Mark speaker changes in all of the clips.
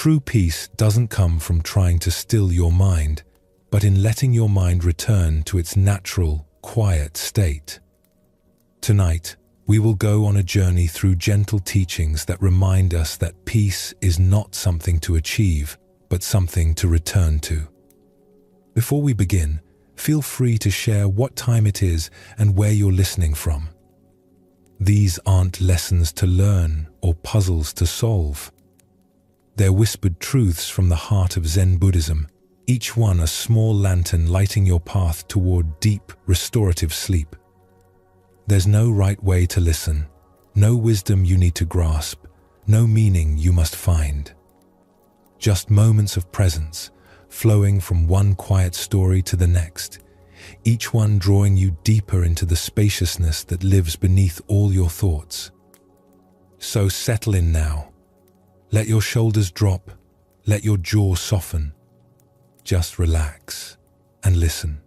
Speaker 1: True peace doesn't come from trying to still your mind, but in letting your mind return to its natural, quiet state. Tonight, we will go on a journey through gentle teachings that remind us that peace is not something to achieve, but something to return to. Before we begin, feel free to share what time it is and where you're listening from. These aren't lessons to learn or puzzles to solve. They're whispered truths from the heart of Zen Buddhism, each one a small lantern lighting your path toward deep, restorative sleep. There's no right way to listen, no wisdom you need to grasp, no meaning you must find. Just moments of presence, flowing from one quiet story to the next, each one drawing you deeper into the spaciousness that lives beneath all your thoughts. So settle in now. Let your shoulders drop, let your jaw soften. Just relax and listen.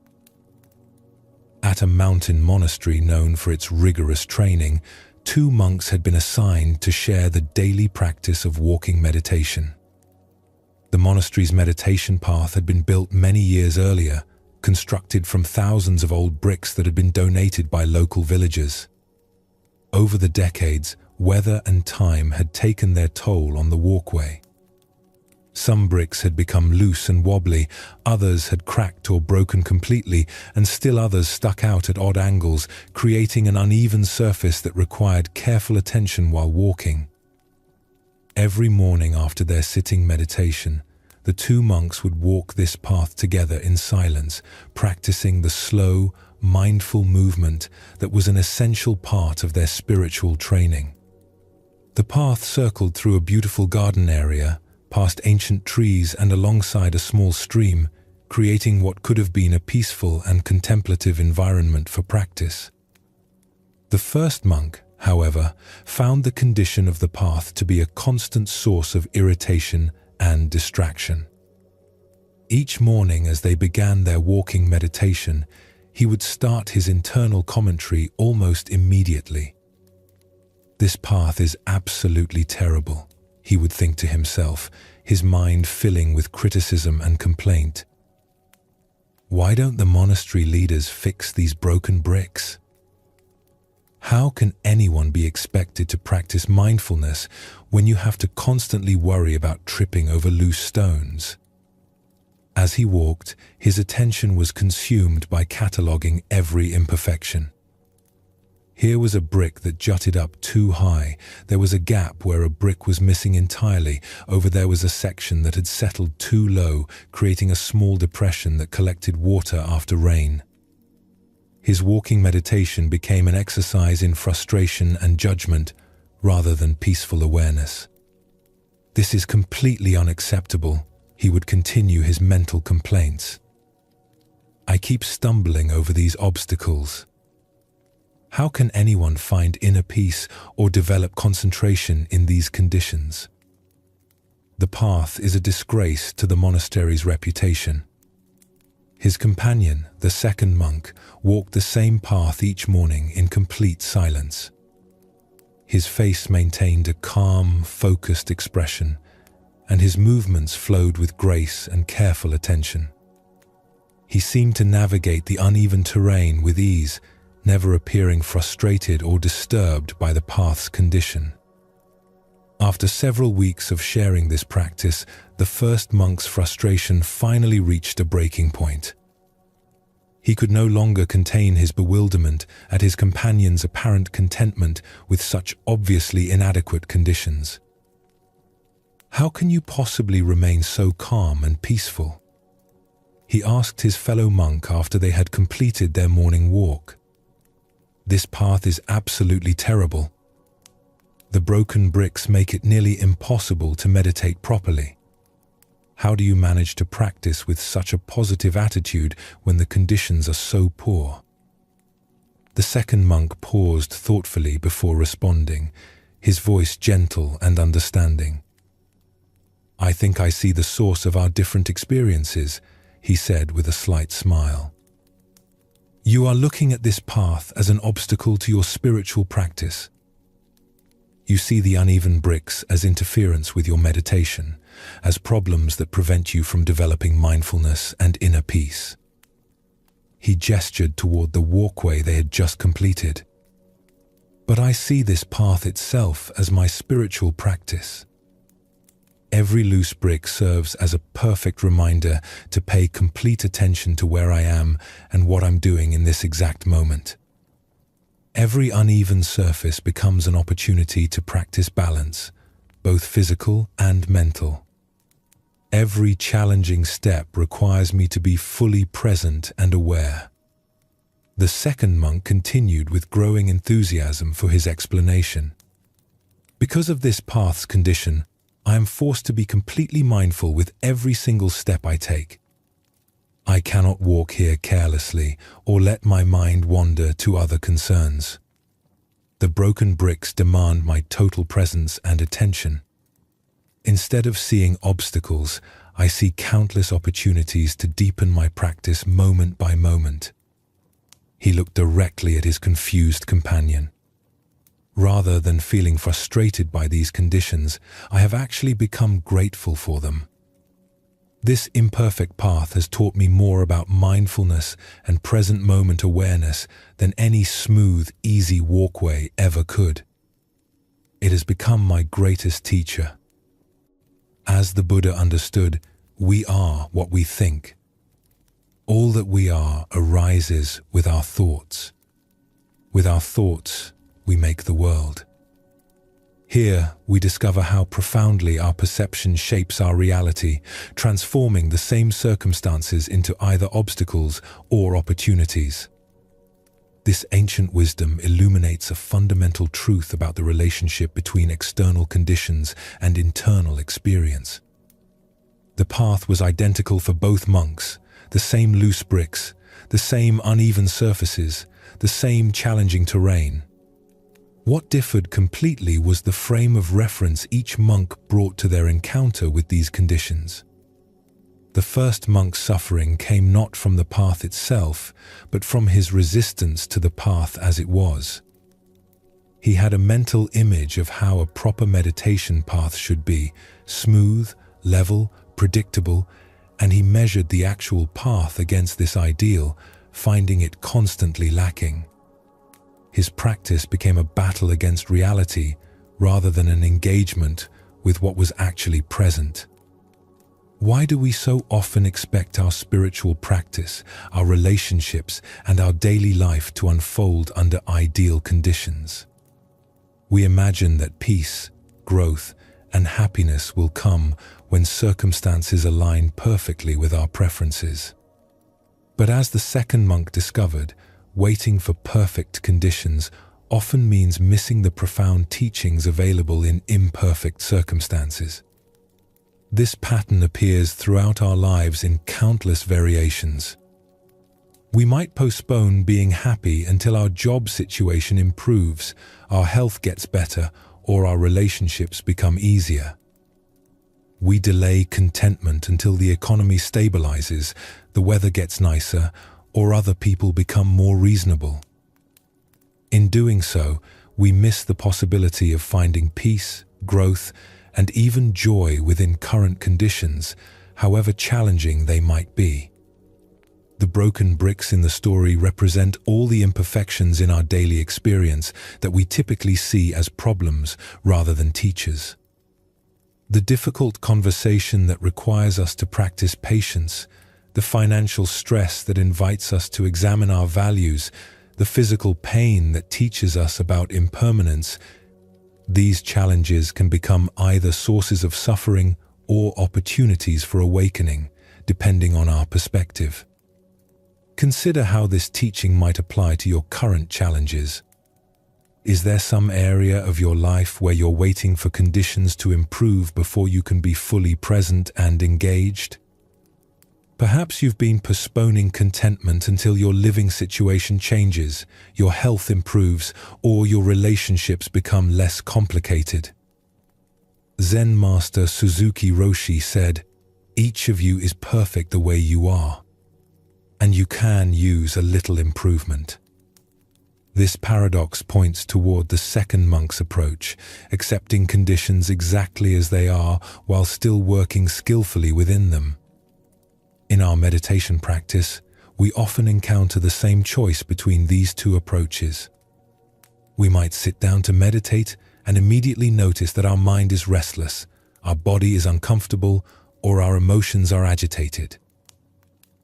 Speaker 1: At a mountain monastery known for its rigorous training, 2 monks had been assigned to share the daily practice of walking meditation. The monastery's meditation path had been built many years earlier, constructed from thousands of old bricks that had been donated by local villagers. Over the decades, weather and time had taken their toll on the walkway. Some bricks had become loose and wobbly, others had cracked or broken completely, and still others stuck out at odd angles, creating an uneven surface that required careful attention while walking. Every morning after their sitting meditation, the 2 monks would walk this path together in silence, practicing the slow, mindful movement that was an essential part of their spiritual training. The path circled through a beautiful garden area, past ancient trees and alongside a small stream, creating what could have been a peaceful and contemplative environment for practice. The first monk, however, found the condition of the path to be a constant source of irritation and distraction. Each morning as they began their walking meditation, he would start his internal commentary almost immediately. "This path is absolutely terrible," he would think to himself, his mind filling with criticism and complaint. "Why don't the monastery leaders fix these broken bricks? How can anyone be expected to practice mindfulness when you have to constantly worry about tripping over loose stones?" As he walked, his attention was consumed by cataloging every imperfection. Here was a brick that jutted up too high. There was a gap where a brick was missing entirely. Over there was a section that had settled too low, creating a small depression that collected water after rain. His walking meditation became an exercise in frustration and judgment rather than peaceful awareness. "This is completely unacceptable," he would continue his mental complaints. "I keep stumbling over these obstacles. How can anyone find inner peace or develop concentration in these conditions? The path is a disgrace to the monastery's reputation." His companion, the second monk, walked the same path each morning in complete silence. His face maintained a calm, focused expression, and his movements flowed with grace and careful attention. He seemed to navigate the uneven terrain with ease, never appearing frustrated or disturbed by the path's condition. After several weeks of sharing this practice, the first monk's frustration finally reached a breaking point. He could no longer contain his bewilderment at his companion's apparent contentment with such obviously inadequate conditions. "How can you possibly remain so calm and peaceful?" he asked his fellow monk after they had completed their morning walk. "This path is absolutely terrible. The broken bricks make it nearly impossible to meditate properly. How do you manage to practice with such a positive attitude when the conditions are so poor?" The second monk paused thoughtfully before responding, his voice gentle and understanding. "I think I see the source of our different experiences," he said with a slight smile. "You are looking at this path as an obstacle to your spiritual practice. You see the uneven bricks as interference with your meditation, as problems that prevent you from developing mindfulness and inner peace. He gestured toward the walkway they had just completed. But I see this path itself as my spiritual practice. Every loose brick serves as a perfect reminder to pay complete attention to where I am and what I'm doing in this exact moment. Every uneven surface becomes an opportunity to practice balance, both physical and mental. Every challenging step requires me to be fully present and aware. The second monk continued with growing enthusiasm for his explanation. Because of this path's condition, I am forced to be completely mindful with every single step I take. I cannot walk here carelessly or let my mind wander to other concerns. The broken bricks demand my total presence and attention. Instead of seeing obstacles, I see countless opportunities to deepen my practice moment by moment. He looked directly at his confused companion. Rather than feeling frustrated by these conditions, I have actually become grateful for them. This imperfect path has taught me more about mindfulness and present moment awareness than any smooth, easy walkway ever could. It has become my greatest teacher. As the Buddha understood, we are what we think. All that we are arises with our thoughts. With our thoughts, we make the world. Here, we discover how profoundly our perception shapes our reality, transforming the same circumstances into either obstacles or opportunities. This ancient wisdom illuminates a fundamental truth about the relationship between external conditions and internal experience. The path was identical for both monks, the same loose bricks, the same uneven surfaces, the same challenging terrain. What differed completely was the frame of reference each monk brought to their encounter with these conditions. The first monk's suffering came not from the path itself, but from his resistance to the path as it was. He had a mental image of how a proper meditation path should be, smooth, level, predictable, and he measured the actual path against this ideal, finding it constantly lacking. His practice became a battle against reality rather than an engagement with what was actually present. Why do we so often expect our spiritual practice, our relationships, and our daily life to unfold under ideal conditions? We imagine that peace, growth, and happiness will come when circumstances align perfectly with our preferences. But as the second monk discovered, waiting for perfect conditions often means missing the profound teachings available in imperfect circumstances. This pattern appears throughout our lives in countless variations. We might postpone being happy until our job situation improves, our health gets better, or our relationships become easier. We delay contentment until the economy stabilizes, the weather gets nicer, or other people become more reasonable. In doing so, we miss the possibility of finding peace, growth, and even joy within current conditions, however challenging they might be. The broken bricks in the story represent all the imperfections in our daily experience that we typically see as problems rather than teachers. The difficult conversation that requires us to practice patience, the financial stress that invites us to examine our values, the physical pain that teaches us about impermanence, these challenges can become either sources of suffering or opportunities for awakening, depending on our perspective. Consider how this teaching might apply to your current challenges. Is there some area of your life where you're waiting for conditions to improve before you can be fully present and engaged? Perhaps you've been postponing contentment until your living situation changes, your health improves, or your relationships become less complicated. Zen master Suzuki Roshi said, "Each of you is perfect the way you are, and you can use a little improvement." This paradox points toward the second monk's approach, accepting conditions exactly as they are while still working skillfully within them. In our meditation practice, we often encounter the same choice between these two approaches. We might sit down to meditate and immediately notice that our mind is restless, our body is uncomfortable, or our emotions are agitated.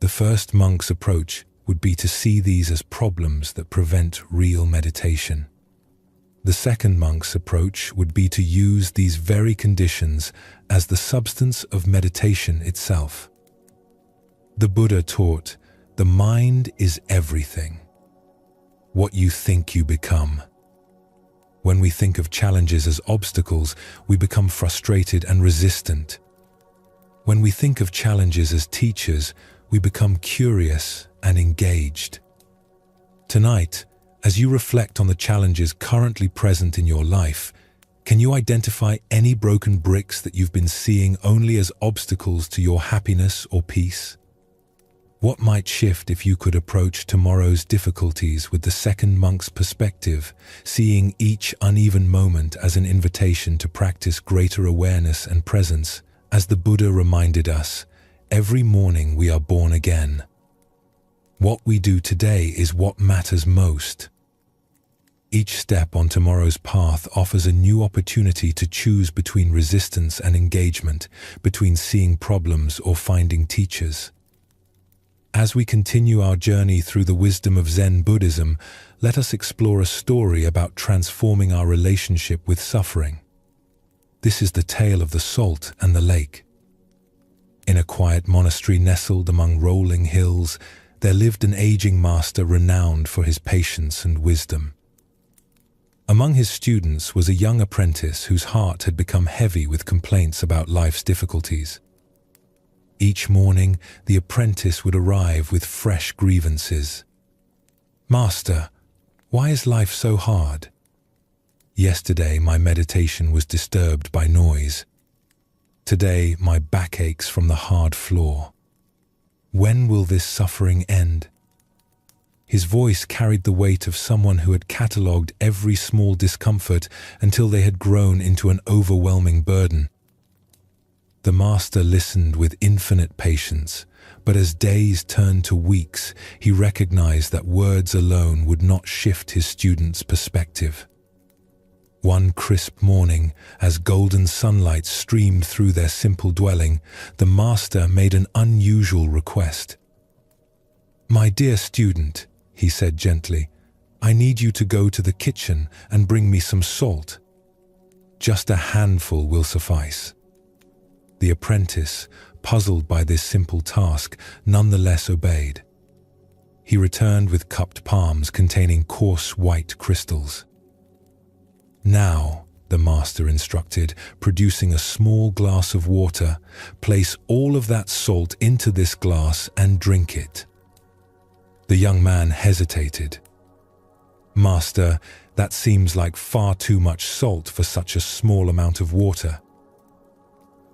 Speaker 1: The first monk's approach would be to see these as problems that prevent real meditation. The second monk's approach would be to use these very conditions as the substance of meditation itself. The Buddha taught, "The mind is everything. What you think you become." When we think of challenges as obstacles, we become frustrated and resistant. When we think of challenges as teachers, we become curious and engaged. Tonight, as you reflect on the challenges currently present in your life, can you identify any broken bricks that you've been seeing only as obstacles to your happiness or peace? What might shift if you could approach tomorrow's difficulties with the second monk's perspective, seeing each uneven moment as an invitation to practice greater awareness and presence? As the Buddha reminded us, every morning we are born again. What we do today is what matters most. Each step on tomorrow's path offers a new opportunity to choose between resistance and engagement, between seeing problems or finding teachers. As we continue our journey through the wisdom of Zen Buddhism, let us explore a story about transforming our relationship with suffering. This is the tale of the salt and the lake. In a quiet monastery nestled among rolling hills, there lived an aging master renowned for his patience and wisdom. Among his students was a young apprentice whose heart had become heavy with complaints about life's difficulties. Each morning, the apprentice would arrive with fresh grievances. "Master, why is life so hard? Yesterday, my meditation was disturbed by noise. Today, my back aches from the hard floor. When will this suffering end?" His voice carried the weight of someone who had catalogued every small discomfort until they had grown into an overwhelming burden. The master listened with infinite patience, but as days turned to weeks, he recognized that words alone would not shift his student's perspective. One crisp morning, as golden sunlight streamed through their simple dwelling, the master made an unusual request. "My dear student," he said gently, "I need you to go to the kitchen and bring me some salt. Just a handful will suffice." The apprentice, puzzled by this simple task, nonetheless obeyed. He returned with cupped palms containing coarse white crystals. "Now," the master instructed, producing a small glass of water, "place all of that salt into this glass and drink it." The young man hesitated. "Master, that seems like far too much salt for such a small amount of water."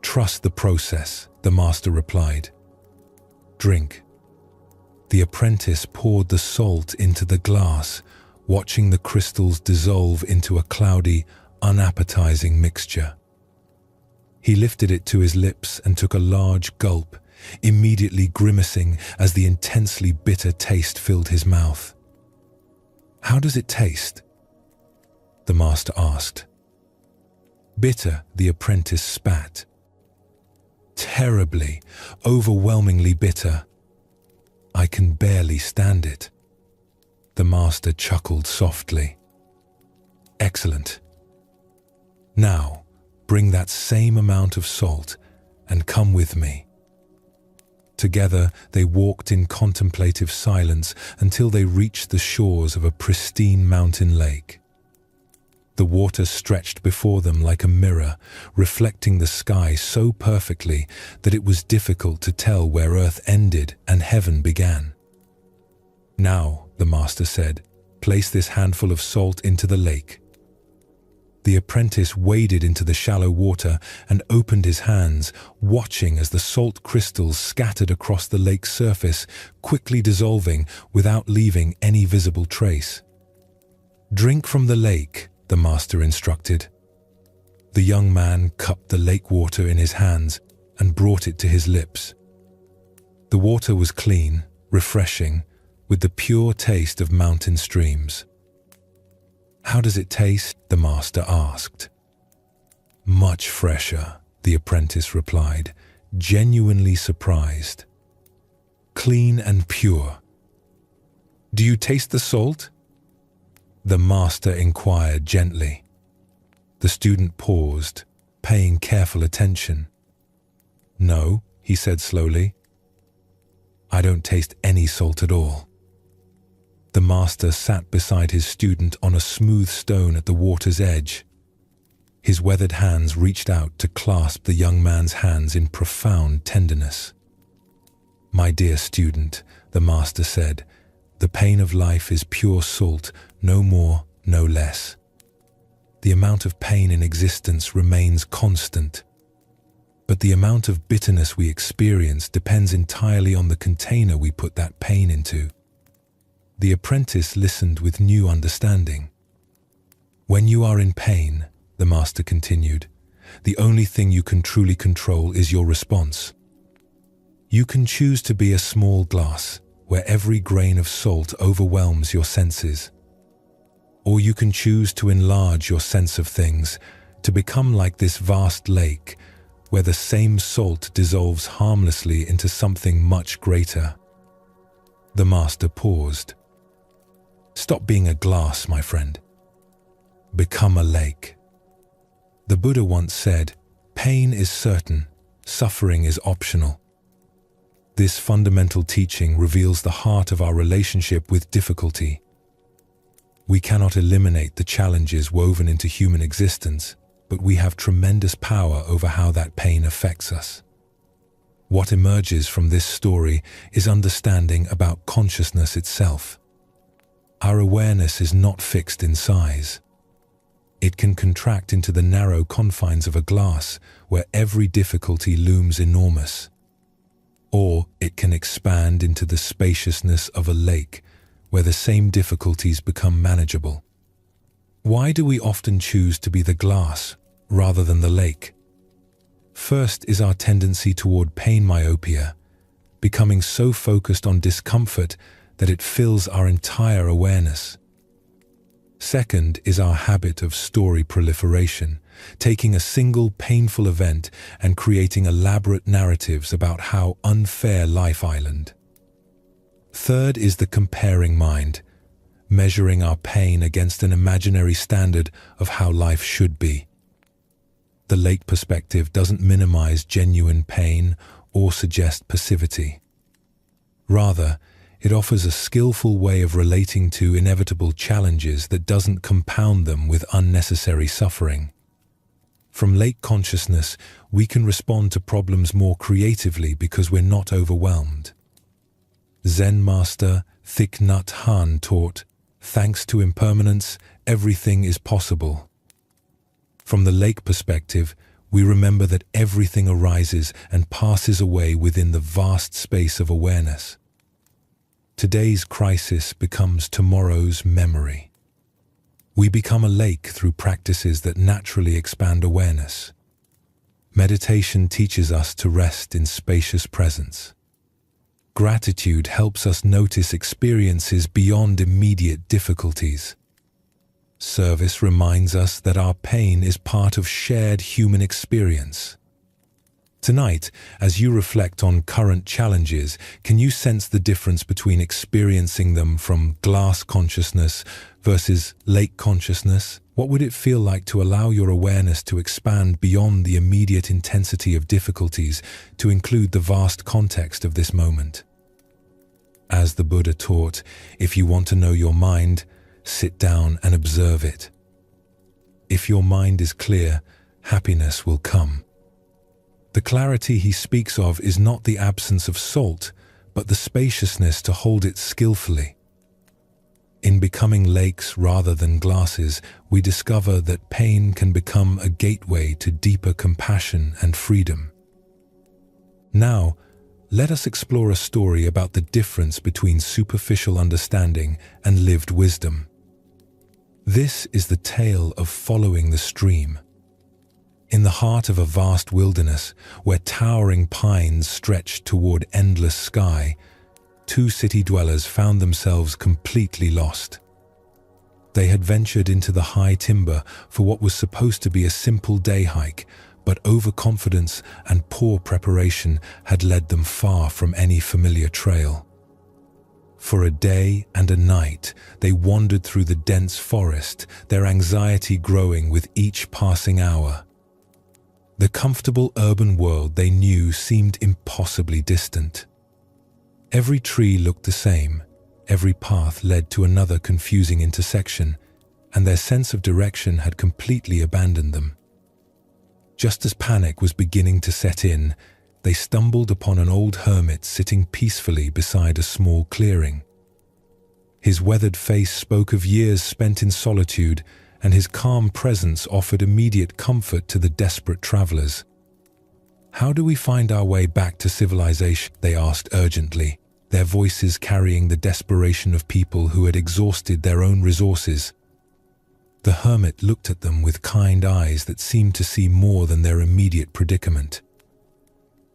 Speaker 1: "Trust the process," the master replied. "Drink." The apprentice poured the salt into the glass, watching the crystals dissolve into a cloudy, unappetizing mixture. He lifted it to his lips and took a large gulp, immediately grimacing as the intensely bitter taste filled his mouth. "How does it taste?" the master asked. "Bitter," the apprentice spat. "Terribly, overwhelmingly bitter. I can barely stand it." The master chuckled softly. "Excellent. Now, bring that same amount of salt and come with me." Together, they walked in contemplative silence until they reached the shores of a pristine mountain lake. The water stretched before them like a mirror, reflecting the sky so perfectly that it was difficult to tell where earth ended and heaven began. "Now," the master said, "place this handful of salt into the lake." The apprentice waded into the shallow water and opened his hands, watching as the salt crystals scattered across the lake's surface, quickly dissolving without leaving any visible trace. "Drink from the lake," the master instructed. The young man cupped the lake water in his hands and brought it to his lips. The water was clean, refreshing, with the pure taste of mountain streams. "How does it taste?" the master asked. "Much fresher," the apprentice replied, genuinely surprised. "Clean and pure." "Do you taste the salt?" the master inquired gently. The student paused, paying careful attention. "No," he said slowly. "I don't taste any salt at all." The master sat beside his student on a smooth stone at the water's edge. His weathered hands reached out to clasp the young man's hands in profound tenderness. "My dear student," the master said, "the pain of life is pure salt, no more, no less. The amount of pain in existence remains constant. But the amount of bitterness we experience depends entirely on the container we put that pain into." The apprentice listened with new understanding. "When you are in pain," the master continued, "the only thing you can truly control is your response. You can choose to be a small glass where every grain of salt overwhelms your senses. Or you can choose to enlarge your sense of things, to become like this vast lake where the same salt dissolves harmlessly into something much greater." The master paused. "Stop being a glass, my friend. Become a lake." The Buddha once said, "Pain is certain, suffering is optional." This fundamental teaching reveals the heart of our relationship with difficulty. We cannot eliminate the challenges woven into human existence, but we have tremendous power over how that pain affects us. What emerges from this story is understanding about consciousness itself. Our awareness is not fixed in size. It can contract into the narrow confines of a glass where every difficulty looms enormous. Or it can expand into the spaciousness of a lake where the same difficulties become manageable. Why do we often choose to be the glass rather than the lake? First is our tendency toward pain myopia, becoming so focused on discomfort that it fills our entire awareness. Second is our habit of story proliferation, taking a single painful event and creating elaborate narratives about how unfair life island. Third is the comparing mind, measuring our pain against an imaginary standard of how life should be. The lake perspective doesn't minimize genuine pain or suggest passivity. Rather, it offers a skillful way of relating to inevitable challenges that doesn't compound them with unnecessary suffering. From lake consciousness, we can respond to problems more creatively because we're not overwhelmed. Zen master Thich Nhat Hanh taught, "Thanks to impermanence, everything is possible." From the lake perspective, we remember that everything arises and passes away within the vast space of awareness. Today's crisis becomes tomorrow's memory. We become a lake through practices that naturally expand awareness. Meditation teaches us to rest in spacious presence. Gratitude helps us notice experiences beyond immediate difficulties. Service reminds us that our pain is part of shared human experience. Tonight, as you reflect on current challenges, can you sense the difference between experiencing them from glass consciousness versus lake consciousness? What would it feel like to allow your awareness to expand beyond the immediate intensity of difficulties to include the vast context of this moment? As the Buddha taught, if you want to know your mind, sit down and observe it. If your mind is clear, happiness will come. The clarity he speaks of is not the absence of salt, but the spaciousness to hold it skillfully. In becoming lakes rather than glasses, we discover that pain can become a gateway to deeper compassion and freedom. Now, let us explore a story about the difference between superficial understanding and lived wisdom. This is the tale of following the stream. In the heart of a vast wilderness, where towering pines stretched toward endless sky, two city dwellers found themselves completely lost. They had ventured into the high timber for what was supposed to be a simple day hike, but overconfidence and poor preparation had led them far from any familiar trail. For a day and a night, they wandered through the dense forest, their anxiety growing with each passing hour. The comfortable urban world they knew seemed impossibly distant. Every tree looked the same, every path led to another confusing intersection, and their sense of direction had completely abandoned them. Just as panic was beginning to set in, they stumbled upon an old hermit sitting peacefully beside a small clearing. His weathered face spoke of years spent in solitude, and his calm presence offered immediate comfort to the desperate travelers. "How do we find our way back to civilization?" they asked urgently, their voices carrying the desperation of people who had exhausted their own resources. The hermit looked at them with kind eyes that seemed to see more than their immediate predicament.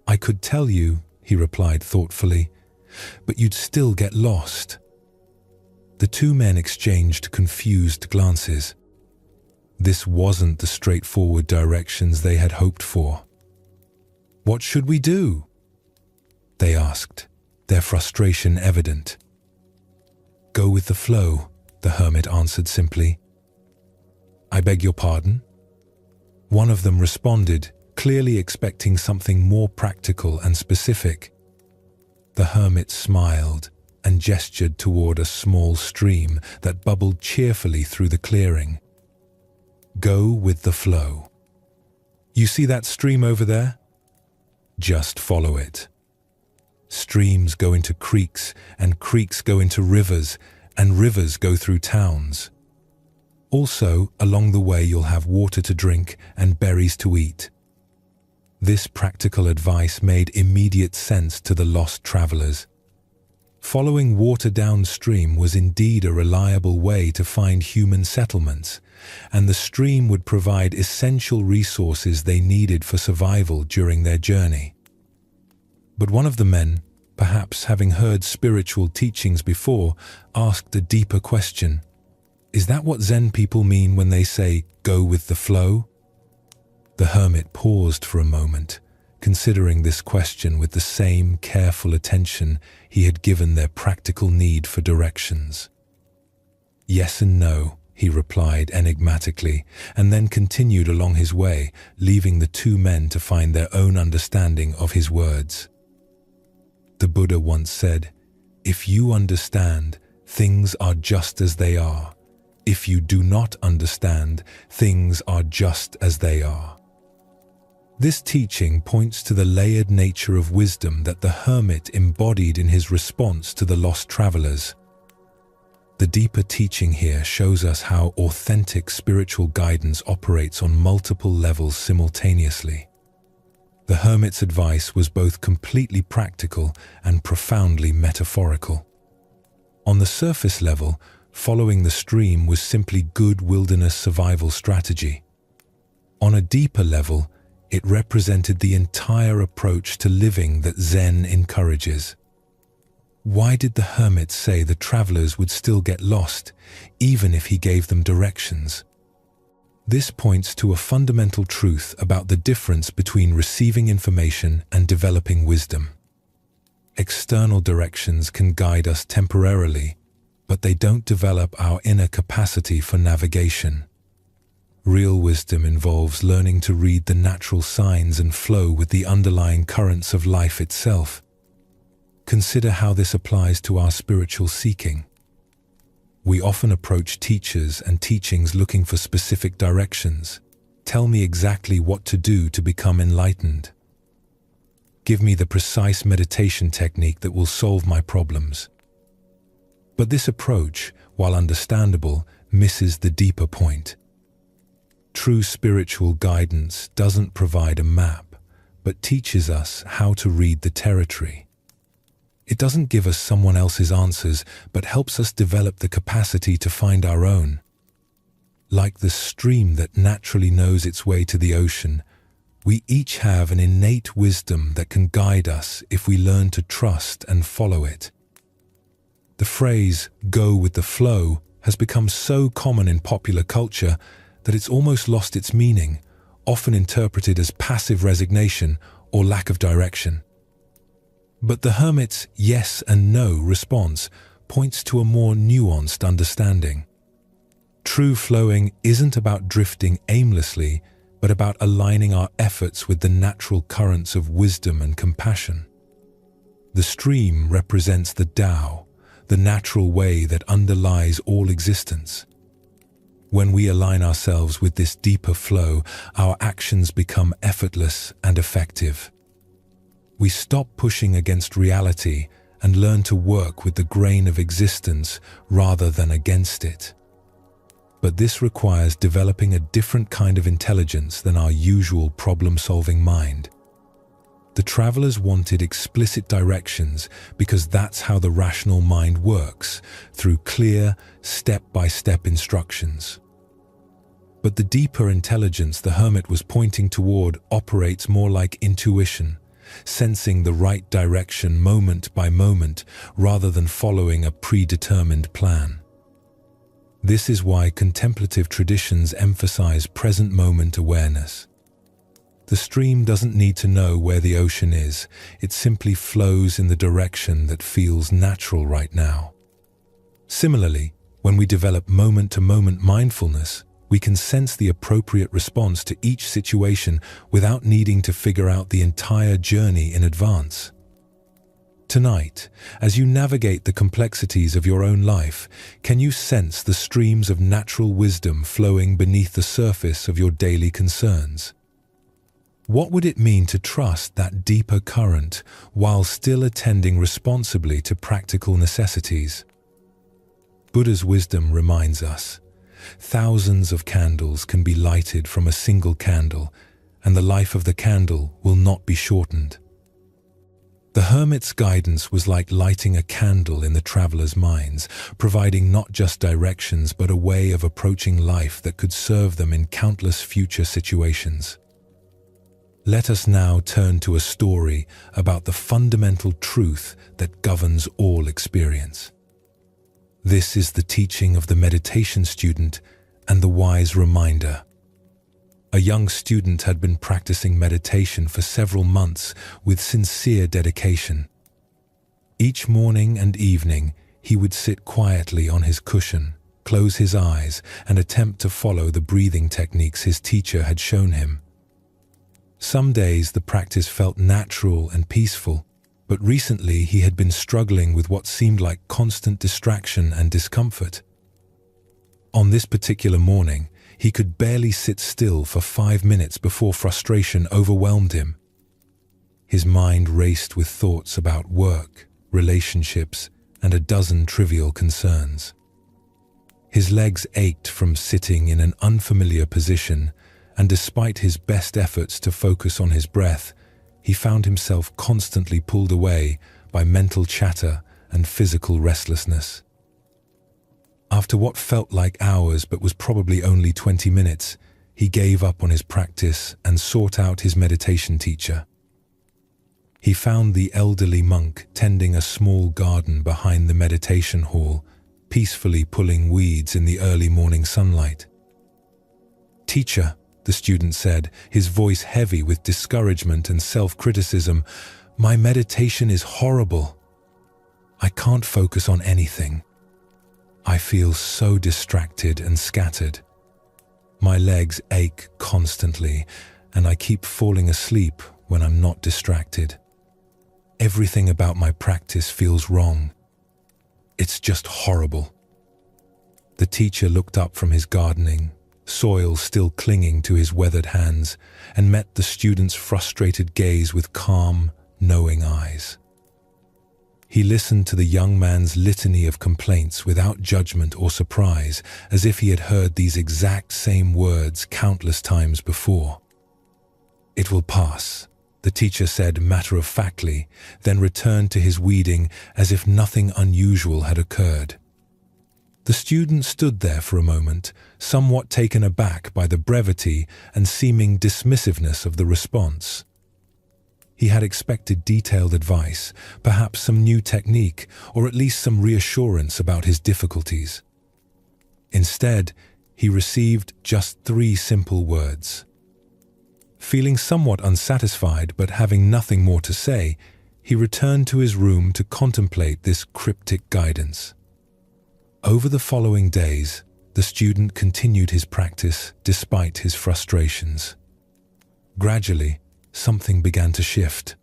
Speaker 1: "I could tell you," he replied thoughtfully, "but you'd still get lost." The two men exchanged confused glances. This wasn't the straightforward directions they had hoped for. "What should we do?" they asked, their frustration evident. "Go with the flow," the hermit answered simply. "I beg your pardon?" One of them responded, clearly expecting something more practical and specific. The hermit smiled and gestured toward a small stream that bubbled cheerfully through the clearing. "Go with the flow. You see that stream over there? Just follow it. Streams go into creeks, and creeks go into rivers, and rivers go through towns. Also, along the way you'll have water to drink and berries to eat." This practical advice made immediate sense to the lost travelers. Following water downstream was indeed a reliable way to find human settlements, and the stream would provide essential resources they needed for survival during their journey. But one of the men, perhaps having heard spiritual teachings before, asked a deeper question. "Is that what Zen people mean when they say, 'go with the flow'?" The hermit paused for a moment, considering this question with the same careful attention he had given their practical need for directions. "Yes and no," he replied enigmatically, and then continued along his way, leaving the two men to find their own understanding of his words. The Buddha once said, "If you understand, things are just as they are. If you do not understand, things are just as they are." This teaching points to the layered nature of wisdom that the hermit embodied in his response to the lost travelers. The deeper teaching here shows us how authentic spiritual guidance operates on multiple levels simultaneously. The hermit's advice was both completely practical and profoundly metaphorical. On the surface level, following the stream was simply good wilderness survival strategy. On a deeper level, it represented the entire approach to living that Zen encourages. Why did the hermit say the travelers would still get lost, even if he gave them directions? This points to a fundamental truth about the difference between receiving information and developing wisdom. External directions can guide us temporarily, but they don't develop our inner capacity for navigation. Real wisdom involves learning to read the natural signs and flow with the underlying currents of life itself. Consider how this applies to our spiritual seeking. We often approach teachers and teachings looking for specific directions. Tell me exactly what to do to become enlightened. Give me the precise meditation technique that will solve my problems. But this approach, while understandable, misses the deeper point. True spiritual guidance doesn't provide a map, but teaches us how to read the territory. It doesn't give us someone else's answers, but helps us develop the capacity to find our own. Like the stream that naturally knows its way to the ocean, we each have an innate wisdom that can guide us if we learn to trust and follow it. The phrase, "go with the flow," has become so common in popular culture that it's almost lost its meaning, often interpreted as passive resignation or lack of direction. But the hermit's yes and no response points to a more nuanced understanding. True flowing isn't about drifting aimlessly, but about aligning our efforts with the natural currents of wisdom and compassion. The stream represents the Tao, the natural way that underlies all existence. When we align ourselves with this deeper flow, our actions become effortless and effective. We stop pushing against reality and learn to work with the grain of existence rather than against it. But this requires developing a different kind of intelligence than our usual problem-solving mind. The travelers wanted explicit directions because that's how the rational mind works, through clear, step-by-step instructions. But the deeper intelligence the hermit was pointing toward operates more like intuition, sensing the right direction moment by moment rather than following a predetermined plan. This is why contemplative traditions emphasize present moment awareness. The stream doesn't need to know where the ocean is, it simply flows in the direction that feels natural right now. Similarly, when we develop moment-to-moment mindfulness, we can sense the appropriate response to each situation without needing to figure out the entire journey in advance. Tonight, as you navigate the complexities of your own life, can you sense the streams of natural wisdom flowing beneath the surface of your daily concerns? What would it mean to trust that deeper current while still attending responsibly to practical necessities? Buddha's wisdom reminds us, thousands of candles can be lighted from a single candle, and the life of the candle will not be shortened. The hermit's guidance was like lighting a candle in the travelers' minds, providing not just directions but a way of approaching life that could serve them in countless future situations. Let us now turn to a story about the fundamental truth that governs all experience. This is the teaching of the meditation student and the wise reminder. A young student had been practicing meditation for several months with sincere dedication. Each morning and evening, he would sit quietly on his cushion, close his eyes, and attempt to follow the breathing techniques his teacher had shown him. Some days the practice felt natural and peaceful, but recently he had been struggling with what seemed like constant distraction and discomfort. On this particular morning, he could barely sit still for 5 minutes before frustration overwhelmed him. His mind raced with thoughts about work, relationships, and a dozen trivial concerns. His legs ached from sitting in an unfamiliar position, and despite his best efforts to focus on his breath, he found himself constantly pulled away by mental chatter and physical restlessness. After what felt like hours but was probably only 20 minutes, he gave up on his practice and sought out his meditation teacher. He found the elderly monk tending a small garden behind the meditation hall, peacefully pulling weeds in the early morning sunlight. "Teacher," the student said, his voice heavy with discouragement and self-criticism, "my meditation is horrible. I can't focus on anything. I feel so distracted and scattered. My legs ache constantly, and I keep falling asleep when I'm not distracted. Everything about my practice feels wrong. It's just horrible." The teacher looked up from his gardening, soil still clinging to his weathered hands, and met the student's frustrated gaze with calm, knowing eyes. He listened to the young man's litany of complaints without judgment or surprise, as if he had heard these exact same words countless times before. "It will pass," the teacher said matter-of-factly, then returned to his weeding as if nothing unusual had occurred. The student stood there for a moment, somewhat taken aback by the brevity and seeming dismissiveness of the response. He had expected detailed advice, perhaps some new technique, or at least some reassurance about his difficulties. Instead, he received just 3 simple words. Feeling somewhat unsatisfied but having nothing more to say, he returned to his room to contemplate this cryptic guidance. Over the following days, the student continued his practice despite his frustrations. Gradually, something began to shift.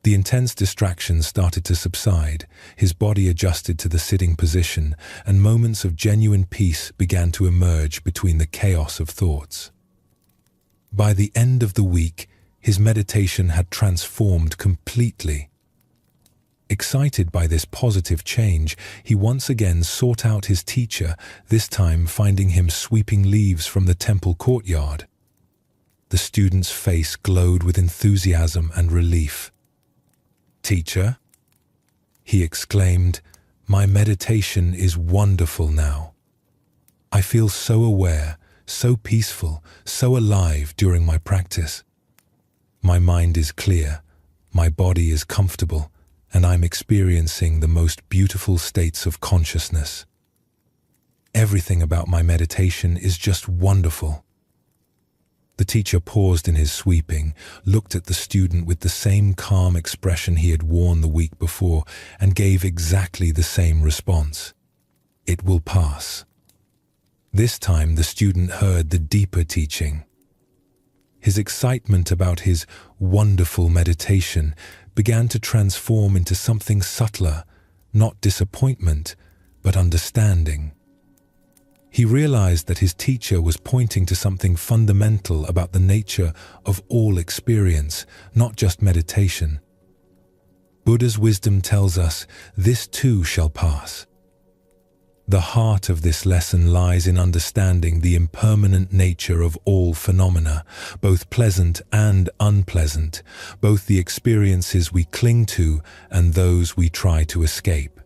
Speaker 1: The intense distractions started to subside, his body adjusted to the sitting position, and moments of genuine peace began to emerge between the chaos of thoughts. By the end of the week, his meditation had transformed completely. Excited by this positive change, he once again sought out his teacher, this time finding him sweeping leaves from the temple courtyard. The student's face glowed with enthusiasm and relief. "Teacher," he exclaimed, "my meditation is wonderful now. I feel so aware, so peaceful, so alive during my practice. My mind is clear, my body is comfortable, and I'm experiencing the most beautiful states of consciousness. Everything about my meditation is just wonderful." The teacher paused in his sweeping, looked at the student with the same calm expression he had worn the week before, and gave exactly the same response. "It will pass." This time the student heard the deeper teaching. His excitement about his wonderful meditation began to transform into something subtler, not disappointment, but understanding. He realized that his teacher was pointing to something fundamental about the nature of all experience, not just meditation. Buddha's wisdom tells us, "This too shall pass." The heart of this lesson lies in understanding the impermanent nature of all phenomena, both pleasant and unpleasant, both the experiences we cling to and those we try to escape.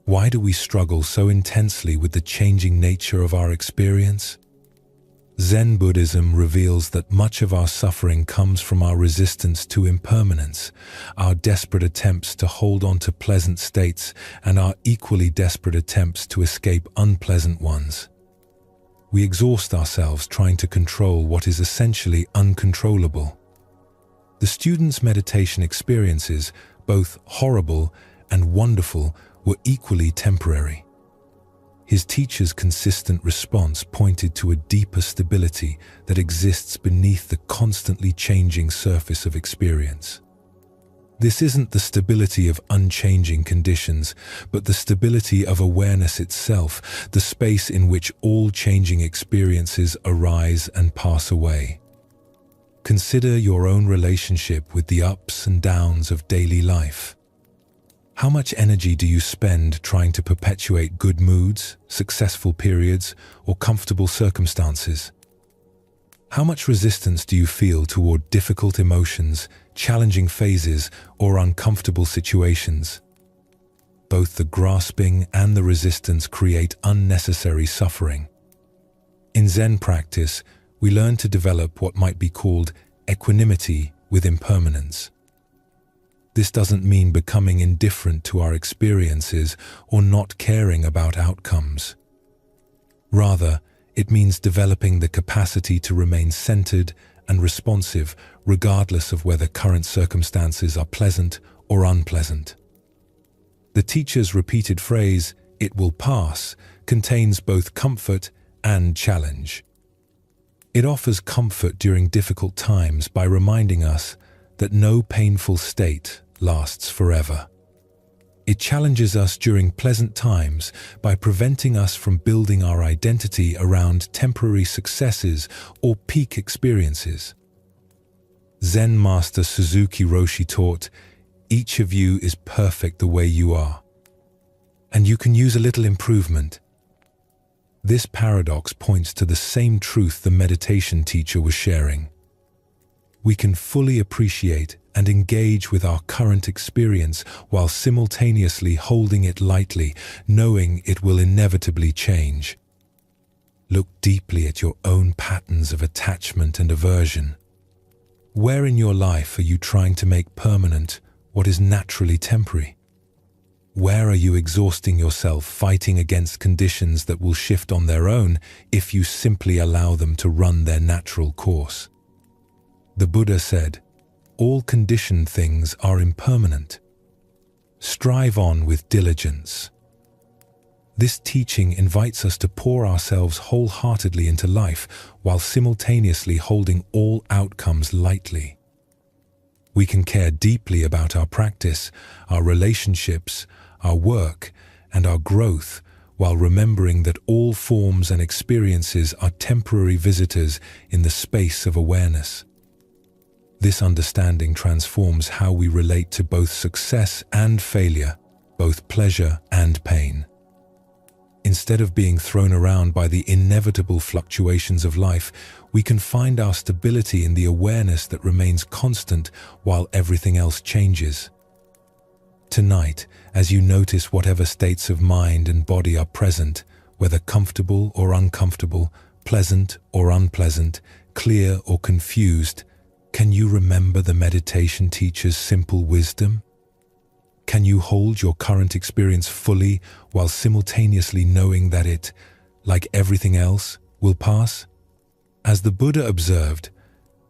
Speaker 1: Why do we struggle so intensely with the changing nature of our experience? Zen Buddhism reveals that much of our suffering comes from our resistance to impermanence, our desperate attempts to hold on to pleasant states, and our equally desperate attempts to escape unpleasant ones. We exhaust ourselves trying to control what is essentially uncontrollable. The student's meditation experiences, both horrible and wonderful, were equally temporary. His teacher's consistent response pointed to a deeper stability that exists beneath the constantly changing surface of experience. This isn't the stability of unchanging conditions, but the stability of awareness itself, the space in which all changing experiences arise and pass away. Consider your own relationship with the ups and downs of daily life. How much energy do you spend trying to perpetuate good moods, successful periods, or comfortable circumstances? How much resistance do you feel toward difficult emotions, challenging phases, or uncomfortable situations? Both the grasping and the resistance create unnecessary suffering. In Zen practice, we learn to develop what might be called equanimity with impermanence. This doesn't mean becoming indifferent to our experiences or not caring about outcomes. Rather, it means developing the capacity to remain centered and responsive regardless of whether current circumstances are pleasant or unpleasant. The teacher's repeated phrase, "It will pass," contains both comfort and challenge. It offers comfort during difficult times by reminding us that no painful state lasts forever. It challenges us during pleasant times by preventing us from building our identity around temporary successes or peak experiences. Zen master Suzuki Roshi taught, "Each of you is perfect the way you are, and you can use a little improvement." This paradox points to the same truth the meditation teacher was sharing. we can fully appreciate and engage with our current experience while simultaneously holding it lightly, knowing it will inevitably change. Look deeply at your own patterns of attachment and aversion. Where in your life are you trying to make permanent what is naturally temporary? Where are you exhausting yourself fighting against conditions that will shift on their own if you simply allow them to run their natural course? The Buddha said, "All conditioned things are impermanent. Strive on with diligence." This teaching invites us to pour ourselves wholeheartedly into life while simultaneously holding all outcomes lightly. We can care deeply about our practice, our relationships, our work, and our growth, while remembering that all forms and experiences are temporary visitors in the space of awareness. This understanding transforms how we relate to both success and failure, both pleasure and pain. Instead of being thrown around by the inevitable fluctuations of life, we can find our stability in the awareness that remains constant while everything else changes. Tonight, as you notice whatever states of mind and body are present, whether comfortable or uncomfortable, pleasant or unpleasant, clear or confused, can you remember the meditation teacher's simple wisdom? Can you hold your current experience fully while simultaneously knowing that it, like everything else, will pass? As the Buddha observed,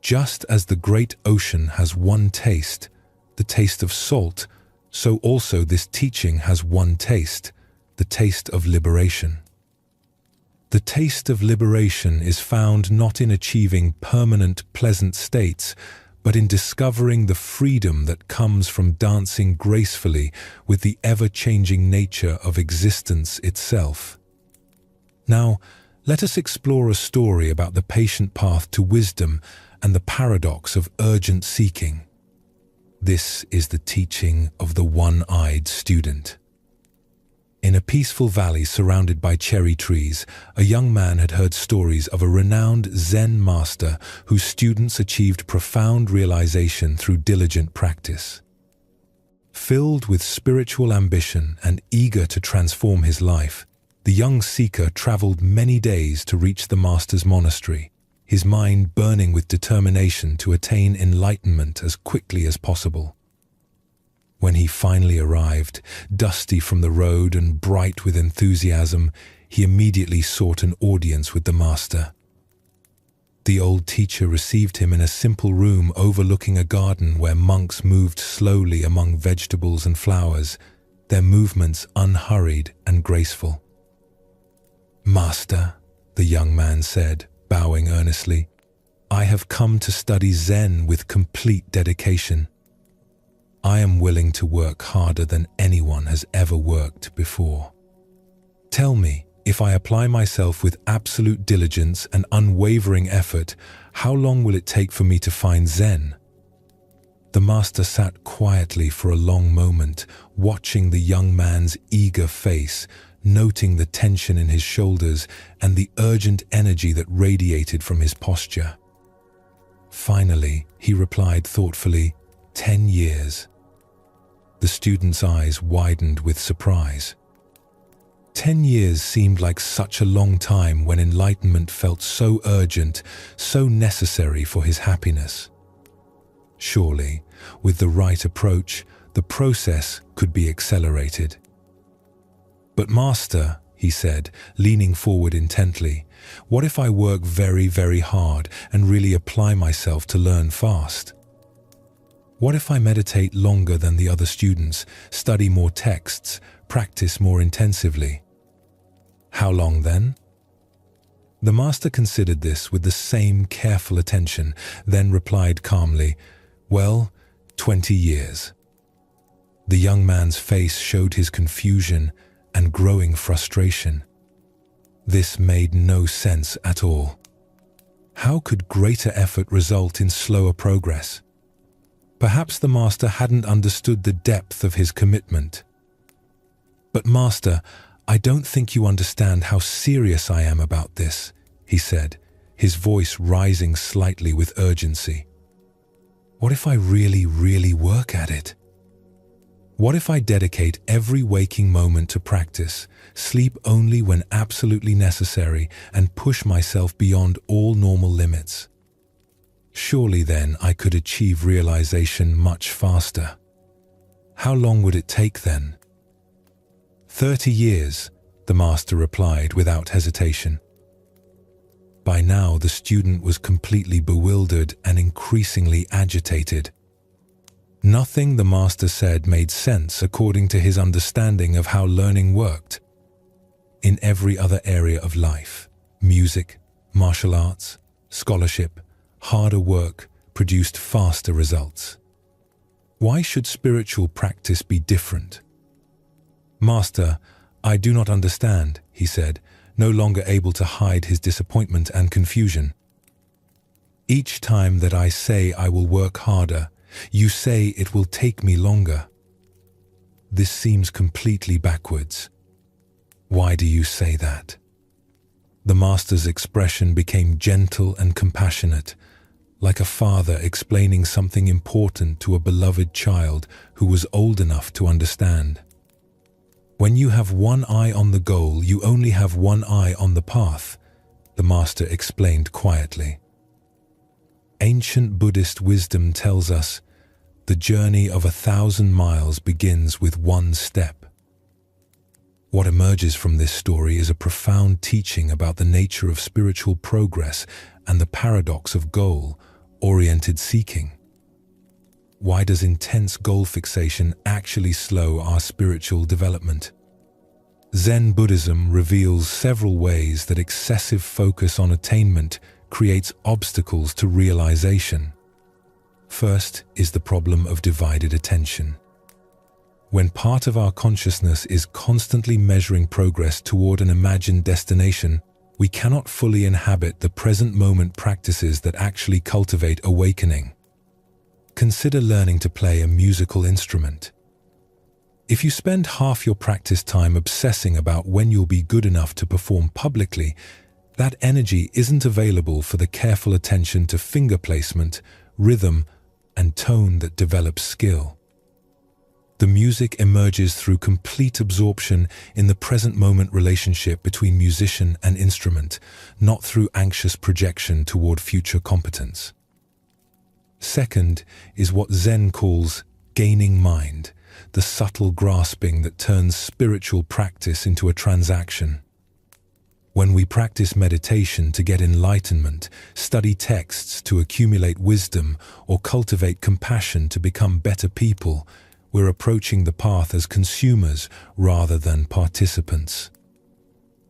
Speaker 1: just as the great ocean has one taste, the taste of salt, so also this teaching has one taste, the taste of liberation. The taste of liberation is found not in achieving permanent pleasant states, but in discovering the freedom that comes from dancing gracefully with the ever-changing nature of existence itself. Now, let us explore a story about the patient path to wisdom and the paradox of urgent seeking. This is the teaching of the one-eyed student. In a peaceful valley surrounded by cherry trees, a young man had heard stories of a renowned Zen master whose students achieved profound realization through diligent practice. Filled with spiritual ambition and eager to transform his life, the young seeker traveled many days to reach the master's monastery, his mind burning with determination to attain enlightenment as quickly as possible. When he finally arrived, dusty from the road and bright with enthusiasm, he immediately sought an audience with the master. The old teacher received him in a simple room overlooking a garden where monks moved slowly among vegetables and flowers, their movements unhurried and graceful. "Master," the young man said, bowing earnestly, "I have come to study Zen with complete dedication. I am willing to work harder than anyone has ever worked before. Tell me, if I apply myself with absolute diligence and unwavering effort, how long will it take for me to find Zen?" The master sat quietly for a long moment, watching the young man's eager face, noting the tension in his shoulders and the urgent energy that radiated from his posture. Finally, he replied thoughtfully, 10 years. The student's eyes widened with surprise. 10 years seemed like such a long time when enlightenment felt so urgent, so necessary for his happiness. Surely, with the right approach, the process could be accelerated. "But Master," he said, leaning forward intently, "what if I work very, very hard and really apply myself to learn fast? What if I meditate longer than the other students, study more texts, practice more intensively? How long then?" The master considered this with the same careful attention, then replied calmly, "Well, 20 years. The young man's face showed his confusion and growing frustration. This made no sense at all. How could greater effort result in slower progress? Perhaps the master hadn't understood the depth of his commitment. "But Master, I don't think you understand how serious I am about this," he said, his voice rising slightly with urgency. What if I really work at it? What if I dedicate every waking moment to practice, sleep only when absolutely necessary, and push myself beyond all normal limits? Surely then I could achieve realization much faster. How long would it take then? 30 years, the master replied without hesitation. By now the student was completely bewildered and increasingly agitated. Nothing the master said made sense according to his understanding of how learning worked. In every other area of life, music, martial arts, scholarship, harder work produced faster results. Why should spiritual practice be different? Master, I do not understand, he said, no longer able to hide his disappointment and confusion. Each time that I say I will work harder, you say it will take me longer. This seems completely backwards. Why do you say that? The master's expression became gentle and compassionate, like a father explaining something important to a beloved child who was old enough to understand. When you have one eye on the goal, you only have one eye on the path, the master explained quietly. Ancient Buddhist wisdom tells us, the journey of 1,000 miles begins with one step. What emerges from this story is a profound teaching about the nature of spiritual progress and the paradox of goal-oriented seeking. Why does intense goal fixation actually slow our spiritual development? Zen Buddhism reveals several ways that excessive focus on attainment creates obstacles to realization. First is the problem of divided attention. When part of our consciousness is constantly measuring progress toward an imagined destination, we cannot fully inhabit the present moment practices that actually cultivate awakening. Consider learning to play a musical instrument. If you spend half your practice time obsessing about when you'll be good enough to perform publicly, that energy isn't available for the careful attention to finger placement, rhythm, and tone that develops skill. The music emerges through complete absorption in the present moment relationship between musician and instrument, not through anxious projection toward future competence. Second is what Zen calls gaining mind, the subtle grasping that turns spiritual practice into a transaction. When we practice meditation to get enlightenment, study texts to accumulate wisdom, or cultivate compassion to become better people, we're approaching the path as consumers rather than participants.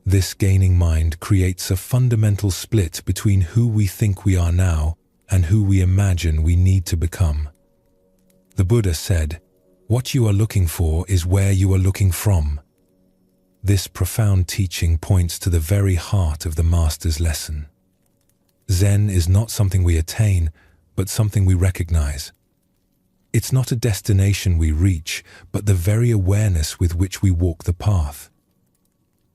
Speaker 1: This gaining mind creates a fundamental split between who we think we are now and who we imagine we need to become. The Buddha said, "What you are looking for is where you are looking from." This profound teaching points to the very heart of the Master's lesson. Zen is not something we attain, but something we recognize. It's not a destination we reach, but the very awareness with which we walk the path.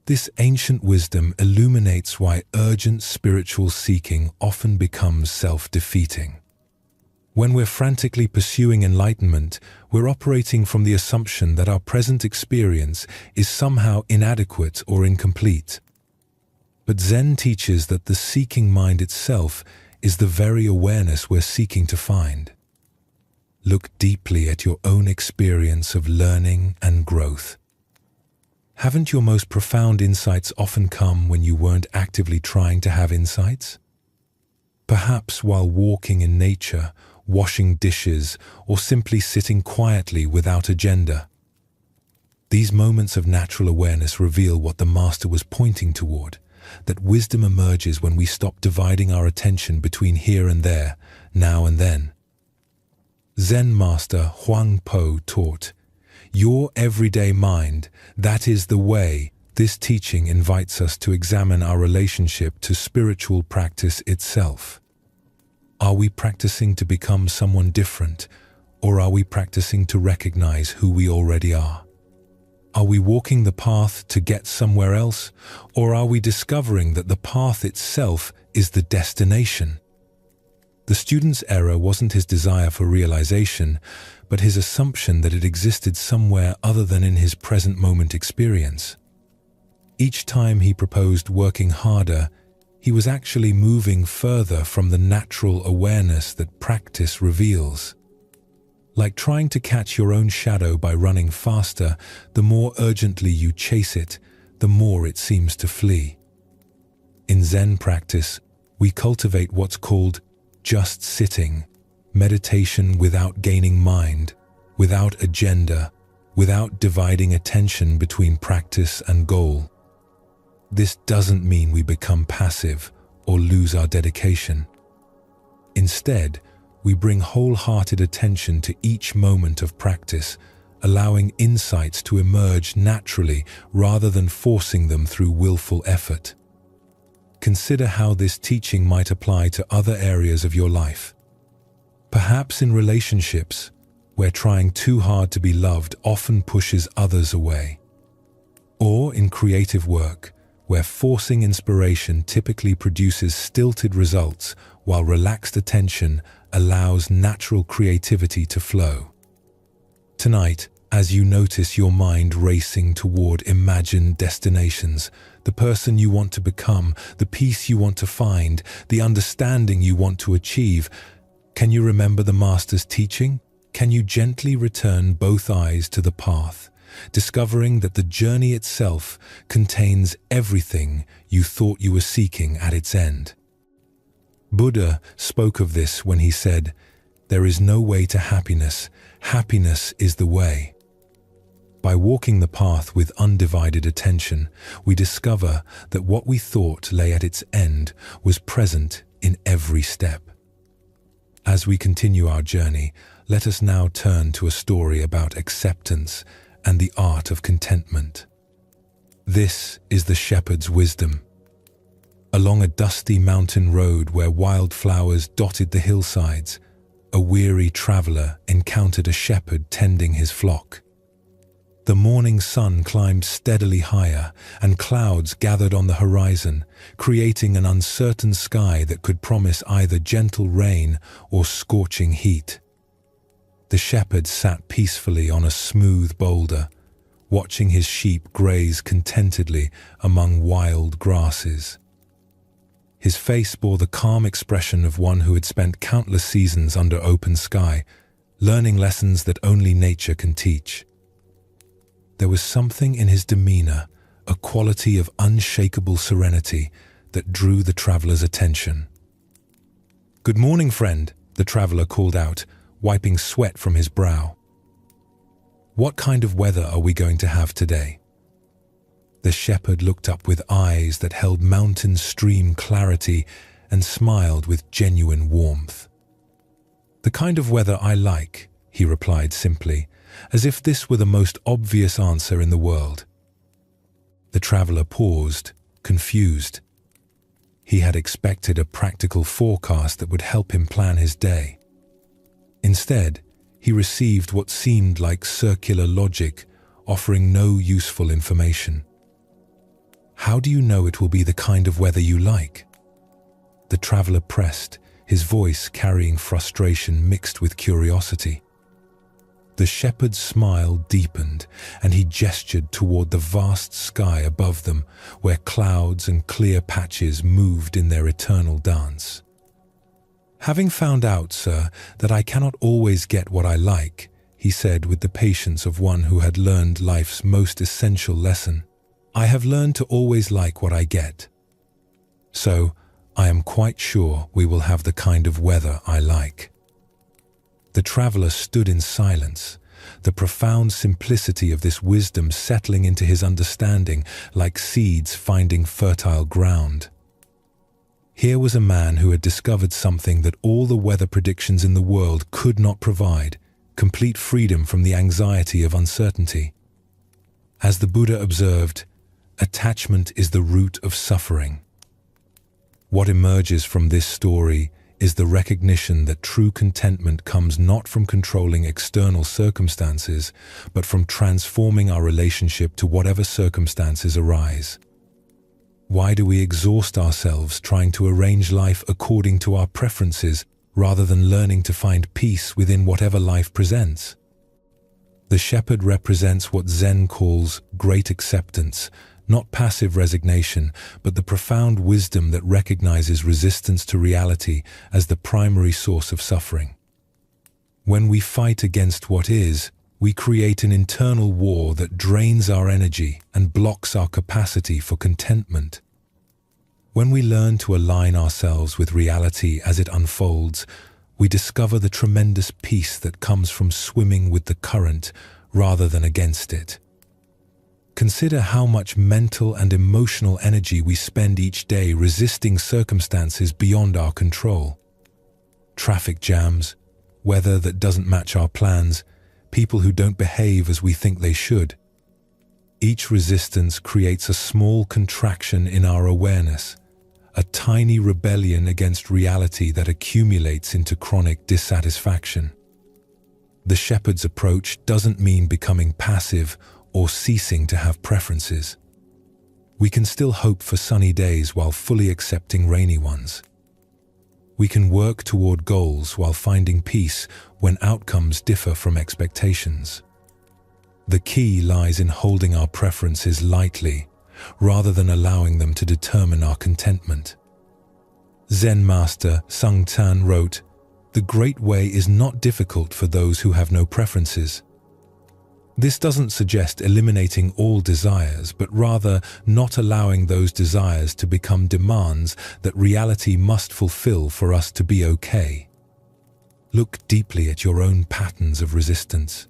Speaker 1: This ancient wisdom illuminates why urgent spiritual seeking often becomes self-defeating. When we're frantically pursuing enlightenment, we're operating from the assumption that our present experience is somehow inadequate or incomplete. But Zen teaches that the seeking mind itself is the very awareness we're seeking to find. Look deeply at your own experience of learning and growth. Haven't your most profound insights often come when you weren't actively trying to have insights? Perhaps while walking in nature, washing dishes, or simply sitting quietly without agenda. These moments of natural awareness reveal what the Master was pointing toward, that wisdom emerges when we stop dividing our attention between here and there, now and then. Zen Master Huang Po taught, "Your everyday mind, that is the way." This teaching invites us to examine our relationship to spiritual practice itself. Are we practicing to become someone different, or are we practicing to recognize who we already are? Are we walking the path to get somewhere else, or are we discovering that the path itself is the destination? The student's error wasn't his desire for realization, but his assumption that it existed somewhere other than in his present moment experience. Each time he proposed working harder, he was actually moving further from the natural awareness that practice reveals. Like trying to catch your own shadow by running faster, the more urgently you chase it, the more it seems to flee. In Zen practice, we cultivate what's called just sitting, meditation without gaining mind, without agenda, without dividing attention between practice and goal. This doesn't mean we become passive or lose our dedication. Instead, we bring wholehearted attention to each moment of practice, allowing insights to emerge naturally rather than forcing them through willful effort. Consider how this teaching might apply to other areas of your life. Perhaps in relationships, where trying too hard to be loved often pushes others away. Or in creative work, where forcing inspiration typically produces stilted results while relaxed attention allows natural creativity to flow. Tonight, as you notice your mind racing toward imagined destinations, the person you want to become, the peace you want to find, the understanding you want to achieve, can you remember the Master's teaching? Can you gently return both eyes to the path, discovering that the journey itself contains everything you thought you were seeking at its end? Buddha spoke of this when he said, "There is no way to happiness. Happiness is the way." By walking the path with undivided attention, we discover that what we thought lay at its end was present in every step. As we continue our journey, let us now turn to a story about acceptance and the art of contentment. This is the shepherd's wisdom. Along a dusty mountain road where wildflowers dotted the hillsides, a weary traveler encountered a shepherd tending his flock. The morning sun climbed steadily higher, and clouds gathered on the horizon, creating an uncertain sky that could promise either gentle rain or scorching heat. The shepherd sat peacefully on a smooth boulder, watching his sheep graze contentedly among wild grasses. His face bore the calm expression of one who had spent countless seasons under open sky, learning lessons that only nature can teach. There was something in his demeanor, a quality of unshakable serenity, that drew the traveler's attention. "Good morning, friend," the traveler called out, wiping sweat from his brow. "What kind of weather are we going to have today?" The shepherd looked up with eyes that held mountain stream clarity and smiled with genuine warmth. "The kind of weather I like," he replied simply, as if this were the most obvious answer in the world. The traveler paused, confused. He had expected a practical forecast that would help him plan his day. Instead, he received what seemed like circular logic, offering no useful information. "How do you know it will be the kind of weather you like?" The traveler pressed, his voice carrying frustration mixed with curiosity. The shepherd's smile deepened, and he gestured toward the vast sky above them, where clouds and clear patches moved in their eternal dance. "Having found out, sir, that I cannot always get what I like," he said with the patience of one who had learned life's most essential lesson, "I have learned to always like what I get. So, I am quite sure we will have the kind of weather I like." The traveler stood in silence, the profound simplicity of this wisdom settling into his understanding like seeds finding fertile ground. Here was a man who had discovered something that all the weather predictions in the world could not provide: complete freedom from the anxiety of uncertainty. As the Buddha observed, attachment is the root of suffering. What emerges from this story is the recognition that true contentment comes not from controlling external circumstances, but from transforming our relationship to whatever circumstances arise. Why do we exhaust ourselves trying to arrange life according to our preferences rather than learning to find peace within whatever life presents. The shepherd represents what Zen calls great acceptance, not passive resignation, but the profound wisdom that recognizes resistance to reality as the primary source of suffering. When we fight against what is, we create an internal war that drains our energy and blocks our capacity for contentment. When we learn to align ourselves with reality as it unfolds, we discover the tremendous peace that comes from swimming with the current rather than against it. Consider how much mental and emotional energy we spend each day resisting circumstances beyond our control. Traffic jams, weather that doesn't match our plans, people who don't behave as we think they should. Each resistance creates a small contraction in our awareness, a tiny rebellion against reality that accumulates into chronic dissatisfaction. The shepherd's approach doesn't mean becoming passive or ceasing to have preferences. We can still hope for sunny days while fully accepting rainy ones. We can work toward goals while finding peace when outcomes differ from expectations. The key lies in holding our preferences lightly, rather than allowing them to determine our contentment. Zen master Sung Tan wrote, "The great way is not difficult for those who have no preferences." This doesn't suggest eliminating all desires, but rather not allowing those desires to become demands that reality must fulfill for us to be okay. Look deeply at your own patterns of resistance.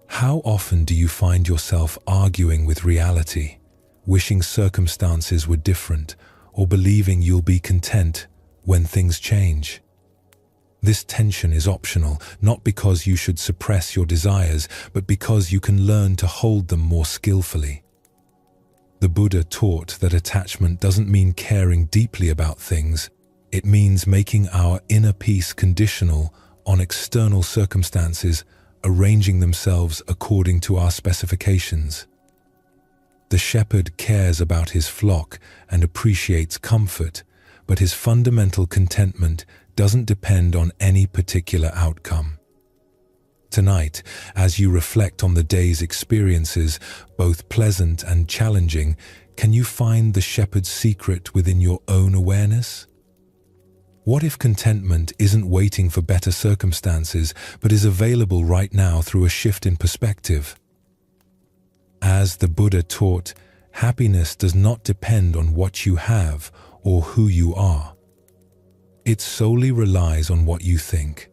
Speaker 1: How often do you find yourself arguing with reality, wishing circumstances were different, or believing you'll be content when things change? This tension is optional, not because you should suppress your desires, but because you can learn to hold them more skillfully. The Buddha taught that attachment doesn't mean caring deeply about things. It means making our inner peace conditional on external circumstances arranging themselves according to our specifications. The shepherd cares about his flock and appreciates comfort, but his fundamental contentment doesn't depend on any particular outcome. Tonight, as you reflect on the day's experiences, both pleasant and challenging, can you find the shepherd's secret within your own awareness? What if contentment isn't waiting for better circumstances, but is available right now through a shift in perspective? As the Buddha taught, happiness does not depend on what you have or who you are. It solely relies on what you think.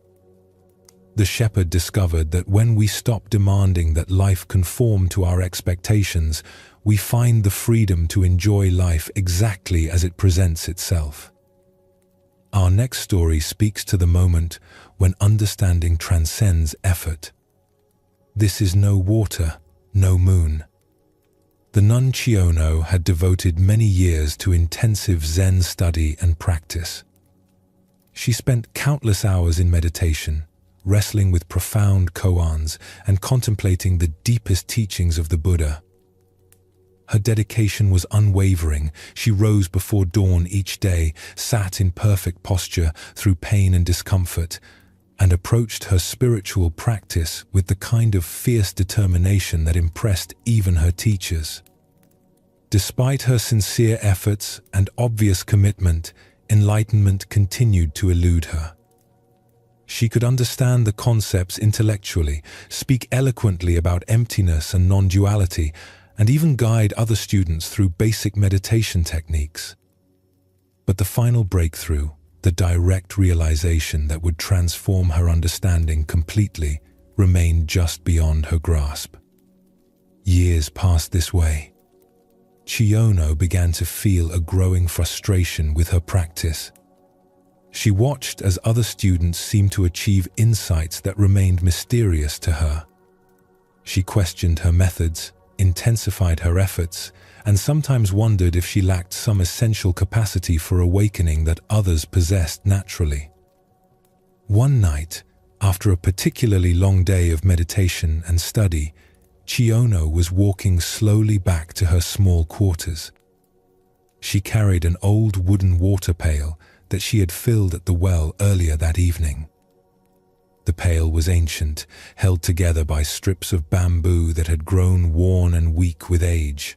Speaker 1: The shepherd discovered that when we stop demanding that life conform to our expectations, we find the freedom to enjoy life exactly as it presents itself. Our next story speaks to the moment when understanding transcends effort. This is no water, no moon. The nun Chiono had devoted many years to intensive Zen study and practice. She spent countless hours in meditation, wrestling with profound koans and contemplating the deepest teachings of the Buddha. Her dedication was unwavering. She rose before dawn each day, sat in perfect posture through pain and discomfort, and approached her spiritual practice with the kind of fierce determination that impressed even her teachers. Despite her sincere efforts and obvious commitment, enlightenment continued to elude her. She could understand the concepts intellectually, speak eloquently about emptiness and non-duality, and even guide other students through basic meditation techniques. But the final breakthrough, the direct realization that would transform her understanding completely, remained just beyond her grasp. Years passed this way. Chiono began to feel a growing frustration with her practice. She watched as other students seemed to achieve insights that remained mysterious to her. She questioned her methods, intensified her efforts, and sometimes wondered if she lacked some essential capacity for awakening that others possessed naturally. One night, after a particularly long day of meditation and study, Chiono was walking slowly back to her small quarters. She carried an old wooden water pail that she had filled at the well earlier that evening. The pail was ancient, held together by strips of bamboo that had grown worn and weak with age.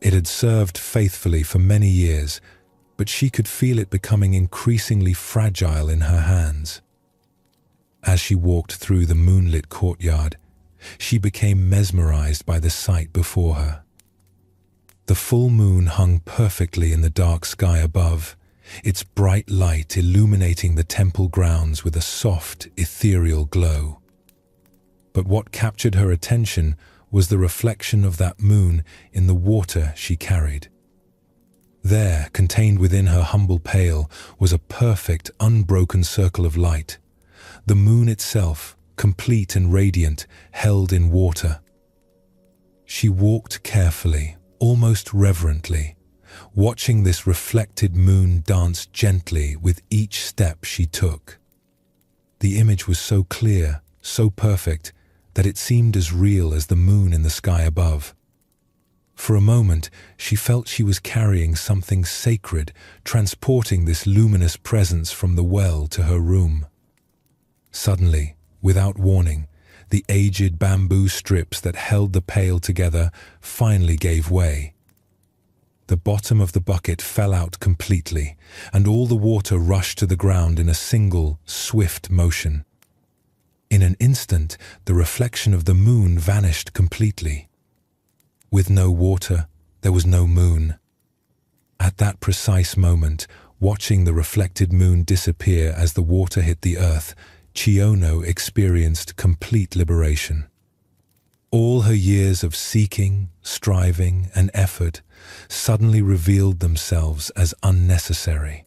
Speaker 1: It had served faithfully for many years, but she could feel it becoming increasingly fragile in her hands. As she walked through the moonlit courtyard, she became mesmerized by the sight before her. The full moon hung perfectly in the dark sky above, its bright light illuminating the temple grounds with a soft, ethereal glow. But what captured her attention was the reflection of that moon in the water she carried. There, contained within her humble pail, was a perfect, unbroken circle of light, the moon itself, complete and radiant, held in water. She walked carefully, almost reverently, watching this reflected moon dance gently with each step she took. The image was so clear, so perfect, that it seemed as real as the moon in the sky above. For a moment, she felt she was carrying something sacred, transporting this luminous presence from the well to her room. Suddenly, without warning, the aged bamboo strips that held the pail together finally gave way. The bottom of the bucket fell out completely, and all the water rushed to the ground in a single, swift motion. In an instant, the reflection of the moon vanished completely. With no water, there was no moon. At that precise moment, watching the reflected moon disappear as the water hit the earth, Chiono experienced complete liberation. All her years of seeking, striving, and effort suddenly revealed themselves as unnecessary.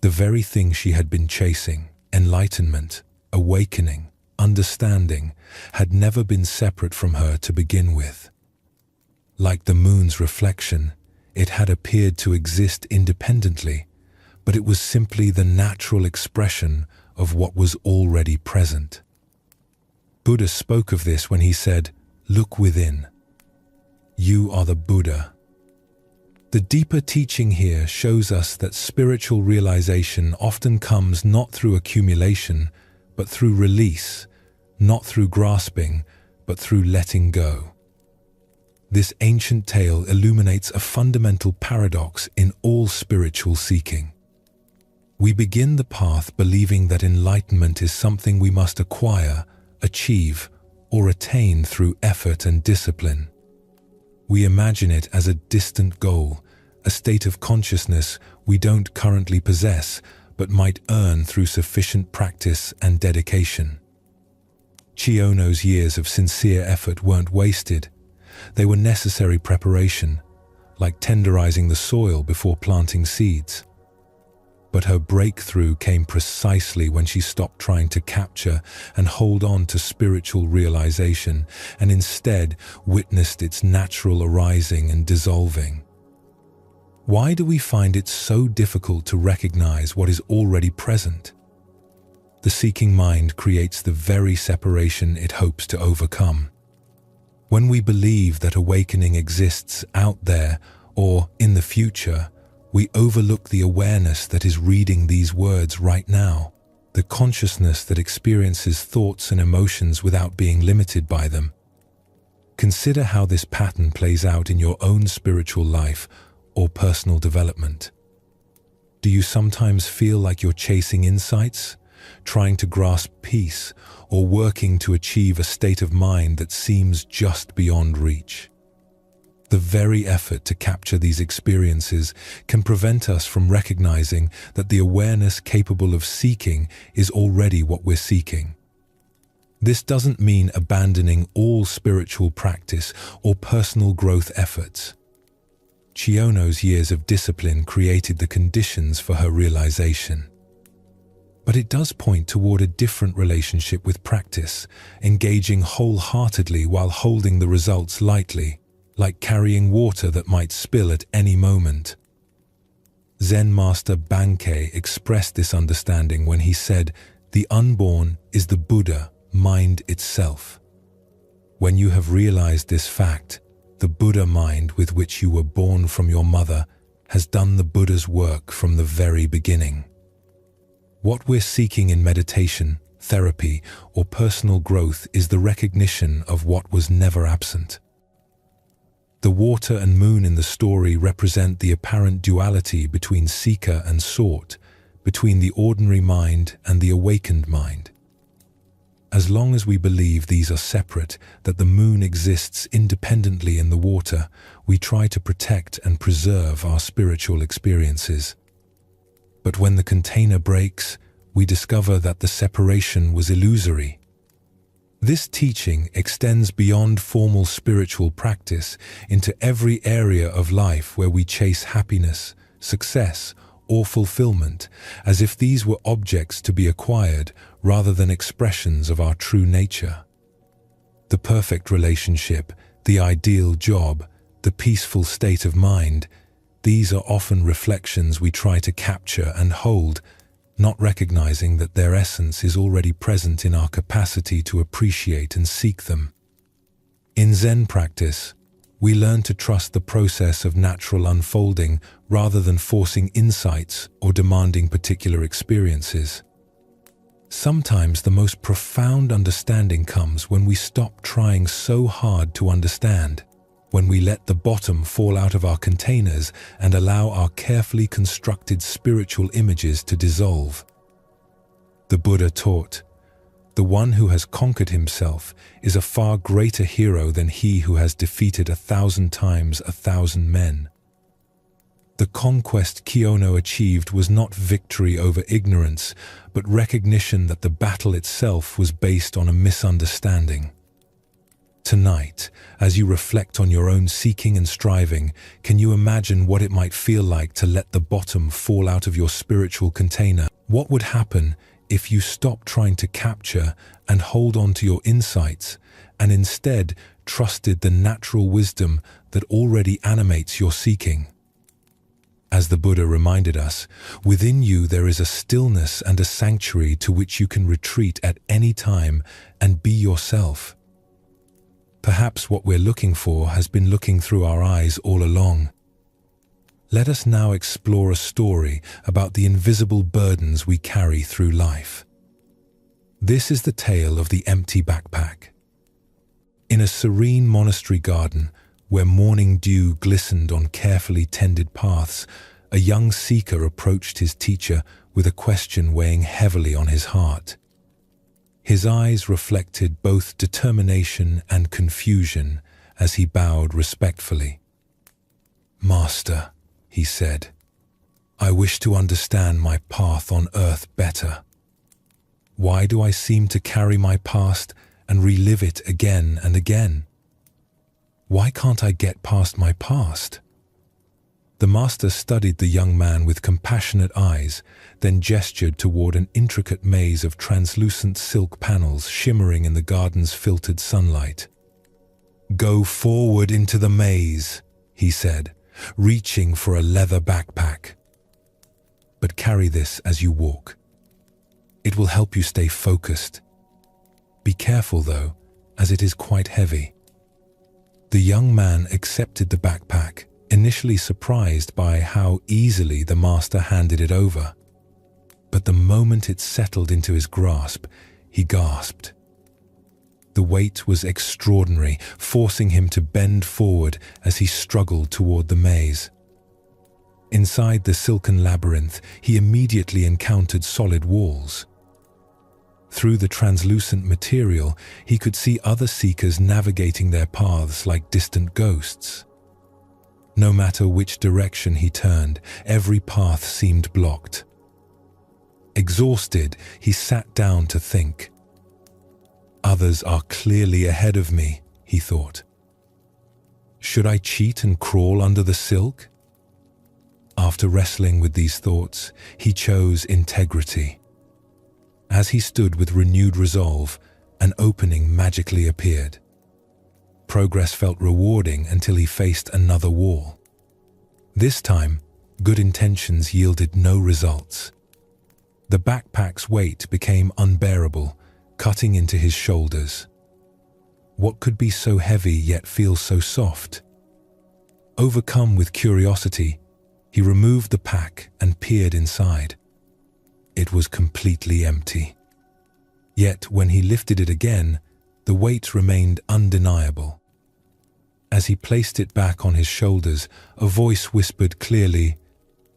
Speaker 1: The very thing she had been chasing, enlightenment, awakening, understanding, had never been separate from her to begin with. Like the moon's reflection, it had appeared to exist independently, but it was simply the natural expression of what was already present. Buddha spoke of this when he said, "Look within. You are the Buddha." The deeper teaching here shows us that spiritual realization often comes not through accumulation, but through release, not through grasping, but through letting go. This ancient tale illuminates a fundamental paradox in all spiritual seeking. We begin the path believing that enlightenment is something we must acquire, achieve, or attain through effort and discipline. We imagine it as a distant goal, a state of consciousness we don't currently possess, but might earn through sufficient practice and dedication. Chiono's years of sincere effort weren't wasted. They were necessary preparation, like tenderizing the soil before planting seeds. But her breakthrough came precisely when she stopped trying to capture and hold on to spiritual realization and instead witnessed its natural arising and dissolving. Why do we find it so difficult to recognize what is already present? The seeking mind creates the very separation it hopes to overcome. When we believe that awakening exists out there or in the future, we overlook the awareness that is reading these words right now, the consciousness that experiences thoughts and emotions without being limited by them. Consider how this pattern plays out in your own spiritual life or personal development. Do you sometimes feel like you're chasing insights, trying to grasp peace, or working to achieve a state of mind that seems just beyond reach? The very effort to capture these experiences can prevent us from recognizing that the awareness capable of seeking is already what we're seeking. This doesn't mean abandoning all spiritual practice or personal growth efforts. Chiono's years of discipline created the conditions for her realization. But it does point toward a different relationship with practice, engaging wholeheartedly while holding the results lightly, like carrying water that might spill at any moment. Zen master Bankei expressed this understanding when he said, "The unborn is the Buddha, mind itself." When you have realized this fact, the Buddha mind with which you were born from your mother has done the Buddha's work from the very beginning. What we're seeking in meditation, therapy, or personal growth is the recognition of what was never absent. The water and moon in the story represent the apparent duality between seeker and sought, between the ordinary mind and the awakened mind. As long as we believe these are separate, that the moon exists independently in the water, we try to protect and preserve our spiritual experiences. But when the container breaks, we discover that the separation was illusory. This teaching extends beyond formal spiritual practice into every area of life where we chase happiness, success, or fulfillment, as if these were objects to be acquired rather than expressions of our true nature. The perfect relationship, the ideal job, the peaceful state of mind, these are often reflections we try to capture and hold, not recognizing that their essence is already present in our capacity to appreciate and seek them. In Zen practice, we learn to trust the process of natural unfolding rather than forcing insights or demanding particular experiences. Sometimes the most profound understanding comes when we stop trying so hard to understand, when we let the bottom fall out of our containers and allow our carefully constructed spiritual images to dissolve. The Buddha taught, "The one who has conquered himself is a far greater hero than he who has defeated 1,000 times 1,000 men." The conquest Kyono achieved was not victory over ignorance, but recognition that the battle itself was based on a misunderstanding. Tonight, as you reflect on your own seeking and striving, can you imagine what it might feel like to let the bottom fall out of your spiritual container? What would happen if you stopped trying to capture and hold on to your insights and instead trusted the natural wisdom that already animates your seeking? As the Buddha reminded us, within you there is a stillness and a sanctuary to which you can retreat at any time and be yourself. Perhaps what we're looking for has been looking through our eyes all along. Let us now explore a story about the invisible burdens we carry through life. This is the tale of the empty backpack. In a serene monastery garden, where morning dew glistened on carefully tended paths, a young seeker approached his teacher with a question weighing heavily on his heart. His eyes reflected both determination and confusion as he bowed respectfully. "Master," he said, "I wish to understand my path on earth better. Why do I seem to carry my past and relive it again and again? Why can't I get past my past?" The master studied the young man with compassionate eyes, then gestured toward an intricate maze of translucent silk panels shimmering in the garden's filtered sunlight. "Go forward into the maze," he said, reaching for a leather backpack. "But carry this as you walk. It will help you stay focused. Be careful though, as it is quite heavy." The young man accepted the backpack, initially surprised by how easily the master handed it over. But the moment it settled into his grasp, he gasped. The weight was extraordinary, forcing him to bend forward as he struggled toward the maze. Inside the silken labyrinth, he immediately encountered solid walls. Through the translucent material, he could see other seekers navigating their paths like distant ghosts. No matter which direction he turned, every path seemed blocked. Exhausted, he sat down to think. "Others are clearly ahead of me," he thought. "Should I cheat and crawl under the silk?" After wrestling with these thoughts, he chose integrity. As he stood with renewed resolve, an opening magically appeared. Progress felt rewarding until he faced another wall. This time, good intentions yielded no results. The backpack's weight became unbearable, cutting into his shoulders. What could be so heavy yet feel so soft? Overcome with curiosity, He removed the pack and peered inside. It was completely empty. Yet when he lifted it again, the weight remained undeniable. As he placed it back on his shoulders, a voice whispered clearly,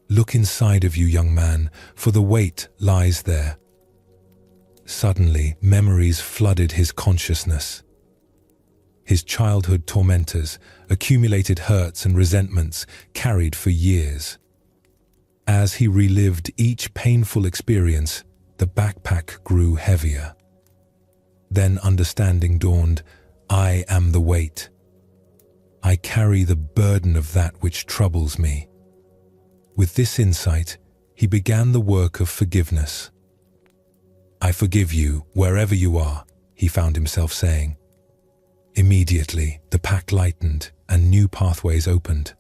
Speaker 1: "Look inside of you, young man, for the weight lies there." Suddenly, memories flooded his consciousness. His childhood tormentors, accumulated hurts and resentments carried for years. As he relived each painful experience, the backpack grew heavier. Then understanding dawned. I am the weight. I carry the burden of that which troubles me. With this insight, he began the work of forgiveness. I forgive you wherever you are, he found himself saying. Immediately, the pack lightened and new pathways opened.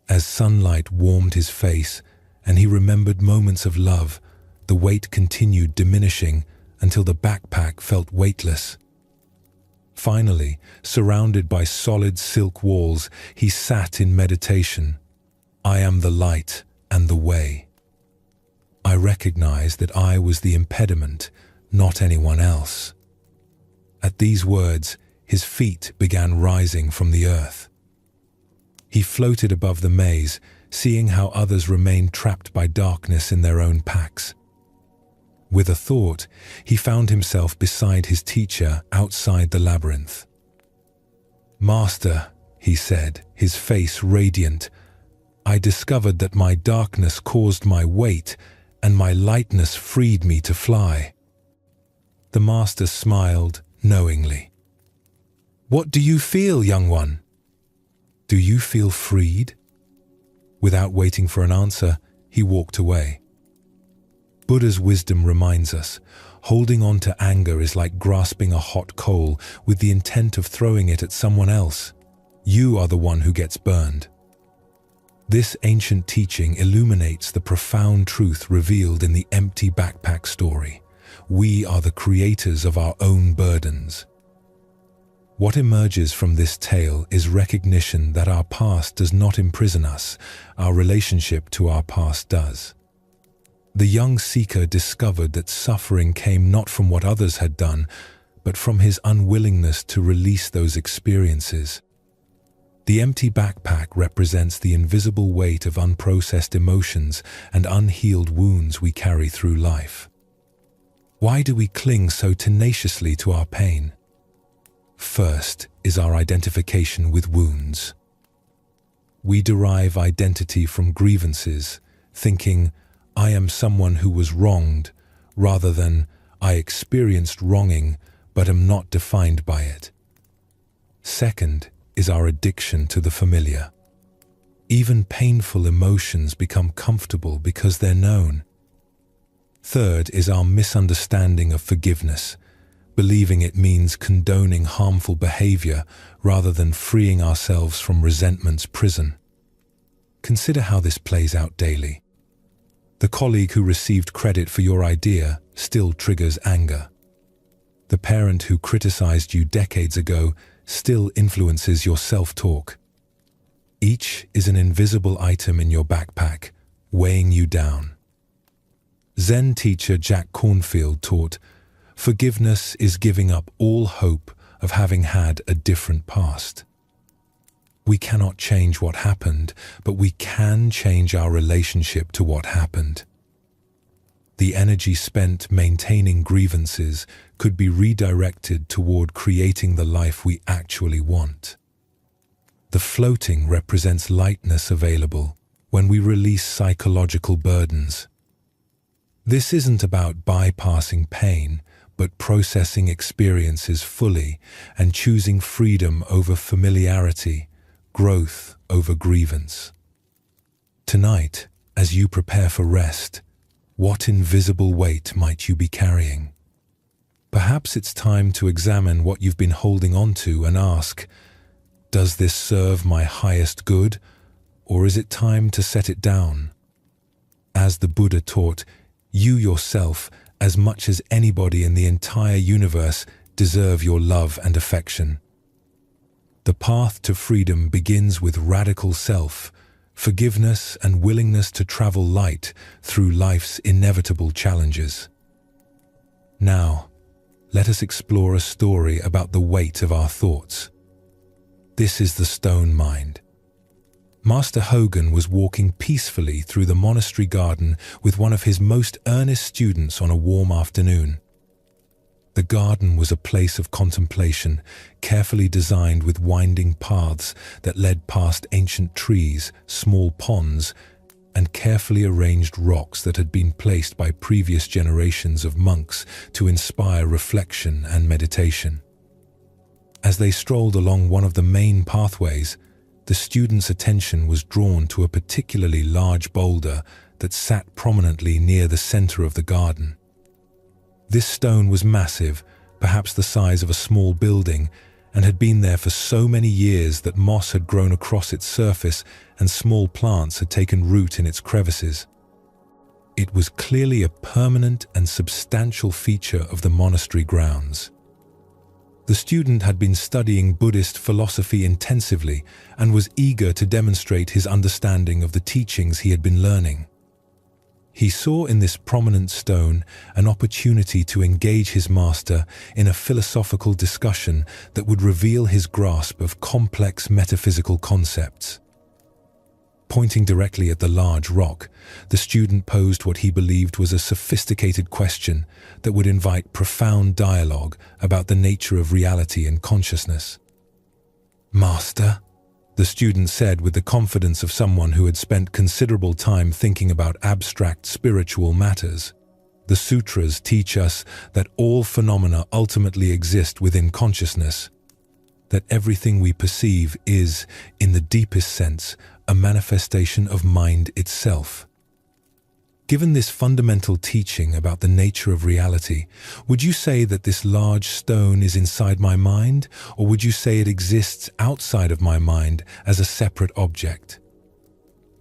Speaker 1: As sunlight warmed his face and he remembered moments of love, the weight continued diminishing until the backpack felt weightless. Finally, surrounded by solid silk walls, he sat in meditation. I am the light and the way. I recognized that I was the impediment, not anyone else. At these words, his feet began rising from the earth. He floated above the maze, seeing how others remained trapped by darkness in their own packs. With a thought, he found himself beside his teacher outside the labyrinth. "Master," he said, his face radiant, "I discovered that my darkness caused my weight, and my lightness freed me to fly." The master smiled knowingly. "What do you feel, young one? Do you feel freed?" Without waiting for an answer, he walked away. Buddha's wisdom reminds us, holding on to anger is like grasping a hot coal with the intent of throwing it at someone else. You are the one who gets burned. This ancient teaching illuminates the profound truth revealed in the empty backpack story. We are the creators of our own burdens. What emerges from this tale is recognition that our past does not imprison us, our relationship to our past does. The young seeker discovered that suffering came not from what others had done, but from his unwillingness to release those experiences. The empty backpack represents the invisible weight of unprocessed emotions and unhealed wounds we carry through life. Why do we cling so tenaciously to our pain? First is our identification with wounds. We derive identity from grievances, thinking, I am someone who was wronged, rather than I experienced wronging but am not defined by it. Second is our addiction to the familiar. Even painful emotions become comfortable because they're known. Third is our misunderstanding of forgiveness, believing it means condoning harmful behavior rather than freeing ourselves from resentment's prison. Consider how this plays out daily. The colleague who received credit for your idea still triggers anger. The parent who criticized you decades ago still influences your self-talk. Each is an invisible item in your backpack, weighing you down. Zen teacher Jack Cornfield taught, forgiveness is giving up all hope of having had a different past. We cannot change what happened, but we can change our relationship to what happened. The energy spent maintaining grievances could be redirected toward creating the life we actually want. The floating represents lightness available when we release psychological burdens. This isn't about bypassing pain, but processing experiences fully and choosing freedom over familiarity, growth over grievance. Tonight, as you prepare for rest, what invisible weight might you be carrying? Perhaps it's time to examine what you've been holding on to and ask, does this serve my highest good, or is it time to set it down? As the Buddha taught, you yourself, as much as anybody in the entire universe, deserve your love and affection. The path to freedom begins with radical self, forgiveness and willingness to travel light through life's inevitable challenges. Now, let us explore a story about the weight of our thoughts. This is the stone mind. Master Hogan was walking peacefully through the monastery garden with one of his most earnest students on a warm afternoon. The garden was a place of contemplation, carefully designed with winding paths that led past ancient trees, small ponds, and carefully arranged rocks that had been placed by previous generations of monks to inspire reflection and meditation. As they strolled along one of the main pathways, the student's attention was drawn to a particularly large boulder that sat prominently near the center of the garden. This stone was massive, perhaps the size of a small building, and had been there for so many years that moss had grown across its surface and small plants had taken root in its crevices. It was clearly a permanent and substantial feature of the monastery grounds. The student had been studying Buddhist philosophy intensively and was eager to demonstrate his understanding of the teachings he had been learning. He saw in this prominent stone an opportunity to engage his master in a philosophical discussion that would reveal his grasp of complex metaphysical concepts. Pointing directly at the large rock, the student posed what he believed was a sophisticated question that would invite profound dialogue about the nature of reality and consciousness. "Master," the student said with the confidence of someone who had spent considerable time thinking about abstract spiritual matters, "the sutras teach us that all phenomena ultimately exist within consciousness, that everything we perceive is, in the deepest sense, a manifestation of mind itself. Given this fundamental teaching about the nature of reality, would you say that this large stone is inside my mind, or would you say it exists outside of my mind as a separate object?"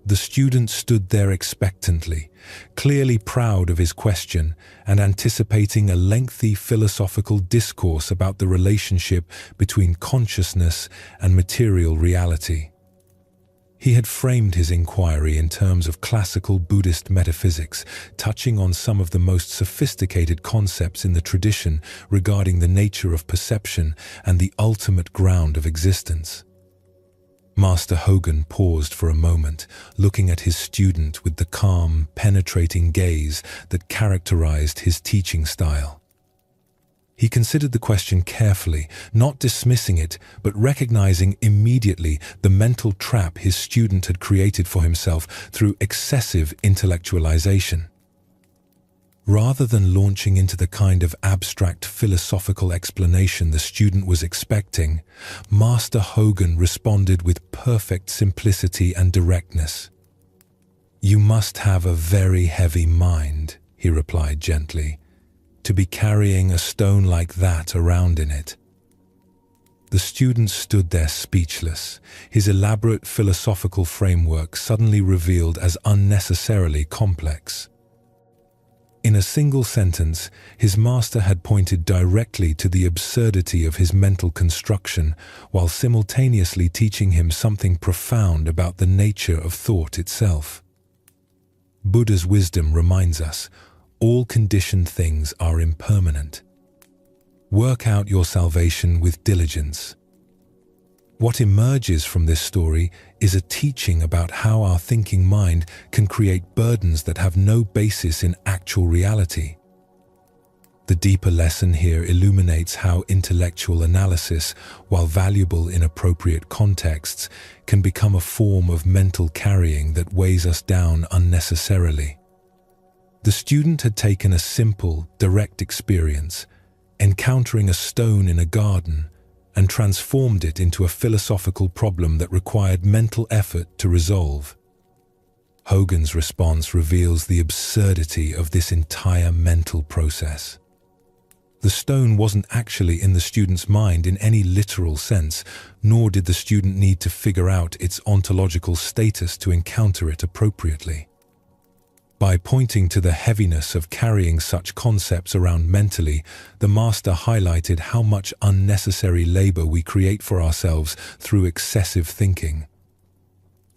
Speaker 1: The student stood there expectantly, clearly proud of his question and anticipating a lengthy philosophical discourse about the relationship between consciousness and material reality. He had framed his inquiry in terms of classical Buddhist metaphysics, touching on some of the most sophisticated concepts in the tradition regarding the nature of perception and the ultimate ground of existence. Master Hogan paused for a moment, looking at his student with the calm, penetrating gaze that characterized his teaching style. He considered the question carefully, not dismissing it, but recognizing immediately the mental trap his student had created for himself through excessive intellectualization. Rather than launching into the kind of abstract philosophical explanation the student was expecting, Master Hogan responded with perfect simplicity and directness. "You must have a very heavy mind," he replied gently, "to be carrying a stone like that around in it." The student stood there speechless, his elaborate philosophical framework suddenly revealed as unnecessarily complex. In a single sentence, his master had pointed directly to the absurdity of his mental construction, while simultaneously teaching him something profound about the nature of thought itself. Buddha's wisdom reminds us, all conditioned things are impermanent. Work out your salvation with diligence. What emerges from this story is a teaching about how our thinking mind can create burdens that have no basis in actual reality. The deeper lesson here illuminates how intellectual analysis, while valuable in appropriate contexts, can become a form of mental carrying that weighs us down unnecessarily. The student had taken a simple, direct experience, encountering a stone in a garden, and transformed it into a philosophical problem that required mental effort to resolve. Hogan's response reveals the absurdity of this entire mental process. The stone wasn't actually in the student's mind in any literal sense, nor did the student need to figure out its ontological status to encounter it appropriately. By pointing to the heaviness of carrying such concepts around mentally, the master highlighted how much unnecessary labor we create for ourselves through excessive thinking.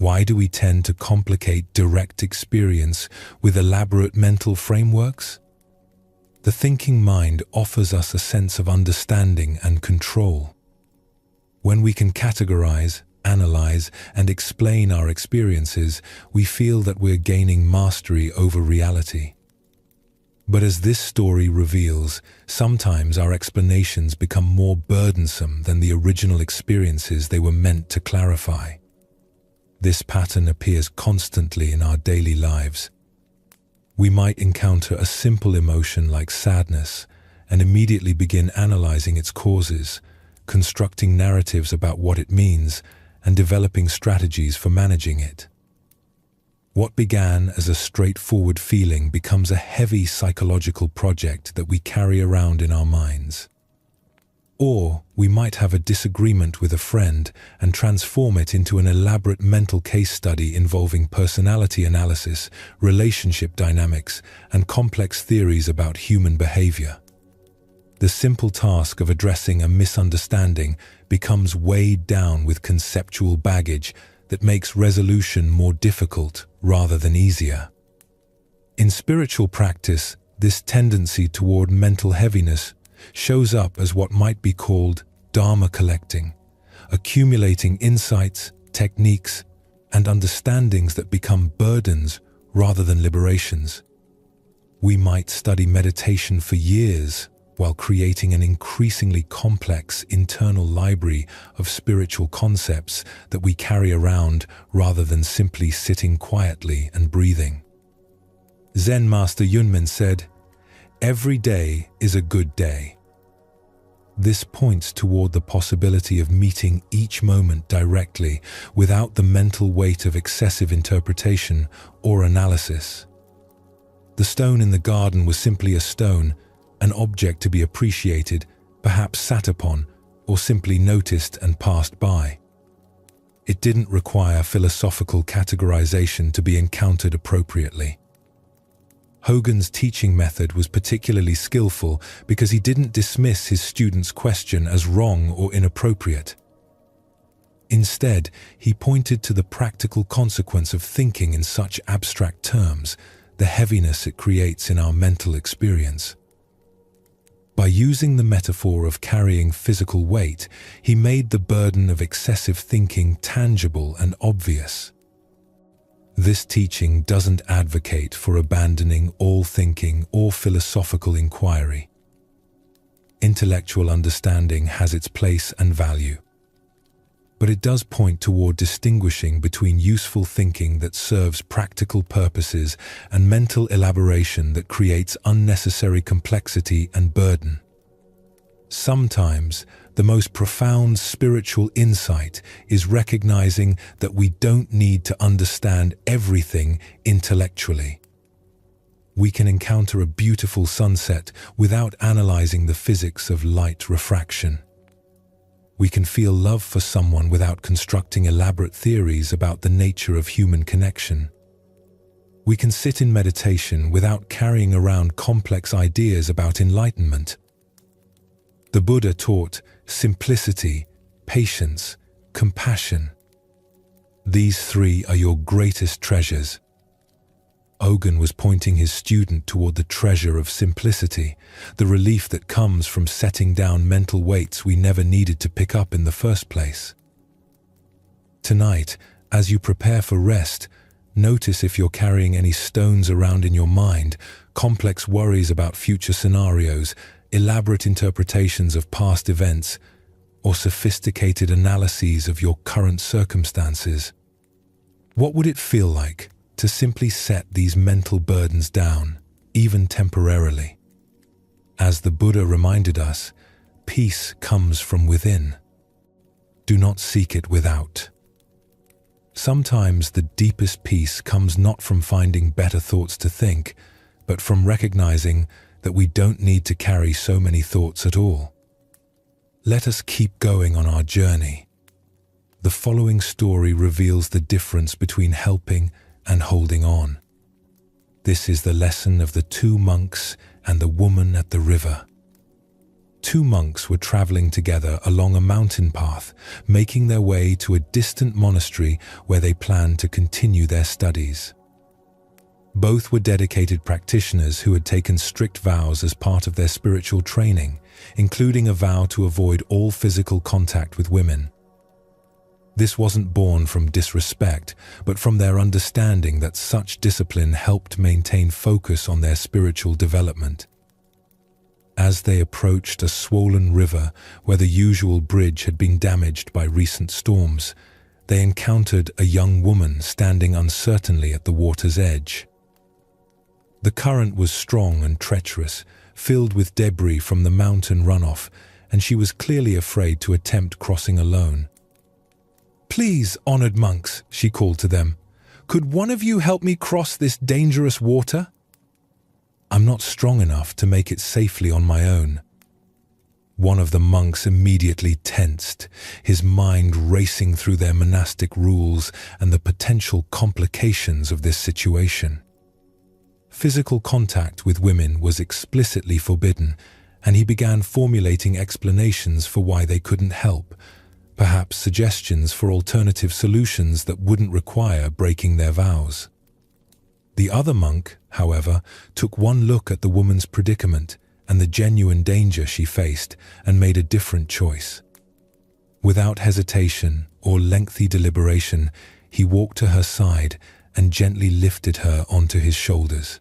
Speaker 1: Why do we tend to complicate direct experience with elaborate mental frameworks? The thinking mind offers us a sense of understanding and control. When we can categorize, analyze, and explain our experiences, we feel that we're gaining mastery over reality. But as this story reveals, sometimes our explanations become more burdensome than the original experiences they were meant to clarify. This pattern appears constantly in our daily lives. We might encounter a simple emotion like sadness and immediately begin analyzing its causes, constructing narratives about what it means, and developing strategies for managing it. What began as a straightforward feeling becomes a heavy psychological project that we carry around in our minds. Or we might have a disagreement with a friend and transform it into an elaborate mental case study involving personality analysis, relationship dynamics, and complex theories about human behavior. The simple task of addressing a misunderstanding becomes weighed down with conceptual baggage that makes resolution more difficult rather than easier. In spiritual practice, this tendency toward mental heaviness shows up as what might be called dharma collecting, accumulating insights, techniques, and understandings that become burdens rather than liberations. We might study meditation for years while creating an increasingly complex internal library of spiritual concepts that we carry around rather than simply sitting quietly and breathing. Zen Master Yunmen said, "Every day is a good day." This points toward the possibility of meeting each moment directly without the mental weight of excessive interpretation or analysis. The stone in the garden was simply a stone, an object to be appreciated, perhaps sat upon, or simply noticed and passed by. It didn't require philosophical categorization to be encountered appropriately. Hogan's teaching method was particularly skillful because he didn't dismiss his students' question as wrong or inappropriate. Instead, he pointed to the practical consequence of thinking in such abstract terms, the heaviness it creates in our mental experience. By using the metaphor of carrying physical weight, he made the burden of excessive thinking tangible and obvious. This teaching doesn't advocate for abandoning all thinking or philosophical inquiry. Intellectual understanding has its place and value, but it does point toward distinguishing between useful thinking that serves practical purposes and mental elaboration that creates unnecessary complexity and burden. Sometimes, the most profound spiritual insight is recognizing that we don't need to understand everything intellectually. We can encounter a beautiful sunset without analyzing the physics of light refraction. We can feel love for someone without constructing elaborate theories about the nature of human connection. We can sit in meditation without carrying around complex ideas about enlightenment. The Buddha taught simplicity, patience, compassion. These three are your greatest treasures. Hogan was pointing his student toward the treasure of simplicity, the relief that comes from setting down mental weights we never needed to pick up in the first place. Tonight, as you prepare for rest, notice if you're carrying any stones around in your mind, complex worries about future scenarios, elaborate interpretations of past events, or sophisticated analyses of your current circumstances. What would it feel like to simply set these mental burdens down, even temporarily? As the Buddha reminded us, peace comes from within. Do not seek it without. Sometimes the deepest peace comes not from finding better thoughts to think, but from recognizing that we don't need to carry so many thoughts at all. Let us keep going on our journey. The following story reveals the difference between helping and holding on. This is the lesson of the two monks and the woman at the river. Two monks were traveling together along a mountain path, making their way to a distant monastery where they planned to continue their studies. Both were dedicated practitioners who had taken strict vows as part of their spiritual training, including a vow to avoid all physical contact with women. This wasn't born from disrespect, but from their understanding that such discipline helped maintain focus on their spiritual development. As they approached a swollen river where the usual bridge had been damaged by recent storms, they encountered a young woman standing uncertainly at the water's edge. The current was strong and treacherous, filled with debris from the mountain runoff, and she was clearly afraid to attempt crossing alone. "Please, honored monks," she called to them, "could one of you help me cross this dangerous water? I'm not strong enough to make it safely on my own." One of the monks immediately tensed, his mind racing through their monastic rules and the potential complications of this situation. Physical contact with women was explicitly forbidden, and he began formulating explanations for why they couldn't help, perhaps suggestions for alternative solutions that wouldn't require breaking their vows. The other monk, however, took one look at the woman's predicament and the genuine danger she faced and made a different choice. Without hesitation or lengthy deliberation, he walked to her side and gently lifted her onto his shoulders.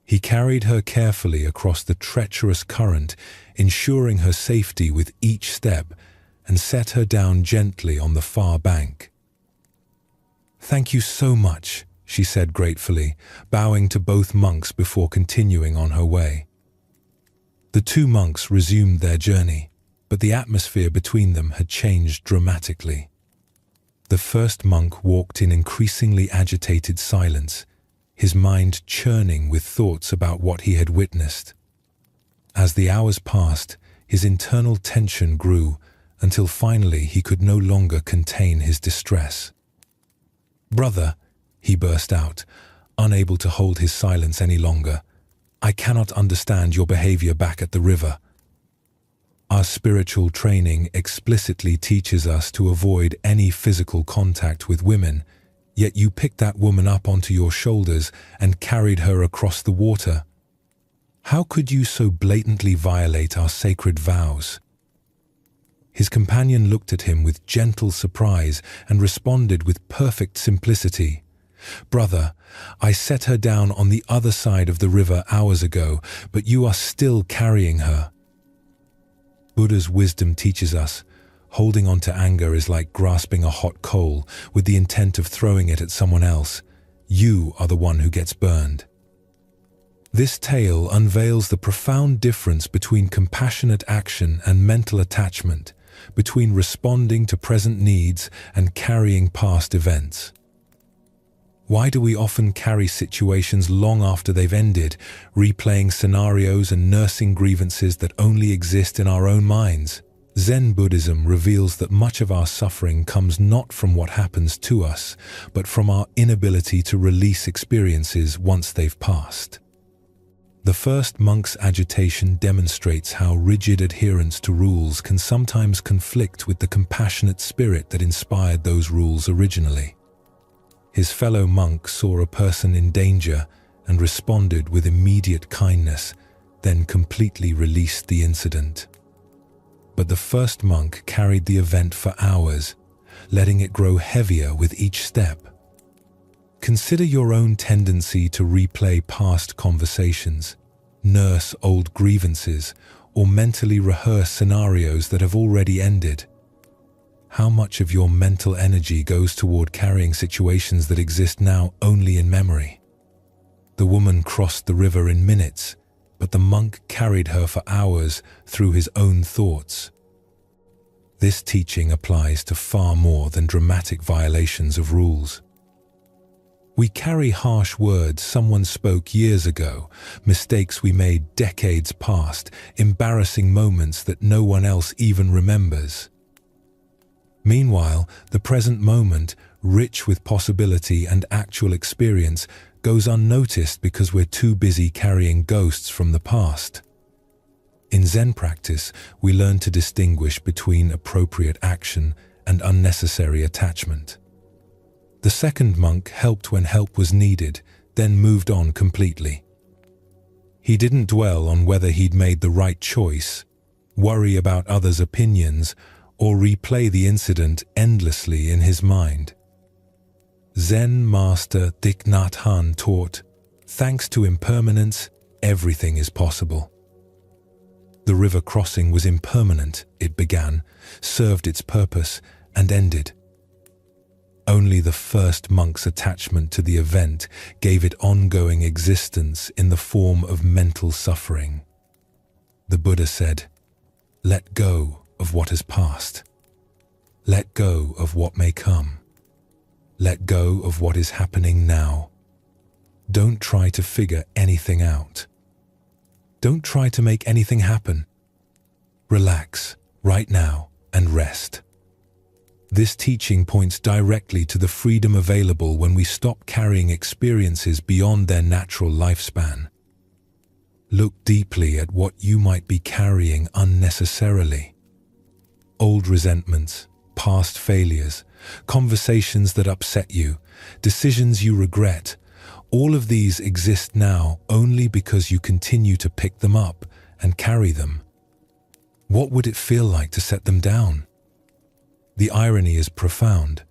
Speaker 1: He carried her carefully across the treacherous current, ensuring her safety with each step, and set her down gently on the far bank. "Thank you so much," she said gratefully, bowing to both monks before continuing on her way. The two monks resumed their journey, but the atmosphere between them had changed dramatically. The first monk walked in increasingly agitated silence, his mind churning with thoughts about what he had witnessed. As the hours passed, his internal tension grew until finally he could no longer contain his distress. "Brother," he burst out, unable to hold his silence any longer, "I cannot understand your behavior back at the river. Our spiritual training explicitly teaches us to avoid any physical contact with women, yet you picked that woman up onto your shoulders and carried her across the water. How could you so blatantly violate our sacred vows?" His companion looked at him with gentle surprise and responded with perfect simplicity. "Brother, I set her down on the other side of the river hours ago, but you are still carrying her." Buddha's wisdom teaches us, holding on to anger is like grasping a hot coal with the intent of throwing it at someone else. You are the one who gets burned. This tale unveils the profound difference between compassionate action and mental attachment, between responding to present needs and carrying past events. Why do we often carry situations long after they've ended, replaying scenarios and nursing grievances that only exist in our own minds? Zen Buddhism reveals that much of our suffering comes not from what happens to us, but from our inability to release experiences once they've passed. The first monk's agitation demonstrates how rigid adherence to rules can sometimes conflict with the compassionate spirit that inspired those rules originally. His fellow monk saw a person in danger and responded with immediate kindness, then completely released the incident. But the first monk carried the event for hours, letting it grow heavier with each step. Consider your own tendency to replay past conversations, nurse old grievances, or mentally rehearse scenarios that have already ended. How much of your mental energy goes toward carrying situations that exist now only in memory? The woman crossed the river in minutes, but the monk carried her for hours through his own thoughts. This teaching applies to far more than dramatic violations of rules. We carry harsh words someone spoke years ago, mistakes we made decades past, embarrassing moments that no one else even remembers. Meanwhile, the present moment, rich with possibility and actual experience, goes unnoticed because we're too busy carrying ghosts from the past. In Zen practice, we learn to distinguish between appropriate action and unnecessary attachment. The second monk helped when help was needed, then moved on completely. He didn't dwell on whether he'd made the right choice, worry about others' opinions, or replay the incident endlessly in his mind. Zen master Thich Nhat Hanh taught, "Thanks to impermanence, everything is possible." The river crossing was impermanent, it began, served its purpose, and ended. Only the first monk's attachment to the event gave it ongoing existence in the form of mental suffering. The Buddha said, "Let go of what has passed. Let go of what may come. Let go of what is happening now. Don't try to figure anything out. Don't try to make anything happen. Relax right now and rest." This teaching points directly to the freedom available when we stop carrying experiences beyond their natural lifespan. Look deeply at what you might be carrying unnecessarily. Old resentments, past failures, conversations that upset you, decisions you regret, all of these exist now only because you continue to pick them up and carry them. What would it feel like to set them down? The irony is profound.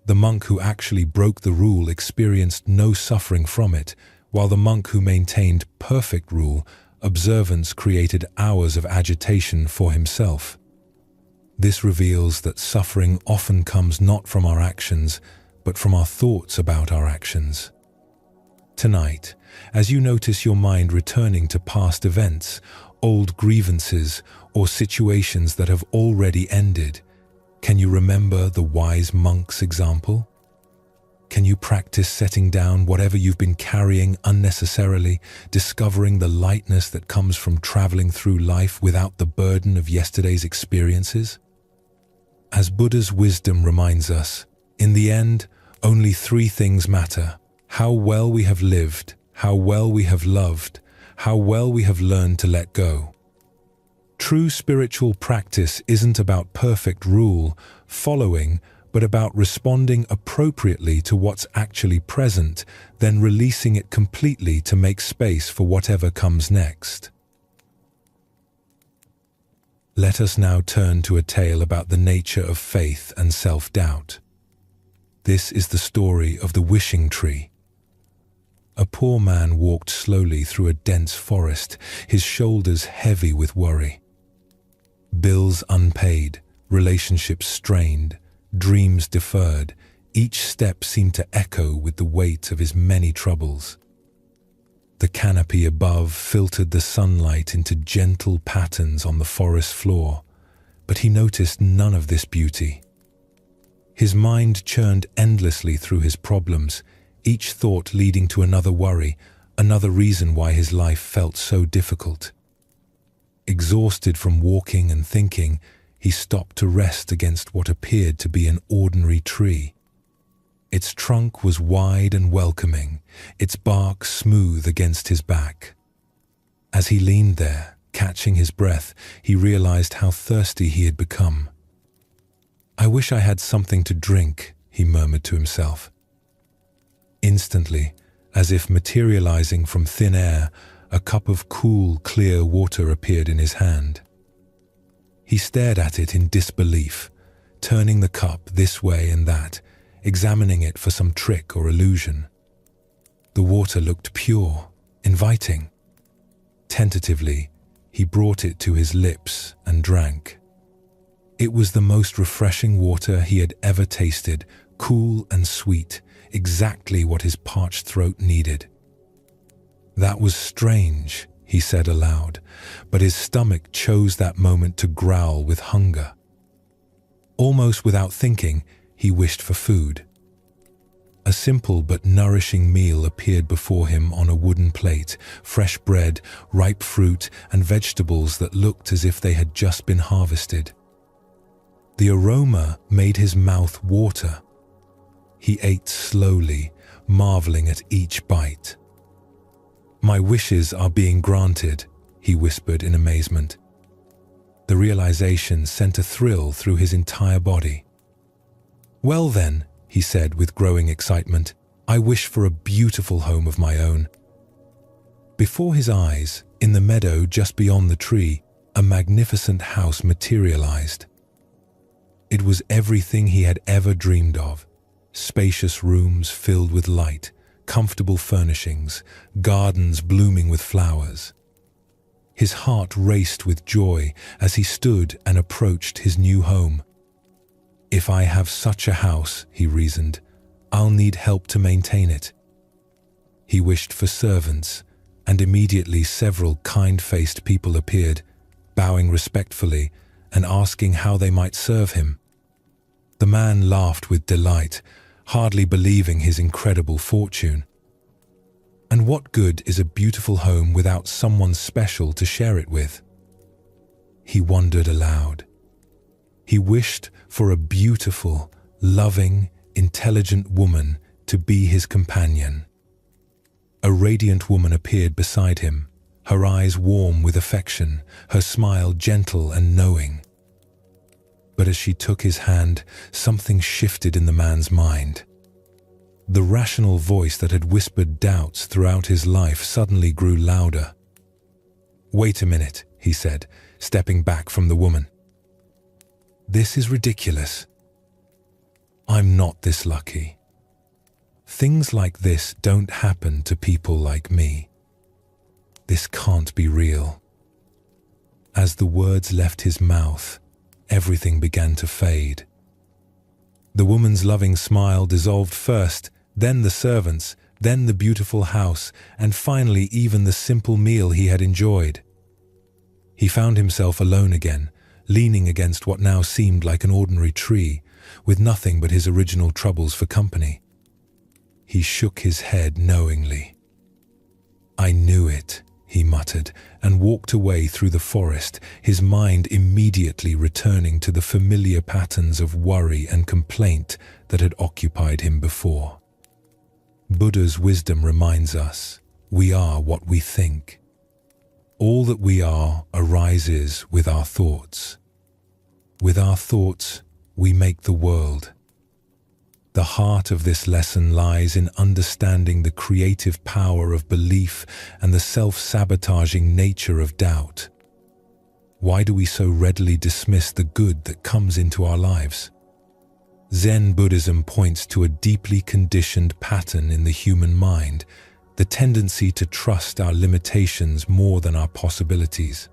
Speaker 1: The monk who actually broke the rule experienced no suffering from it, while the monk who maintained perfect rule, observance created hours of agitation for himself. This reveals that suffering often comes not from our actions, but from our thoughts about our actions. Tonight, as you notice your mind returning to past events, old grievances, or situations that have already ended, can you remember the wise monk's example? Can you practice setting down whatever you've been carrying unnecessarily, discovering the lightness that comes from traveling through life without the burden of yesterday's experiences? As Buddha's wisdom reminds us, in the end, only three things matter: how well we have lived, how well we have loved, how well we have learned to let go. True spiritual practice isn't about perfect rule following, but about responding appropriately to what's actually present, then releasing it completely to make space for whatever comes next. Let us now turn to a tale about the nature of faith and self-doubt. This is the story of the wishing tree. A poor man walked slowly through a dense forest, his shoulders heavy with worry. Bills unpaid, relationships strained, dreams deferred, each step seemed to echo with the weight of his many troubles. The canopy above filtered the sunlight into gentle patterns on the forest floor, but he noticed none of this beauty. His mind churned endlessly through his problems, each thought leading to another worry, another reason why his life felt so difficult. Exhausted from walking and thinking, he stopped to rest against what appeared to be an ordinary tree. Its trunk was wide and welcoming, its bark smooth against his back. As he leaned there, catching his breath, he realized how thirsty he had become. "I wish I had something to drink," he murmured to himself. Instantly, as if materializing from thin air, a cup of cool, clear water appeared in his hand. He stared at it in disbelief, turning the cup this way and that, examining it for some trick or illusion. The water looked pure, inviting. Tentatively, he brought it to his lips and drank. It was the most refreshing water he had ever tasted, cool and sweet, exactly what his parched throat needed. "That was strange," he said aloud, but his stomach chose that moment to growl with hunger. Almost without thinking, he wished for food. A simple but nourishing meal appeared before him on a wooden plate, fresh bread, ripe fruit, and vegetables that looked as if they had just been harvested. The aroma made his mouth water. He ate slowly, marveling at each bite. "My wishes are being granted," he whispered in amazement. The realization sent a thrill through his entire body. "Well then," he said with growing excitement, "I wish for a beautiful home of my own." Before his eyes, in the meadow just beyond the tree, a magnificent house materialized. It was everything he had ever dreamed of: spacious rooms filled with light, comfortable furnishings, gardens blooming with flowers. His heart raced with joy as he stood and approached his new home. "If I have such a house," he reasoned, "I'll need help to maintain it." He wished for servants, and immediately several kind-faced people appeared, bowing respectfully and asking how they might serve him. The man laughed with delight, hardly believing his incredible fortune. And what good is a beautiful home without someone special to share it with? He wondered aloud. He wished for a beautiful, loving, intelligent woman to be his companion. A radiant woman appeared beside him, her eyes warm with affection, her smile gentle and knowing. But as she took his hand, something shifted in the man's mind. The rational voice that had whispered doubts throughout his life suddenly grew louder. "Wait a minute," he said, stepping back from the woman. "This is ridiculous. I'm not this lucky. Things like this don't happen to people like me. This can't be real." As the words left his mouth, everything began to fade. The woman's loving smile dissolved first, then the servants, then the beautiful house, and finally even the simple meal he had enjoyed. He found himself alone again, leaning against what now seemed like an ordinary tree, with nothing but his original troubles for company. He shook his head knowingly. "I knew it," he muttered, and walked away through the forest, his mind immediately returning to the familiar patterns of worry and complaint that had occupied him before. Buddha's wisdom reminds us, we are what we think. All that we are arises with our thoughts. With our thoughts, we make the world. The heart of this lesson lies in understanding the creative power of belief and the self-sabotaging nature of doubt. Why do we so readily dismiss the good that comes into our lives? Zen Buddhism points to a deeply conditioned pattern in the human mind, the tendency to trust our limitations more than our possibilities.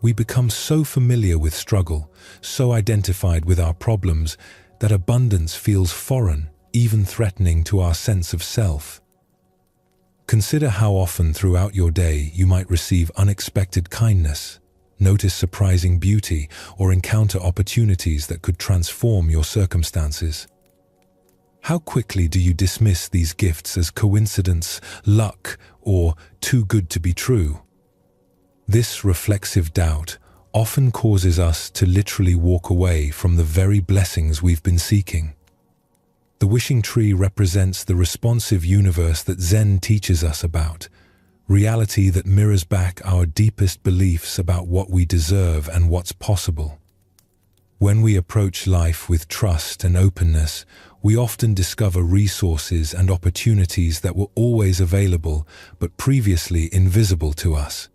Speaker 1: We become so familiar with struggle, so identified with our problems, that abundance feels foreign, even threatening to our sense of self. Consider how often throughout your day you might receive unexpected kindness, notice surprising beauty, or encounter opportunities that could transform your circumstances. How quickly do you dismiss these gifts as coincidence, luck, or too good to be true? This reflexive doubt often causes us to literally walk away from the very blessings we've been seeking. The wishing tree represents the responsive universe that Zen teaches us about, reality that mirrors back our deepest beliefs about what we deserve and what's possible. When we approach life with trust and openness, we often discover resources and opportunities that were always available but previously invisible to us.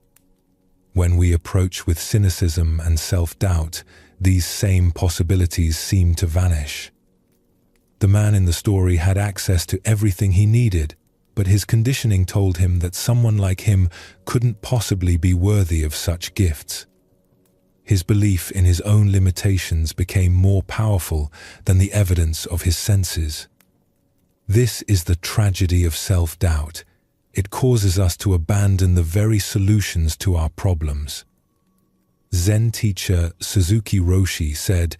Speaker 1: When we approach with cynicism and self-doubt, these same possibilities seem to vanish. The man in the story had access to everything he needed, but his conditioning told him that someone like him couldn't possibly be worthy of such gifts. His belief in his own limitations became more powerful than the evidence of his senses. This is the tragedy of self-doubt. It causes us to abandon the very solutions to our problems. Zen teacher Suzuki Roshi said,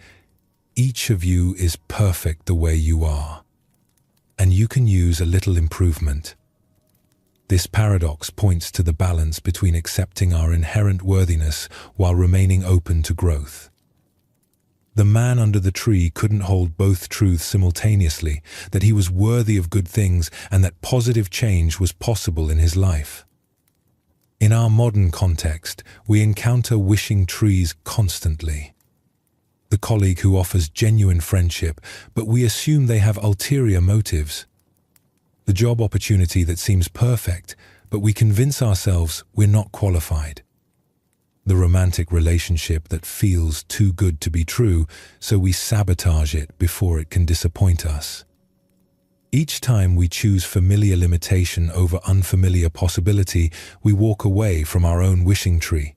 Speaker 1: "Each of you is perfect the way you are, and you can use a little improvement." This paradox points to the balance between accepting our inherent worthiness while remaining open to growth. The man under the tree couldn't hold both truths simultaneously, that he was worthy of good things and that positive change was possible in his life. In our modern context, we encounter wishing trees constantly. The colleague who offers genuine friendship, but we assume they have ulterior motives. The job opportunity that seems perfect, but we convince ourselves we're not qualified. The romantic relationship that feels too good to be true, so we sabotage it before it can disappoint us. Each time we choose familiar limitation over unfamiliar possibility, we walk away from our own wishing tree.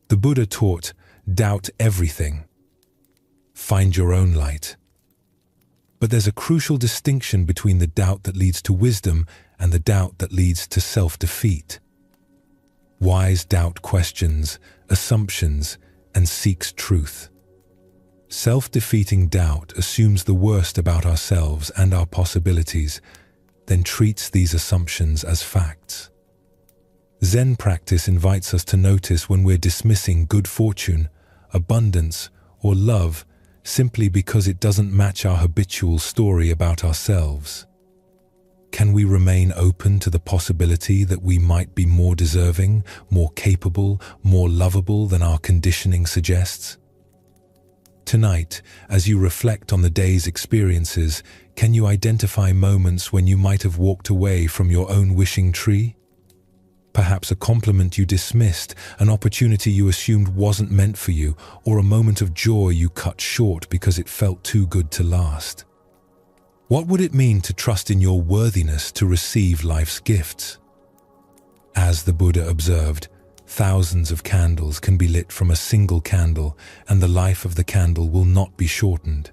Speaker 1: The Buddha taught, doubt everything. Find your own light. But there's a crucial distinction between the doubt that leads to wisdom and the doubt that leads to self-defeat. Wise doubt questions, assumptions, and seeks truth. Self-defeating doubt assumes the worst about ourselves and our possibilities, then treats these assumptions as facts. Zen practice invites us to notice when we're dismissing good fortune, abundance, or love simply because it doesn't match our habitual story about ourselves. Can we remain open to the possibility that we might be more deserving, more capable, more lovable than our conditioning suggests? Tonight, as you reflect on the day's experiences, can you identify moments when you might have walked away from your own wishing tree? Perhaps a compliment you dismissed, an opportunity you assumed wasn't meant for you, or a moment of joy you cut short because it felt too good to last. What would it mean to trust in your worthiness to receive life's gifts? As the Buddha observed, thousands of candles can be lit from a single candle, and the life of the candle will not be shortened.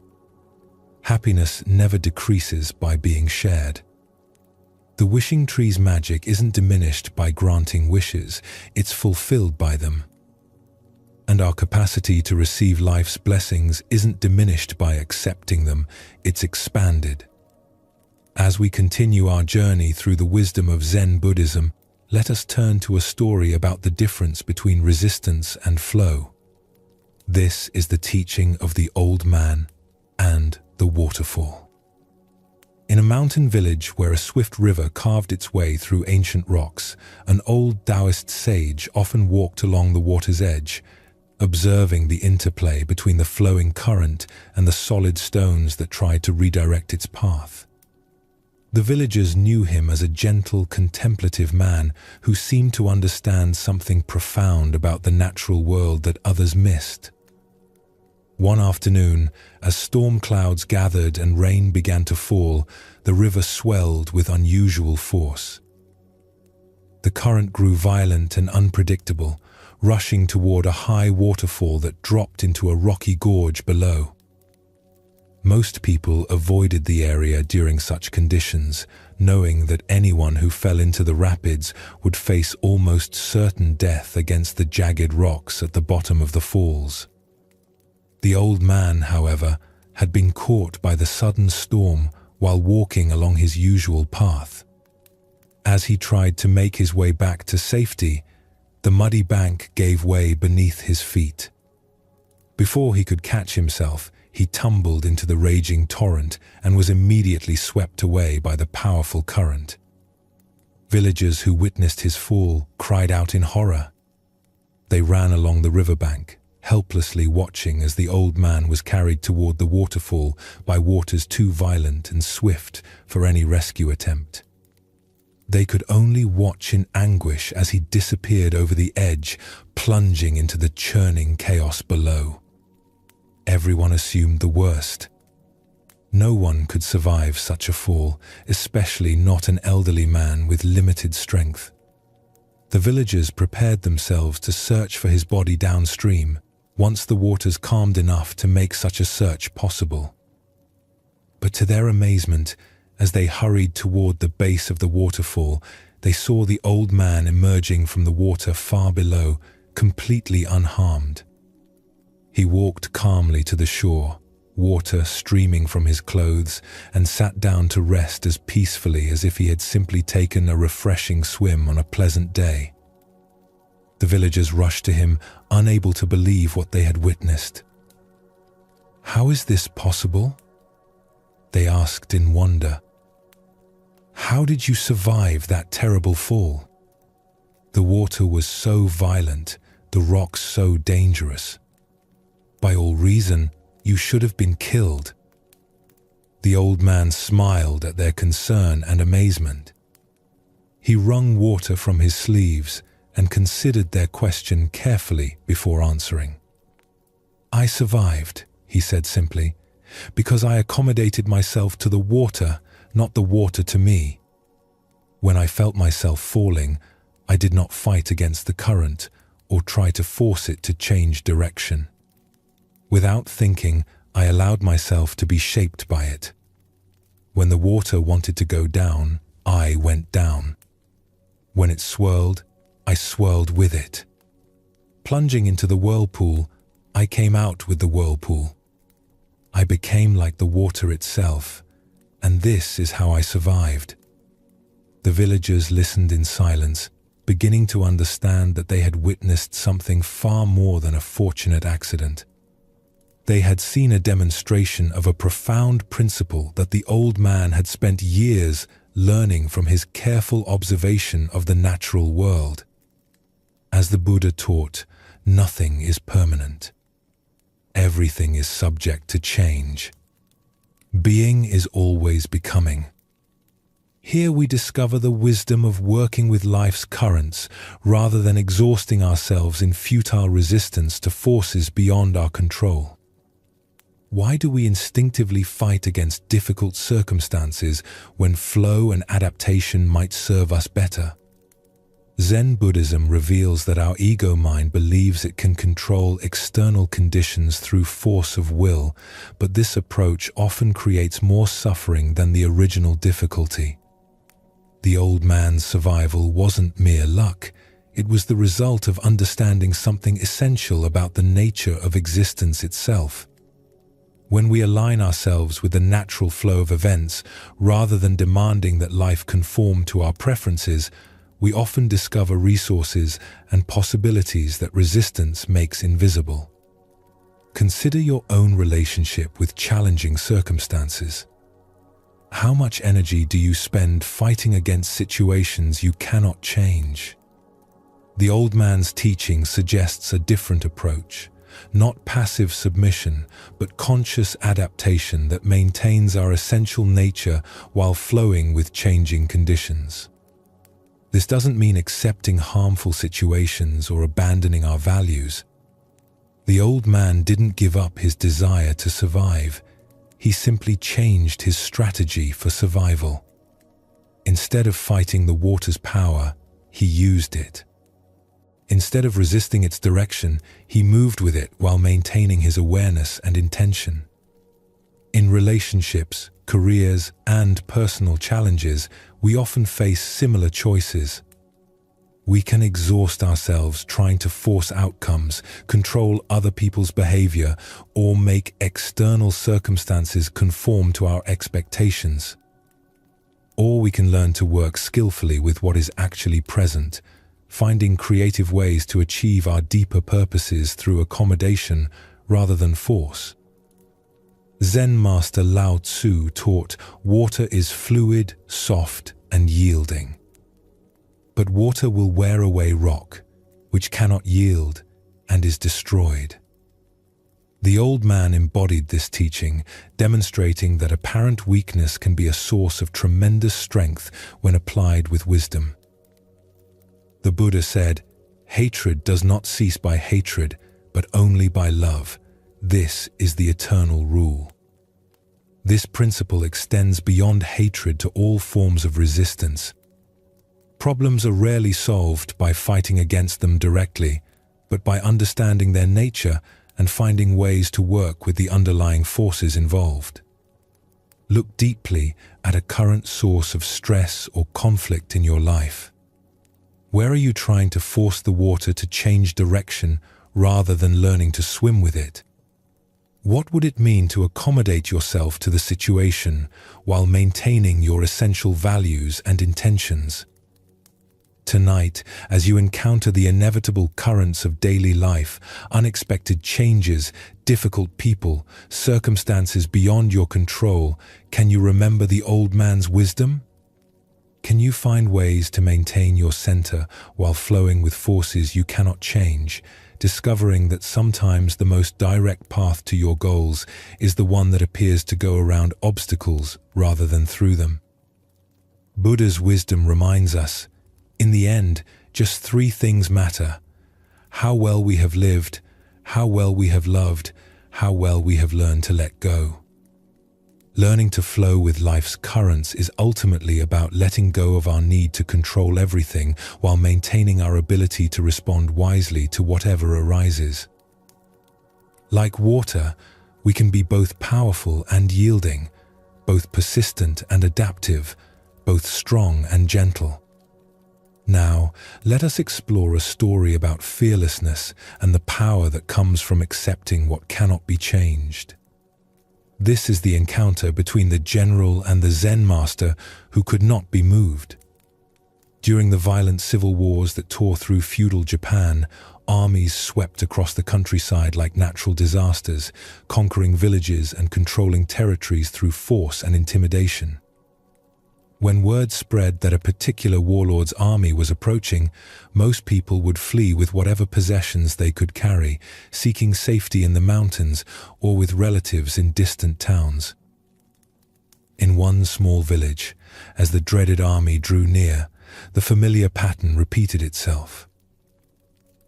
Speaker 1: Happiness never decreases by being shared. The wishing tree's magic isn't diminished by granting wishes, it's fulfilled by them. And our capacity to receive life's blessings isn't diminished by accepting them, it's expanded. As we continue our journey through the wisdom of Zen Buddhism, let us turn to a story about the difference between resistance and flow. This is the teaching of the old man and the waterfall. In a mountain village where a swift river carved its way through ancient rocks, an old Taoist sage often walked along the water's edge, observing the interplay between the flowing current and the solid stones that tried to redirect its path. The villagers knew him as a gentle, contemplative man who seemed to understand something profound about the natural world that others missed. One afternoon, as storm clouds gathered and rain began to fall, the river swelled with unusual force. The current grew violent and unpredictable, rushing toward a high waterfall that dropped into a rocky gorge below. Most people avoided the area during such conditions, knowing that anyone who fell into the rapids would face almost certain death against the jagged rocks at the bottom of the falls. The old man, however, had been caught by the sudden storm while walking along his usual path. As he tried to make his way back to safety, the muddy bank gave way beneath his feet. Before he could catch himself, he tumbled into the raging torrent and was immediately swept away by the powerful current. Villagers who witnessed his fall cried out in horror. They ran along the riverbank, helplessly watching as the old man was carried toward the waterfall by waters too violent and swift for any rescue attempt. They could only watch in anguish as he disappeared over the edge, plunging into the churning chaos below. Everyone assumed the worst. No one could survive such a fall, especially not an elderly man with limited strength. The villagers prepared themselves to search for his body downstream, once the waters calmed enough to make such a search possible. But to their amazement, as they hurried toward the base of the waterfall, they saw the old man emerging from the water far below, completely unharmed. He walked calmly to the shore, water streaming from his clothes, and sat down to rest as peacefully as if he had simply taken a refreshing swim on a pleasant day. The villagers rushed to him, unable to believe what they had witnessed. "How is this possible?" they asked in wonder. "How did you survive that terrible fall?" The water was so violent, the rocks so dangerous. By all reason, you should have been killed. The old man smiled at their concern and amazement. He wrung water from his sleeves and considered their question carefully before answering. "I survived," he said simply, "because I accommodated myself to the water, not the water to me. When I felt myself falling, I did not fight against the current or try to force it to change direction. Without thinking, I allowed myself to be shaped by it. When the water wanted to go down, I went down. When it swirled, I swirled with it. Plunging into the whirlpool, I came out with the whirlpool. I became like the water itself, and this is how I survived." The villagers listened in silence, beginning to understand that they had witnessed something far more than a fortunate accident. They had seen a demonstration of a profound principle that the old man had spent years learning from his careful observation of the natural world. As the Buddha taught, nothing is permanent. Everything is subject to change. Being is always becoming. Here we discover the wisdom of working with life's currents rather than exhausting ourselves in futile resistance to forces beyond our control. Why do we instinctively fight against difficult circumstances when flow and adaptation might serve us better? Zen Buddhism reveals that our ego mind believes it can control external conditions through force of will, but this approach often creates more suffering than the original difficulty. The old man's survival wasn't mere luck. It was the result of understanding something essential about the nature of existence itself. When we align ourselves with the natural flow of events, rather than demanding that life conform to our preferences, we often discover resources and possibilities that resistance makes invisible. Consider your own relationship with challenging circumstances. How much energy do you spend fighting against situations you cannot change? The old man's teaching suggests a different approach. Not passive submission, but conscious adaptation that maintains our essential nature while flowing with changing conditions. This doesn't mean accepting harmful situations or abandoning our values. The old man didn't give up his desire to survive. He simply changed his strategy for survival. Instead of fighting the water's power, he used it. Instead of resisting its direction, he moved with it while maintaining his awareness and intention. In relationships, careers, and personal challenges, we often face similar choices. We can exhaust ourselves trying to force outcomes, control other people's behavior, or make external circumstances conform to our expectations. Or we can learn to work skillfully with what is actually present, finding creative ways to achieve our deeper purposes through accommodation rather than force. Zen master Lao Tzu taught water is fluid, soft, and yielding. But water will wear away rock, which cannot yield and is destroyed. The old man embodied this teaching, demonstrating that apparent weakness can be a source of tremendous strength when applied with wisdom. The Buddha said, "Hatred does not cease by hatred, but only by love. This is the eternal rule." This principle extends beyond hatred to all forms of resistance. Problems are rarely solved by fighting against them directly, but by understanding their nature and finding ways to work with the underlying forces involved. Look deeply at a current source of stress or conflict in your life. Where are you trying to force the water to change direction rather than learning to swim with it? What would it mean to accommodate yourself to the situation while maintaining your essential values and intentions? Tonight, as you encounter the inevitable currents of daily life, unexpected changes, difficult people, circumstances beyond your control, can you remember the old man's wisdom? Can you find ways to maintain your center while flowing with forces you cannot change, discovering that sometimes the most direct path to your goals is the one that appears to go around obstacles rather than through them? Buddha's wisdom reminds us, in the end, just three things matter: how well we have lived, how well we have loved, how well we have learned to let go. Learning to flow with life's currents is ultimately about letting go of our need to control everything while maintaining our ability to respond wisely to whatever arises. Like water, we can be both powerful and yielding, both persistent and adaptive, both strong and gentle. Now, let us explore a story about fearlessness and the power that comes from accepting what cannot be changed. This is the encounter between the general and the Zen master who could not be moved. During the violent civil wars that tore through feudal Japan, armies swept across the countryside like natural disasters, conquering villages and controlling territories through force and intimidation. When word spread that a particular warlord's army was approaching, most people would flee with whatever possessions they could carry, seeking safety in the mountains or with relatives in distant towns. In one small village, as the dreaded army drew near, the familiar pattern repeated itself.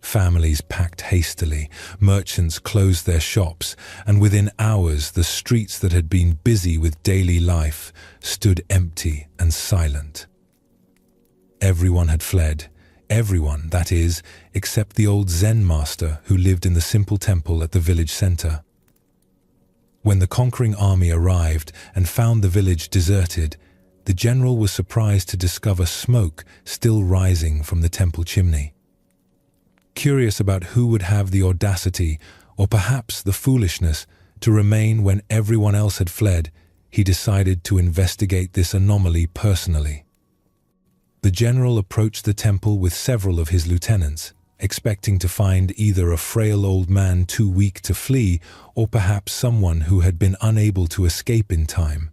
Speaker 1: Families packed hastily, merchants closed their shops, and within hours the streets that had been busy with daily life stood empty and silent. Everyone had fled, everyone, that is, except the old Zen master who lived in the simple temple at the village center. When the conquering army arrived and found the village deserted, the general was surprised to discover smoke still rising from the temple chimney. Curious about who would have the audacity, or perhaps the foolishness, to remain when everyone else had fled, he decided to investigate this anomaly personally. The general approached the temple with several of his lieutenants, expecting to find either a frail old man too weak to flee, or perhaps someone who had been unable to escape in time.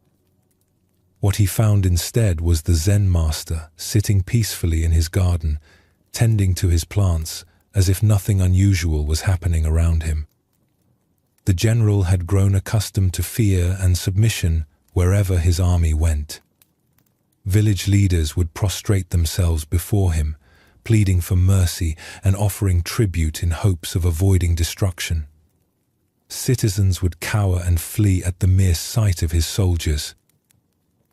Speaker 1: What he found instead was the Zen master sitting peacefully in his garden, tending to his plants, as if nothing unusual was happening around him. The general had grown accustomed to fear and submission wherever his army went. Village leaders would prostrate themselves before him, pleading for mercy and offering tribute in hopes of avoiding destruction. Citizens would cower and flee at the mere sight of his soldiers.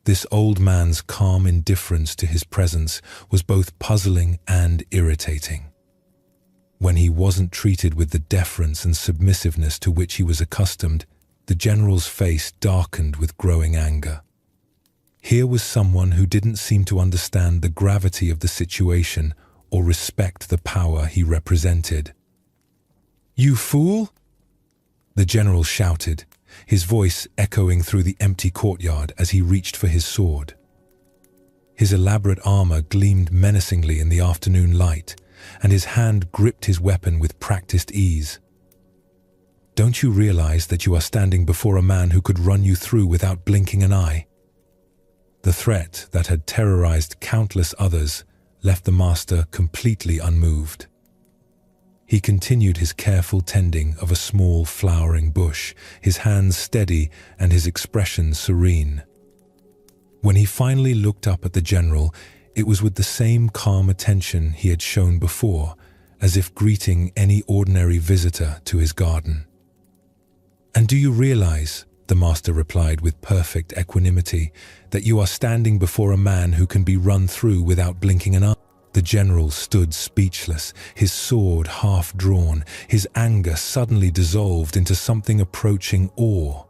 Speaker 1: This old man's calm indifference to his presence was both puzzling and irritating. When he wasn't treated with the deference and submissiveness to which he was accustomed, the general's face darkened with growing anger. Here was someone who didn't seem to understand the gravity of the situation or respect the power he represented. "You fool!" the general shouted, his voice echoing through the empty courtyard as he reached for his sword. His elaborate armor gleamed menacingly in the afternoon light, and his hand gripped his weapon with practiced ease. "Don't you realize that you are standing before a man who could run you through without blinking an eye?" The threat that had terrorized countless others left the master completely unmoved. He continued his careful tending of a small flowering bush, his hands steady and his expression serene. When he finally looked up at the general, it was with the same calm attention he had shown before, as if greeting any ordinary visitor to his garden. "And do you realize," the master replied with perfect equanimity, "that you are standing before a man who can be run through without blinking an eye?" The general stood speechless, his sword half drawn, his anger suddenly dissolved into something approaching awe.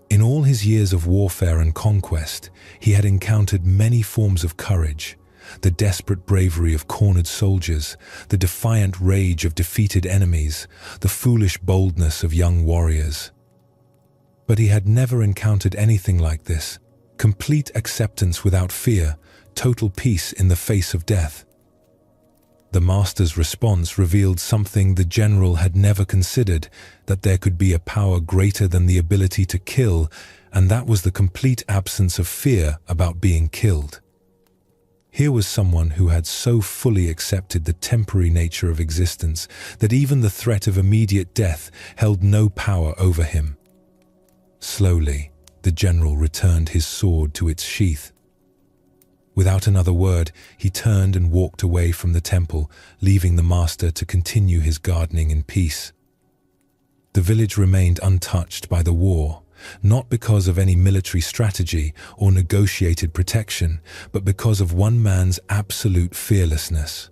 Speaker 1: In all his years of warfare and conquest, he had encountered many forms of courage: the desperate bravery of cornered soldiers, the defiant rage of defeated enemies, the foolish boldness of young warriors. But he had never encountered anything like this: complete acceptance without fear, total peace in the face of death. The master's response revealed something the general had never considered, that there could be a power greater than the ability to kill, and that was the complete absence of fear about being killed. Here was someone who had so fully accepted the temporary nature of existence that even the threat of immediate death held no power over him. Slowly, the general returned his sword to its sheath. Without another word, he turned and walked away from the temple, leaving the master to continue his gardening in peace. The village remained untouched by the war, not because of any military strategy or negotiated protection, but because of one man's absolute fearlessness.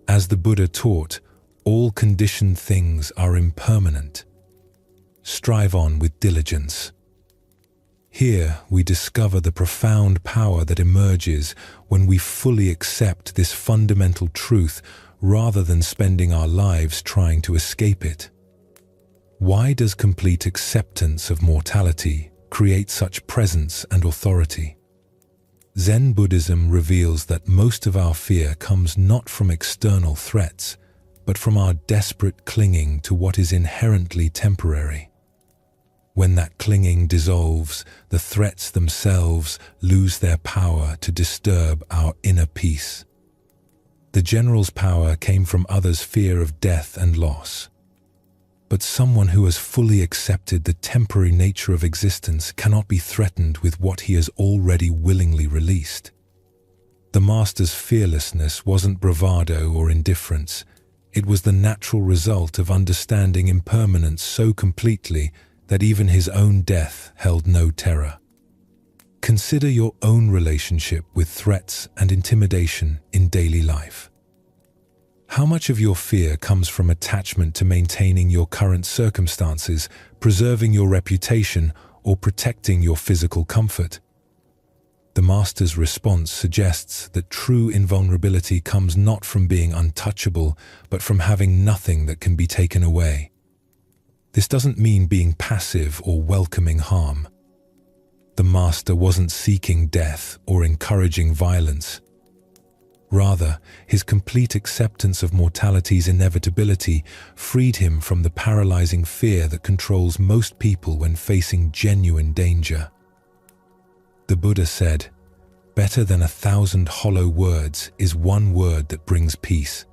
Speaker 1: As the Buddha taught, all conditioned things are impermanent. Strive on with diligence. Here we discover the profound power that emerges when we fully accept this fundamental truth rather than spending our lives trying to escape it. Why does complete acceptance of mortality create such presence and authority? Zen Buddhism reveals that most of our fear comes not from external threats, but from our desperate clinging to what is inherently temporary. When that clinging dissolves, the threats themselves lose their power to disturb our inner peace. The general's power came from others' fear of death and loss. But someone who has fully accepted the temporary nature of existence cannot be threatened with what he has already willingly released. The master's fearlessness wasn't bravado or indifference. It was the natural result of understanding impermanence so completely that even his own death held no terror. Consider your own relationship with threats and intimidation in daily life. How much of your fear comes from attachment to maintaining your current circumstances, preserving your reputation, or protecting your physical comfort? The master's response suggests that true invulnerability comes not from being untouchable, but from having nothing that can be taken away. This doesn't mean being passive or welcoming harm. The master wasn't seeking death or encouraging violence. Rather, his complete acceptance of mortality's inevitability freed him from the paralyzing fear that controls most people when facing genuine danger. The Buddha said, "Better than 1,000 hollow words is one word that brings peace."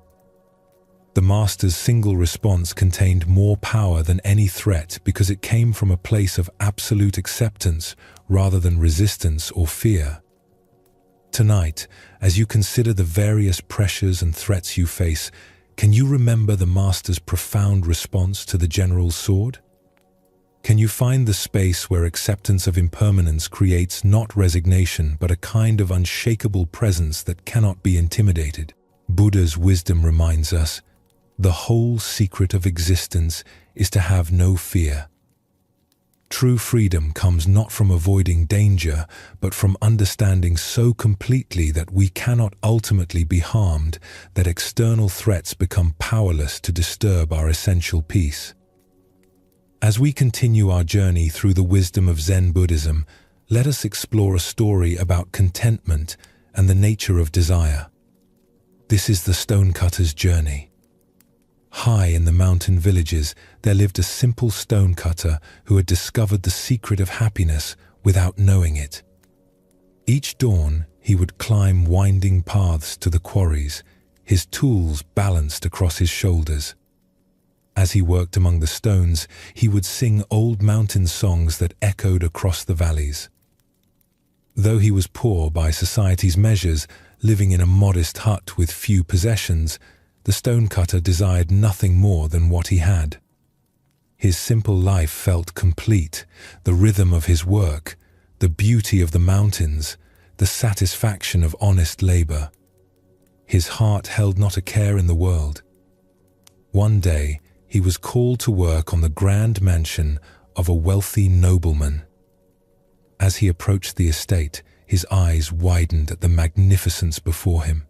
Speaker 1: The master's single response contained more power than any threat because it came from a place of absolute acceptance rather than resistance or fear. Tonight, as you consider the various pressures and threats you face, can you remember the master's profound response to the general's sword? Can you find the space where acceptance of impermanence creates not resignation but a kind of unshakable presence that cannot be intimidated? Buddha's wisdom reminds us, the whole secret of existence is to have no fear. True freedom comes not from avoiding danger, but from understanding so completely that we cannot ultimately be harmed, that external threats become powerless to disturb our essential peace. As we continue our journey through the wisdom of Zen Buddhism, let us explore a story about contentment and the nature of desire. This is the stonecutter's journey. High in the mountain villages, there lived a simple stonecutter who had discovered the secret of happiness without knowing it. Each dawn, he would climb winding paths to the quarries, his tools balanced across his shoulders. As he worked among the stones, he would sing old mountain songs that echoed across the valleys. Though he was poor by society's measures, living in a modest hut with few possessions, the stonecutter desired nothing more than what he had. His simple life felt complete, the rhythm of his work, the beauty of the mountains, the satisfaction of honest labor. His heart held not a care in the world. One day, he was called to work on the grand mansion of a wealthy nobleman. As he approached the estate, his eyes widened at the magnificence before him.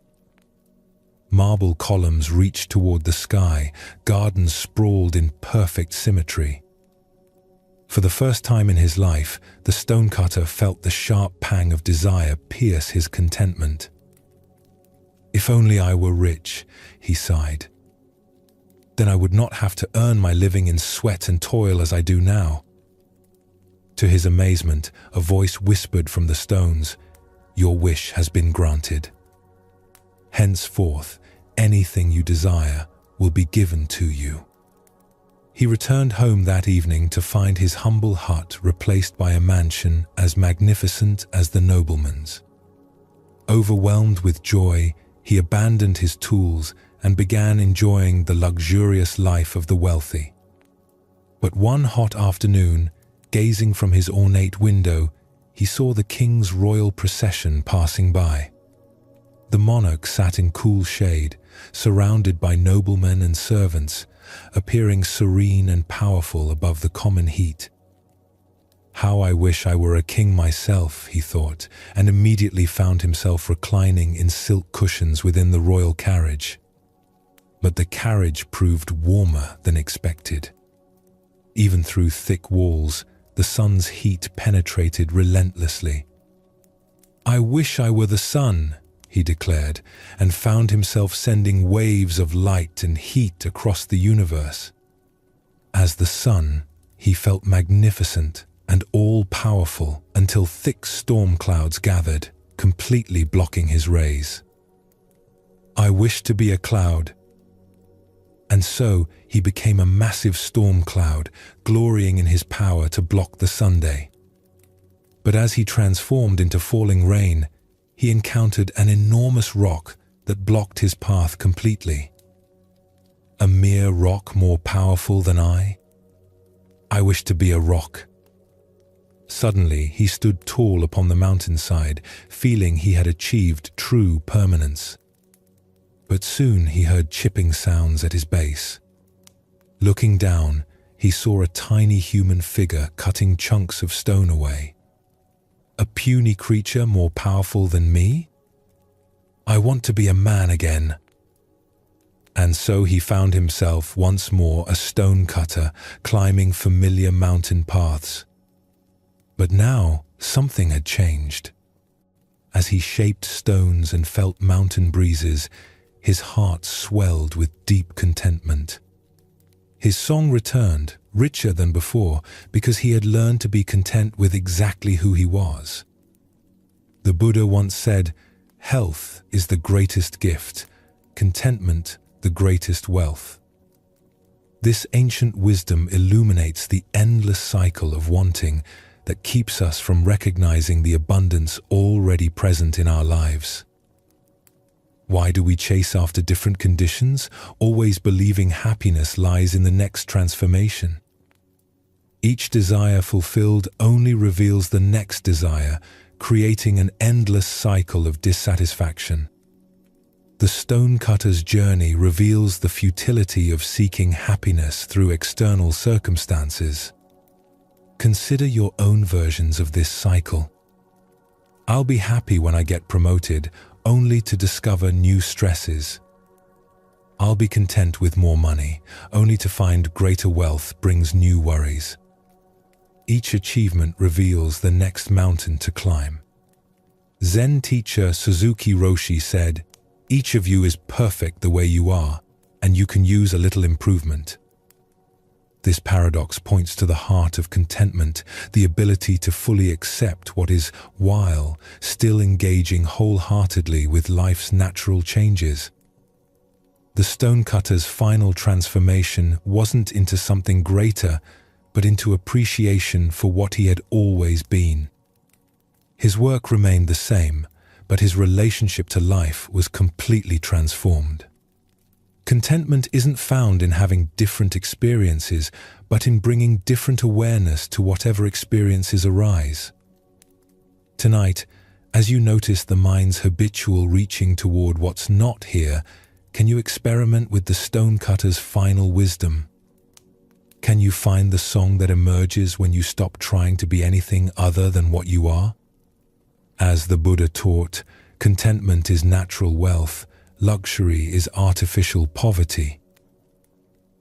Speaker 1: Marble columns reached toward the sky, gardens sprawled in perfect symmetry. For the first time in his life, the stonecutter felt the sharp pang of desire pierce his contentment. "If only I were rich," he sighed. "Then I would not have to earn my living in sweat and toil as I do now." To his amazement, a voice whispered from the stones, "Your wish has been granted." Henceforth, anything you desire will be given to you." He returned home that evening to find his humble hut replaced by a mansion as magnificent as the nobleman's. Overwhelmed with joy, he abandoned his tools and began enjoying the luxurious life of the wealthy. But one hot afternoon, gazing from his ornate window, he saw the king's royal procession passing by. The monarch sat in cool shade, surrounded by noblemen and servants, appearing serene and powerful above the common heat. "How I wish I were a king myself," he thought, and immediately found himself reclining in silk cushions within the royal carriage. But the carriage proved warmer than expected. Even through thick walls, the sun's heat penetrated relentlessly. "I wish I were the sun," he declared, and found himself sending waves of light and heat across the universe. As the sun, he felt magnificent and all-powerful until thick storm clouds gathered, completely blocking his rays. "I wish to be a cloud." And so he became a massive storm cloud, glorying in his power to block the sunday. But as he transformed into falling rain, he encountered an enormous rock that blocked his path completely. A mere rock more powerful than I? I wish to be a rock. Suddenly, he stood tall upon the mountainside, feeling he had achieved true permanence. But soon he heard chipping sounds at his base. Looking down, he saw a tiny human figure cutting chunks of stone away. A puny creature more powerful than me? I want to be a man again. And so he found himself once more a stone cutter, climbing familiar mountain paths. But now something had changed. As he shaped stones and felt mountain breezes, his heart swelled with deep contentment. His song returned, richer than before, because he had learned to be content with exactly who he was. The Buddha once said, "Health is the greatest gift, contentment the greatest wealth." This ancient wisdom illuminates the endless cycle of wanting that keeps us from recognizing the abundance already present in our lives. Why do we chase after different conditions, always believing happiness lies in the next transformation? Each desire fulfilled only reveals the next desire, creating an endless cycle of dissatisfaction. The stonecutter's journey reveals the futility of seeking happiness through external circumstances. Consider your own versions of this cycle. I'll be happy when I get promoted, only to discover new stresses. I'll be content with more money, only to find greater wealth brings new worries. Each achievement reveals the next mountain to climb. Zen teacher Suzuki Roshi said, "Each of you is perfect the way you are, and you can use a little improvement." This paradox points to the heart of contentment, the ability to fully accept what is while still engaging wholeheartedly with life's natural changes. The stonecutter's final transformation wasn't into something greater, but into appreciation for what he had always been. His work remained the same, but his relationship to life was completely transformed. Contentment isn't found in having different experiences, but in bringing different awareness to whatever experiences arise. Tonight, as you notice the mind's habitual reaching toward what's not here, can you experiment with the stonecutter's final wisdom? Can you find the song that emerges when you stop trying to be anything other than what you are? As the Buddha taught, contentment is natural wealth, luxury is artificial poverty.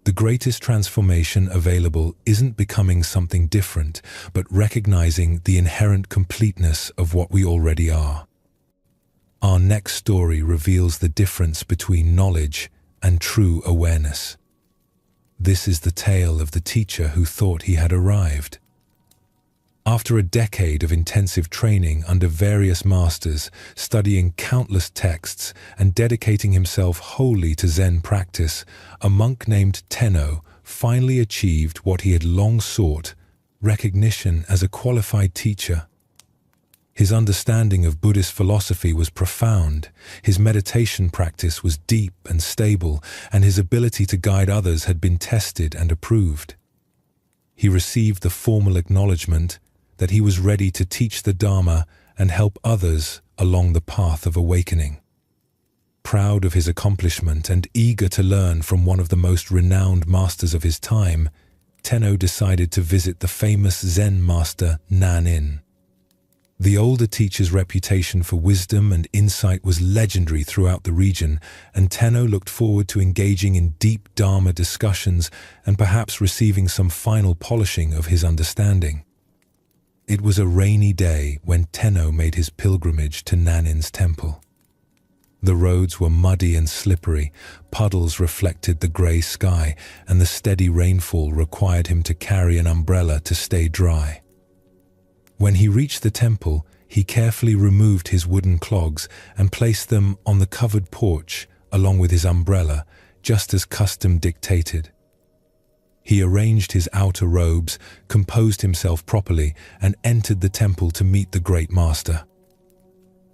Speaker 1: The greatest transformation available isn't becoming something different, but recognizing the inherent completeness of what we already are. Our next story reveals the difference between knowledge and true awareness. This is the tale of the teacher who thought he had arrived. After a decade of intensive training under various masters, studying countless texts and dedicating himself wholly to Zen practice, a monk named Tenno finally achieved what he had long sought: recognition as a qualified teacher. His understanding of Buddhist philosophy was profound, his meditation practice was deep and stable, and his ability to guide others had been tested and approved. He received the formal acknowledgement that he was ready to teach the Dharma and help others along the path of awakening. Proud of his accomplishment and eager to learn from one of the most renowned masters of his time, Tenno decided to visit the famous Zen master Nanin. The older teacher's reputation for wisdom and insight was legendary throughout the region, and Tenno looked forward to engaging in deep Dharma discussions and perhaps receiving some final polishing of his understanding. It was a rainy day when Tenno made his pilgrimage to Nanin's temple. The roads were muddy and slippery, puddles reflected the grey sky, and the steady rainfall required him to carry an umbrella to stay dry. When he reached the temple, he carefully removed his wooden clogs and placed them on the covered porch along with his umbrella, just as custom dictated. He arranged his outer robes, composed himself properly, and entered the temple to meet the great master.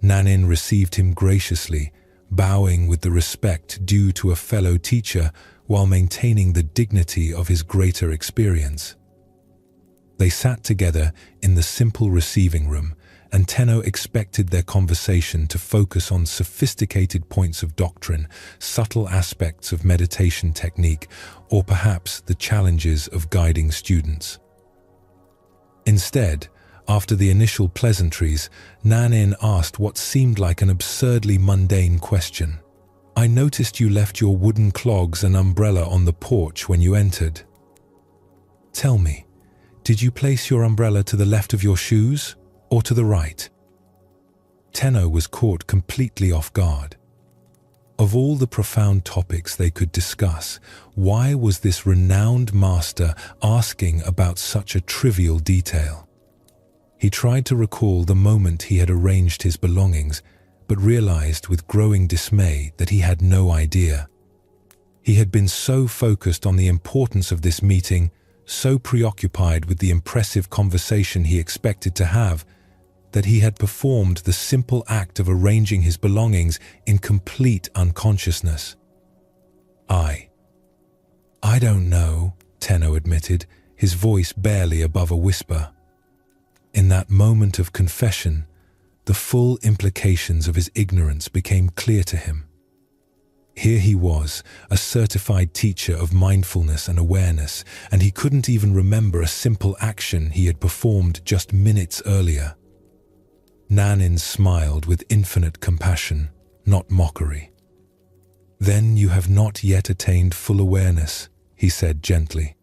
Speaker 1: Nanin received him graciously, bowing with the respect due to a fellow teacher while maintaining the dignity of his greater experience. They sat together in the simple receiving room, and Tenno expected their conversation to focus on sophisticated points of doctrine, subtle aspects of meditation technique, or perhaps the challenges of guiding students. Instead, after the initial pleasantries, Nanin asked what seemed like an absurdly mundane question. "I noticed you left your wooden clogs and umbrella on the porch when you entered. Tell me, did you place your umbrella to the left of your shoes or to the right?" Tenno was caught completely off guard. Of all the profound topics they could discuss, why was this renowned master asking about such a trivial detail? He tried to recall the moment he had arranged his belongings, but realized with growing dismay that he had no idea. He had been so focused on the importance of this meeting, so preoccupied with the impressive conversation he expected to have, that he had performed the simple act of arranging his belongings in complete unconsciousness. I don't know," Tenno admitted, his voice barely above a whisper. In that moment of confession, the full implications of his ignorance became clear to him. Here he was, a certified teacher of mindfulness and awareness, and he couldn't even remember a simple action he had performed just minutes earlier. Nanin smiled with infinite compassion, not mockery. "Then you have not yet attained full awareness," he said gently.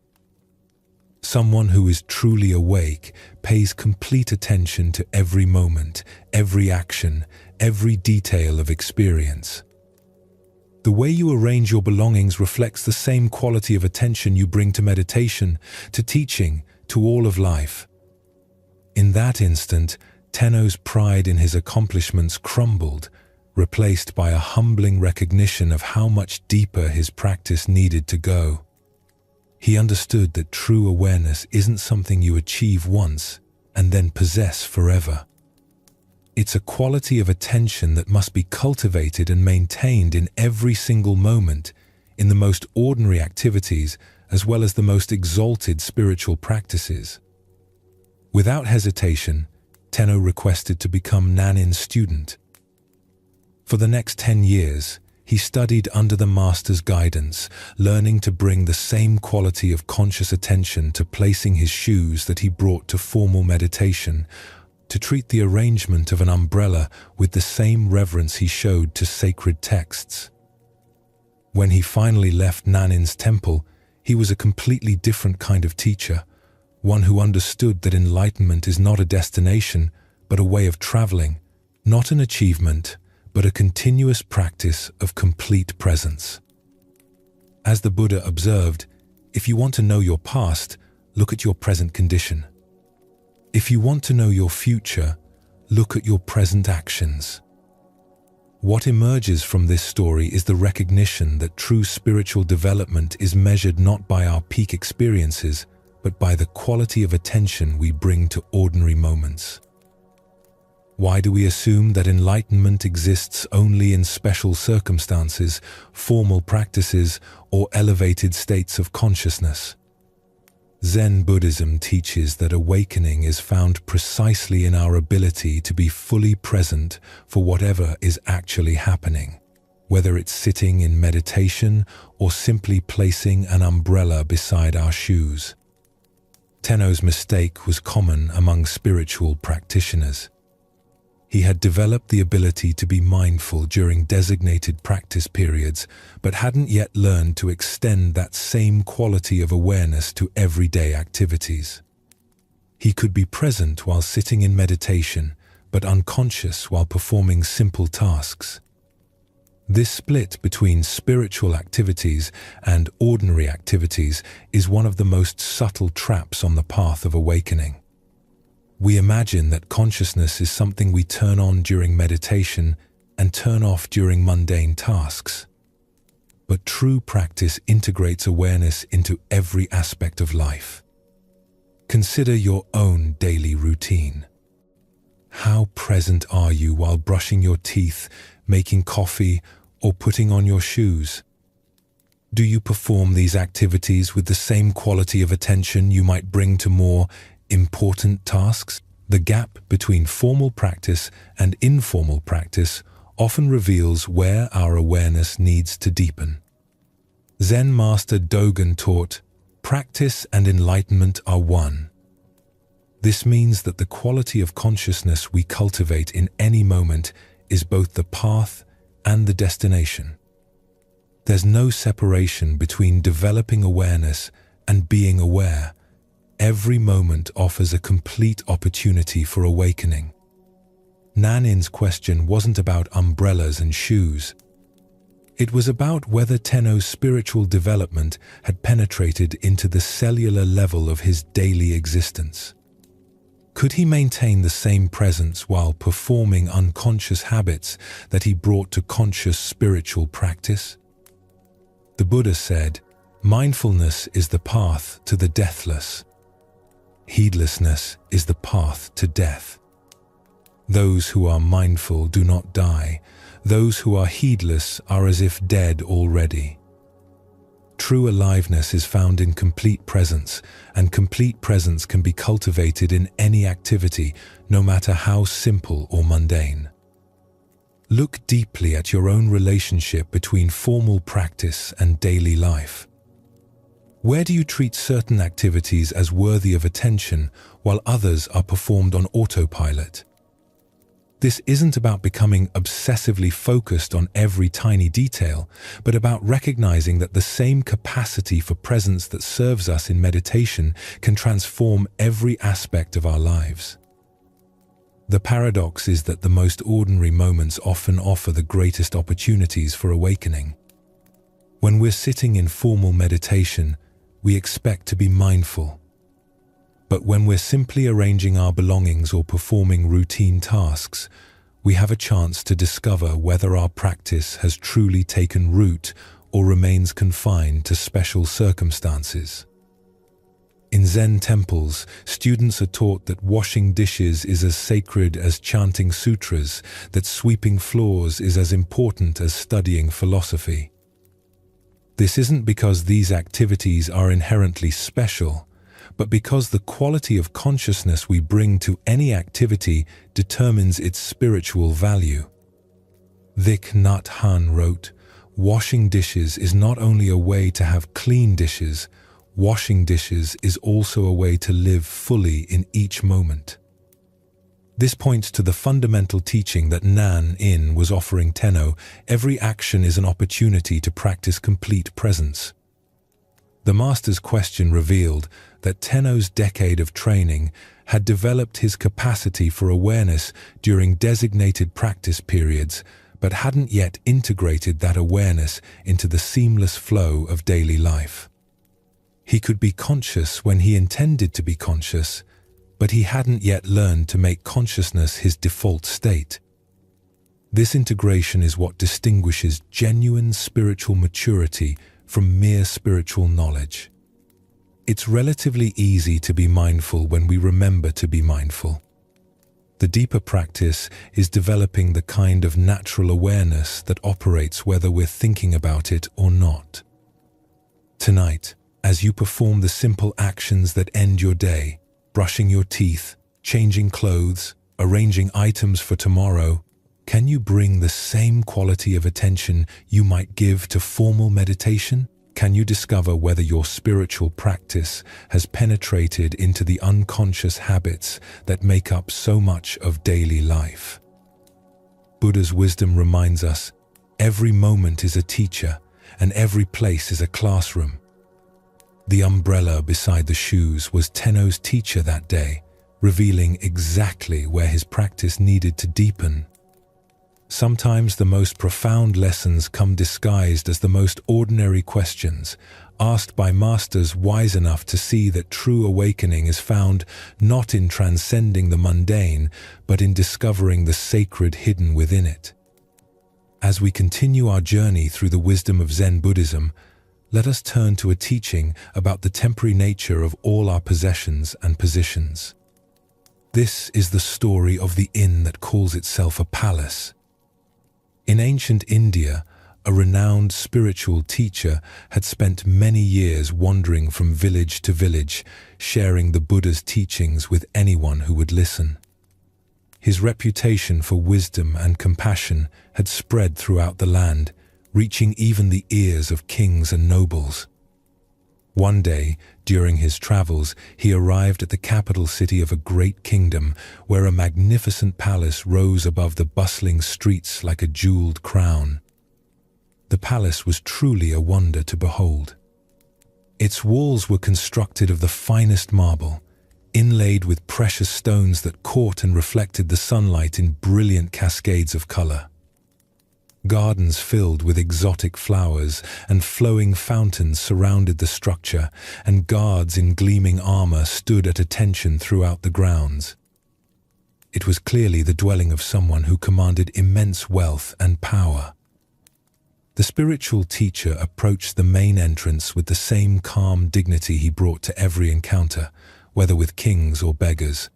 Speaker 1: Someone who is truly awake pays complete attention to every moment, every action, every detail of experience. The way you arrange your belongings reflects the same quality of attention you bring to meditation, to teaching, to all of life. In that instant, Tenno's pride in his accomplishments crumbled, replaced by a humbling recognition of how much deeper his practice needed to go. He understood that true awareness isn't something you achieve once and then possess forever. It's a quality of attention that must be cultivated and maintained in every single moment, in the most ordinary activities as well as the most exalted spiritual practices. Without hesitation, Tenno requested to become Nanin's student. For the next 10 years, he studied under the master's guidance, learning to bring the same quality of conscious attention to placing his shoes that he brought to formal meditation, to treat the arrangement of an umbrella with the same reverence he showed to sacred texts. When he finally left Nanin's temple, he was a completely different kind of teacher, one who understood that enlightenment is not a destination, but a way of traveling, not an achievement, but a continuous practice of complete presence. As the Buddha observed, if you want to know your past, look at your present condition. If you want to know your future, look at your present actions. What emerges from this story is the recognition that true spiritual development is measured not by our peak experiences, but by the quality of attention we bring to ordinary moments. Why do we assume that enlightenment exists only in special circumstances, formal practices, or elevated states of consciousness? Zen Buddhism teaches that awakening is found precisely in our ability to be fully present for whatever is actually happening, whether it's sitting in meditation or simply placing an umbrella beside our shoes. Tenno's mistake was common among spiritual practitioners. He had developed the ability to be mindful during designated practice periods, but hadn't yet learned to extend that same quality of awareness to everyday activities. He could be present while sitting in meditation, but unconscious while performing simple tasks. This split between spiritual activities and ordinary activities is one of the most subtle traps on the path of awakening. We imagine that consciousness is something we turn on during meditation and turn off during mundane tasks. But true practice integrates awareness into every aspect of life. Consider your own daily routine. How present are you while brushing your teeth, making coffee, or putting on your shoes? Do you perform these activities with the same quality of attention you might bring to more important tasks? The gap between formal practice and informal practice often reveals where our awareness needs to deepen. Zen master Dogen taught, "Practice and enlightenment are one." This means that the quality of consciousness we cultivate in any moment is both the path and the destination. There's no separation between developing awareness and being aware. Every moment offers a complete opportunity for awakening. Nanin's question wasn't about umbrellas and shoes. It was about whether Tenno's spiritual development had penetrated into the cellular level of his daily existence. Could he maintain the same presence while performing unconscious habits that he brought to conscious spiritual practice? The Buddha said, "Mindfulness is the path to the deathless. Heedlessness is the path to death. Those who are mindful do not die. Those who are heedless are as if dead already." True aliveness is found in complete presence, and complete presence can be cultivated in any activity, no matter how simple or mundane. Look deeply at your own relationship between formal practice and daily life. Where do you treat certain activities as worthy of attention while others are performed on autopilot? This isn't about becoming obsessively focused on every tiny detail, but about recognizing that the same capacity for presence that serves us in meditation can transform every aspect of our lives. The paradox is that the most ordinary moments often offer the greatest opportunities for awakening. When we're sitting in formal meditation, we expect to be mindful. But when we're simply arranging our belongings or performing routine tasks, we have a chance to discover whether our practice has truly taken root or remains confined to special circumstances. In Zen temples, students are taught that washing dishes is as sacred as chanting sutras, that sweeping floors is as important as studying philosophy. This isn't because these activities are inherently special, but because the quality of consciousness we bring to any activity determines its spiritual value. Thich Nhat Hanh wrote, "Washing dishes is not only a way to have clean dishes, washing dishes is also a way to live fully in each moment." This points to the fundamental teaching that Nan-in was offering Tenno: every action is an opportunity to practice complete presence. The master's question revealed that Tenno's decade of training had developed his capacity for awareness during designated practice periods, but hadn't yet integrated that awareness into the seamless flow of daily life. He could be conscious when he intended to be conscious, but he hadn't yet learned to make consciousness his default state. This integration is what distinguishes genuine spiritual maturity from mere spiritual knowledge. It's relatively easy to be mindful when we remember to be mindful. The deeper practice is developing the kind of natural awareness that operates whether we're thinking about it or not. Tonight, as you perform the simple actions that end your day, brushing your teeth, changing clothes, arranging items for tomorrow, can you bring the same quality of attention you might give to formal meditation? Can you discover whether your spiritual practice has penetrated into the unconscious habits that make up so much of daily life? Buddha's wisdom reminds us, every moment is a teacher, and every place is a classroom. The umbrella beside the shoes was Tenno's teacher that day, revealing exactly where his practice needed to deepen. Sometimes the most profound lessons come disguised as the most ordinary questions, asked by masters wise enough to see that true awakening is found not in transcending the mundane, but in discovering the sacred hidden within it. As we continue our journey through the wisdom of Zen Buddhism, let us turn to a teaching about the temporary nature of all our possessions and positions. This is the story of the inn that calls itself a palace. In ancient India, a renowned spiritual teacher had spent many years wandering from village to village, sharing the Buddha's teachings with anyone who would listen. His reputation for wisdom and compassion had spread throughout the land, reaching even the ears of kings and nobles. One day, during his travels, he arrived at the capital city of a great kingdom, where a magnificent palace rose above the bustling streets like a jeweled crown. The palace was truly a wonder to behold. Its walls were constructed of the finest marble, inlaid with precious stones that caught and reflected the sunlight in brilliant cascades of color. Gardens filled with exotic flowers and flowing fountains surrounded the structure, and guards in gleaming armor stood at attention throughout the grounds. It was clearly the dwelling of someone who commanded immense wealth and power. The spiritual teacher approached the main entrance with the same calm dignity he brought to every encounter, whether with kings or beggars.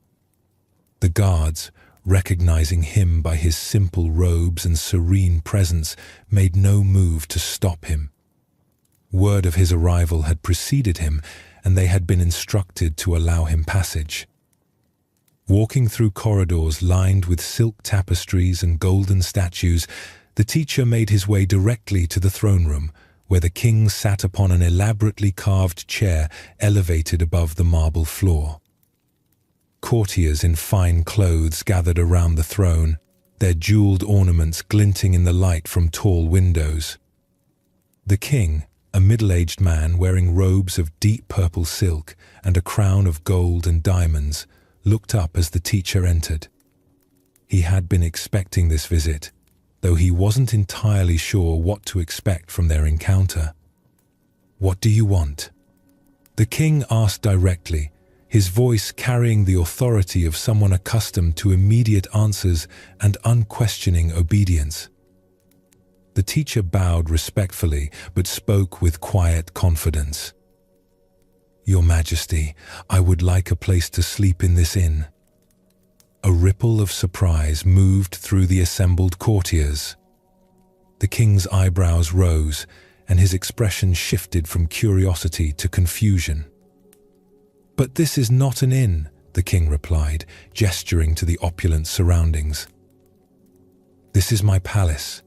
Speaker 1: The guards, recognizing him by his simple robes and serene presence, made no move to stop him. Word of his arrival had preceded him, and they had been instructed to allow him passage. Walking through corridors lined with silk tapestries and golden statues, the teacher made his way directly to the throne room, where the king sat upon an elaborately carved chair elevated above the marble floor. Courtiers in fine clothes gathered around the throne, their jeweled ornaments glinting in the light from tall windows. The king, a middle-aged man wearing robes of deep purple silk and a crown of gold and diamonds, looked up as the teacher entered. He had been expecting this visit, though he wasn't entirely sure what to expect from their encounter. "What do you want?" the king asked directly, his voice carrying the authority of someone accustomed to immediate answers and unquestioning obedience. The teacher bowed respectfully, but spoke with quiet confidence. "Your Majesty, I would like a place to sleep in this inn." A ripple of surprise moved through the assembled courtiers. The king's eyebrows rose, and his expression shifted from curiosity to confusion. "But this is not an inn," the king replied, gesturing to the opulent surroundings. "This is my palace.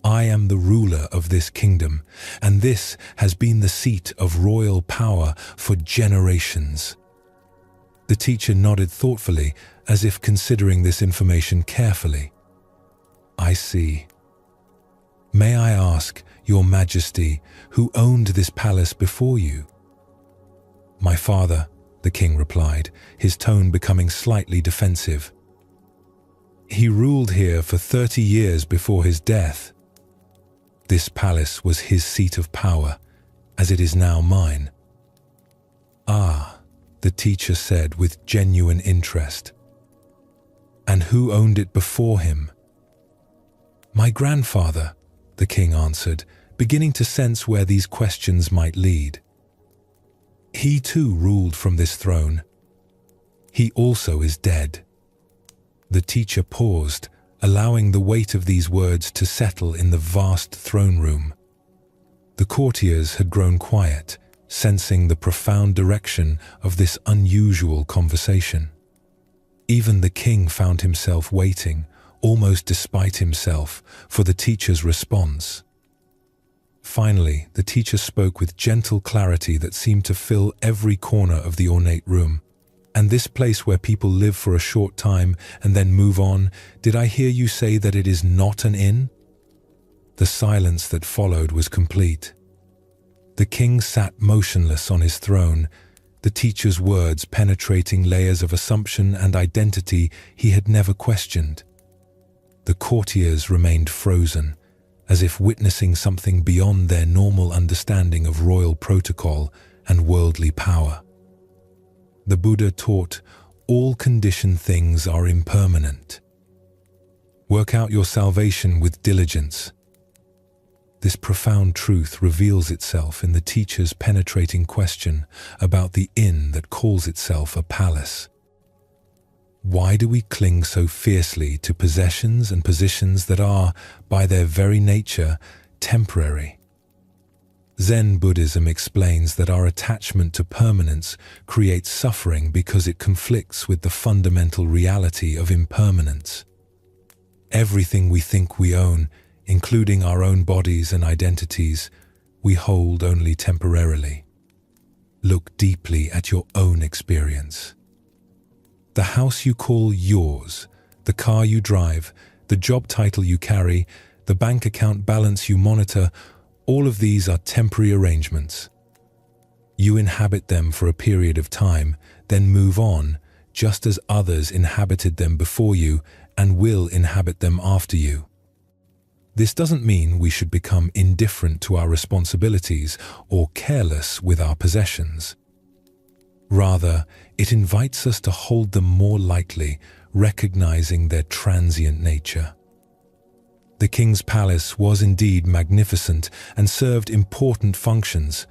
Speaker 1: I am the ruler of this kingdom, and this has been the seat of royal power for generations." The teacher nodded thoughtfully, as if considering this information carefully. "I see. May I ask, Your Majesty, who owned this palace before you?" "My father," the king replied, his tone becoming slightly defensive. "He ruled here for 30 years before his death. This palace was his seat of power, as it is now mine." "Ah," the teacher said with genuine interest. "And who owned it before him?" "My grandfather," the king answered, beginning to sense where these questions might lead. "He too ruled from this throne. He also is dead." The teacher paused, allowing the weight of these words to settle in the vast throne room. The courtiers had grown quiet, sensing the profound direction of this unusual conversation. Even the king found himself waiting, almost despite himself, for the teacher's response. Finally, the teacher spoke with gentle clarity that seemed to fill every corner of the ornate room. "And this place where people live for a short time and then move on, did I hear you say that it is not an inn?" The silence that followed was complete. The king sat motionless on his throne, the teacher's words penetrating layers of assumption and identity he had never questioned. The courtiers remained frozen, as if witnessing something beyond their normal understanding of royal protocol and worldly power. The Buddha taught, all conditioned things are impermanent. Work out your salvation with diligence. This profound truth reveals itself in the teacher's penetrating question about the inn that calls itself a palace. Why do we cling so fiercely to possessions and positions that are, by their very nature, temporary? Zen Buddhism explains that our attachment to permanence creates suffering because it conflicts with the fundamental reality of impermanence. Everything we think we own, including our own bodies and identities, we hold only temporarily. Look deeply at your own experience. The house you call yours, the car you drive, the job title you carry, the bank account balance you monitor, all of these are temporary arrangements. You inhabit them for a period of time, then move on, just as others inhabited them before you and will inhabit them after you. This doesn't mean we should become indifferent to our responsibilities or careless with our possessions. Rather, it invites us to hold them more lightly, recognizing their transient nature. The king's palace was indeed magnificent and served important functions,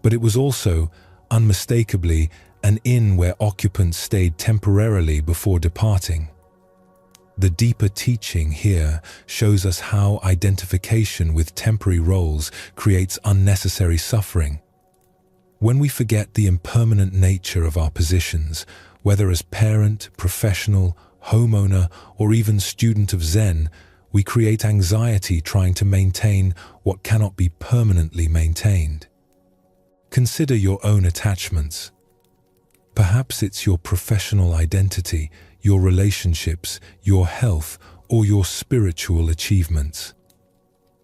Speaker 1: but it was also, unmistakably, an inn where occupants stayed temporarily before departing. The deeper teaching here shows us how identification with temporary roles creates unnecessary suffering. When we forget the impermanent nature of our positions, whether as parent, professional, homeowner, or even student of Zen, we create anxiety trying to maintain what cannot be permanently maintained. Consider your own attachments. Perhaps it's your professional identity, your relationships, your health, or your spiritual achievements.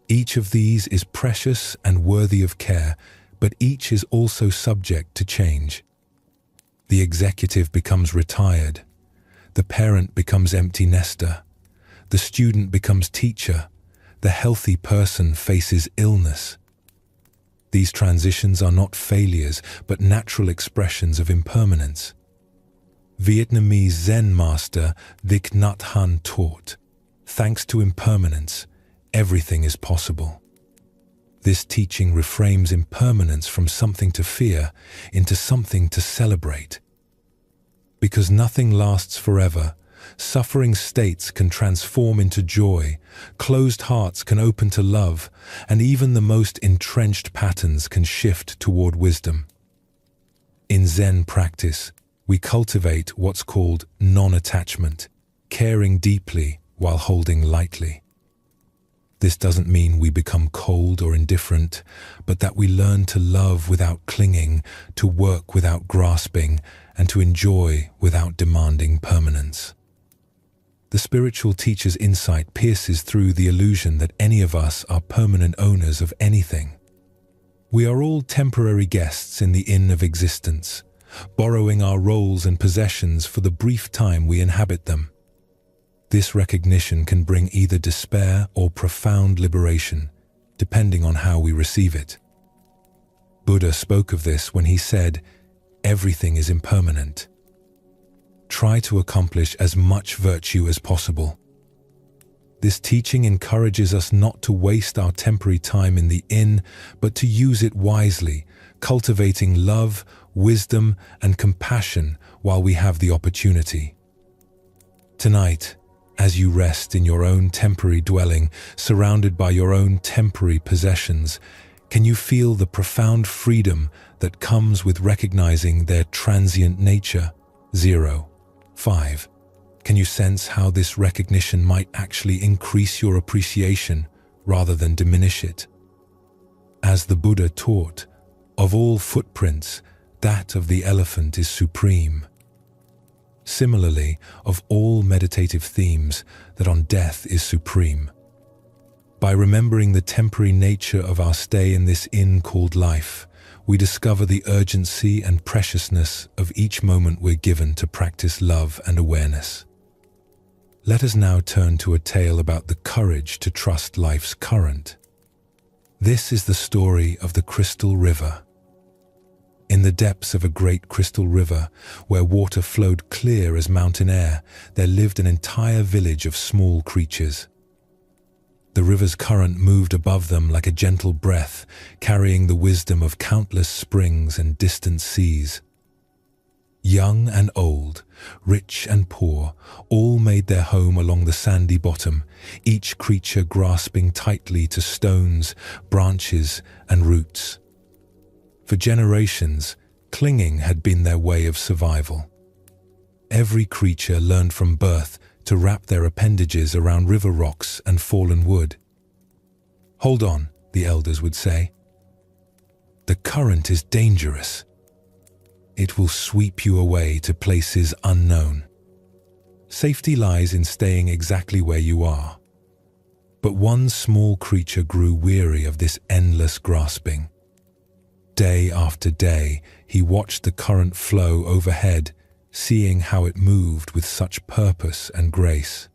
Speaker 1: Each of these is precious and worthy of care, but each is also subject to change. The executive becomes retired. The parent becomes empty nester. The student becomes teacher. The healthy person faces illness. These transitions are not failures, but natural expressions of impermanence. Vietnamese Zen master Thich Nhat Hanh taught, "Thanks to impermanence, everything is possible." This teaching reframes impermanence from something to fear into something to celebrate. Because nothing lasts forever, suffering states can transform into joy, closed hearts can open to love, and even the most entrenched patterns can shift toward wisdom. In Zen practice, we cultivate what's called non-attachment, caring deeply while holding lightly. This doesn't mean we become cold or indifferent, but that we learn to love without clinging, to work without grasping, and to enjoy without demanding permanence. The spiritual teacher's insight pierces through the illusion that any of us are permanent owners of anything. We are all temporary guests in the inn of existence, borrowing our roles and possessions for the brief time we inhabit them. This recognition can bring either despair or profound liberation, depending on how we receive it. Buddha spoke of this when he said, everything is impermanent. Try to accomplish as much virtue as possible. This teaching encourages us not to waste our temporary time in the inn, but to use it wisely, cultivating love, wisdom, and compassion while we have the opportunity. Tonight, as you rest in your own temporary dwelling, surrounded by your own temporary possessions, can you feel the profound freedom that comes with recognizing their transient nature? 5. Can you sense how this recognition might actually increase your appreciation rather than diminish it? As the Buddha taught, of all footprints, that of the elephant is supreme. Similarly, of all meditative themes, that on death is supreme. By remembering the temporary nature of our stay in this inn called life, we discover the urgency and preciousness of each moment we're given to practice love and awareness. Let us now turn to a tale about the courage to trust life's current. This is the story of the Crystal River. In the depths of a great crystal river, where water flowed clear as mountain air, there lived an entire village of small creatures. The river's current moved above them like a gentle breath, carrying the wisdom of countless springs and distant seas. Young and old, rich and poor, all made their home along the sandy bottom, each creature grasping tightly to stones, branches, and roots. For generations, clinging had been their way of survival. Every creature learned from birth to wrap their appendages around river rocks and fallen wood. "Hold on," the elders would say. "The current is dangerous. It will sweep you away to places unknown. Safety lies in staying exactly where you are." But one small creature grew weary of this endless grasping. Day after day, he watched the current flow overhead, seeing how it moved with such purpose and grace.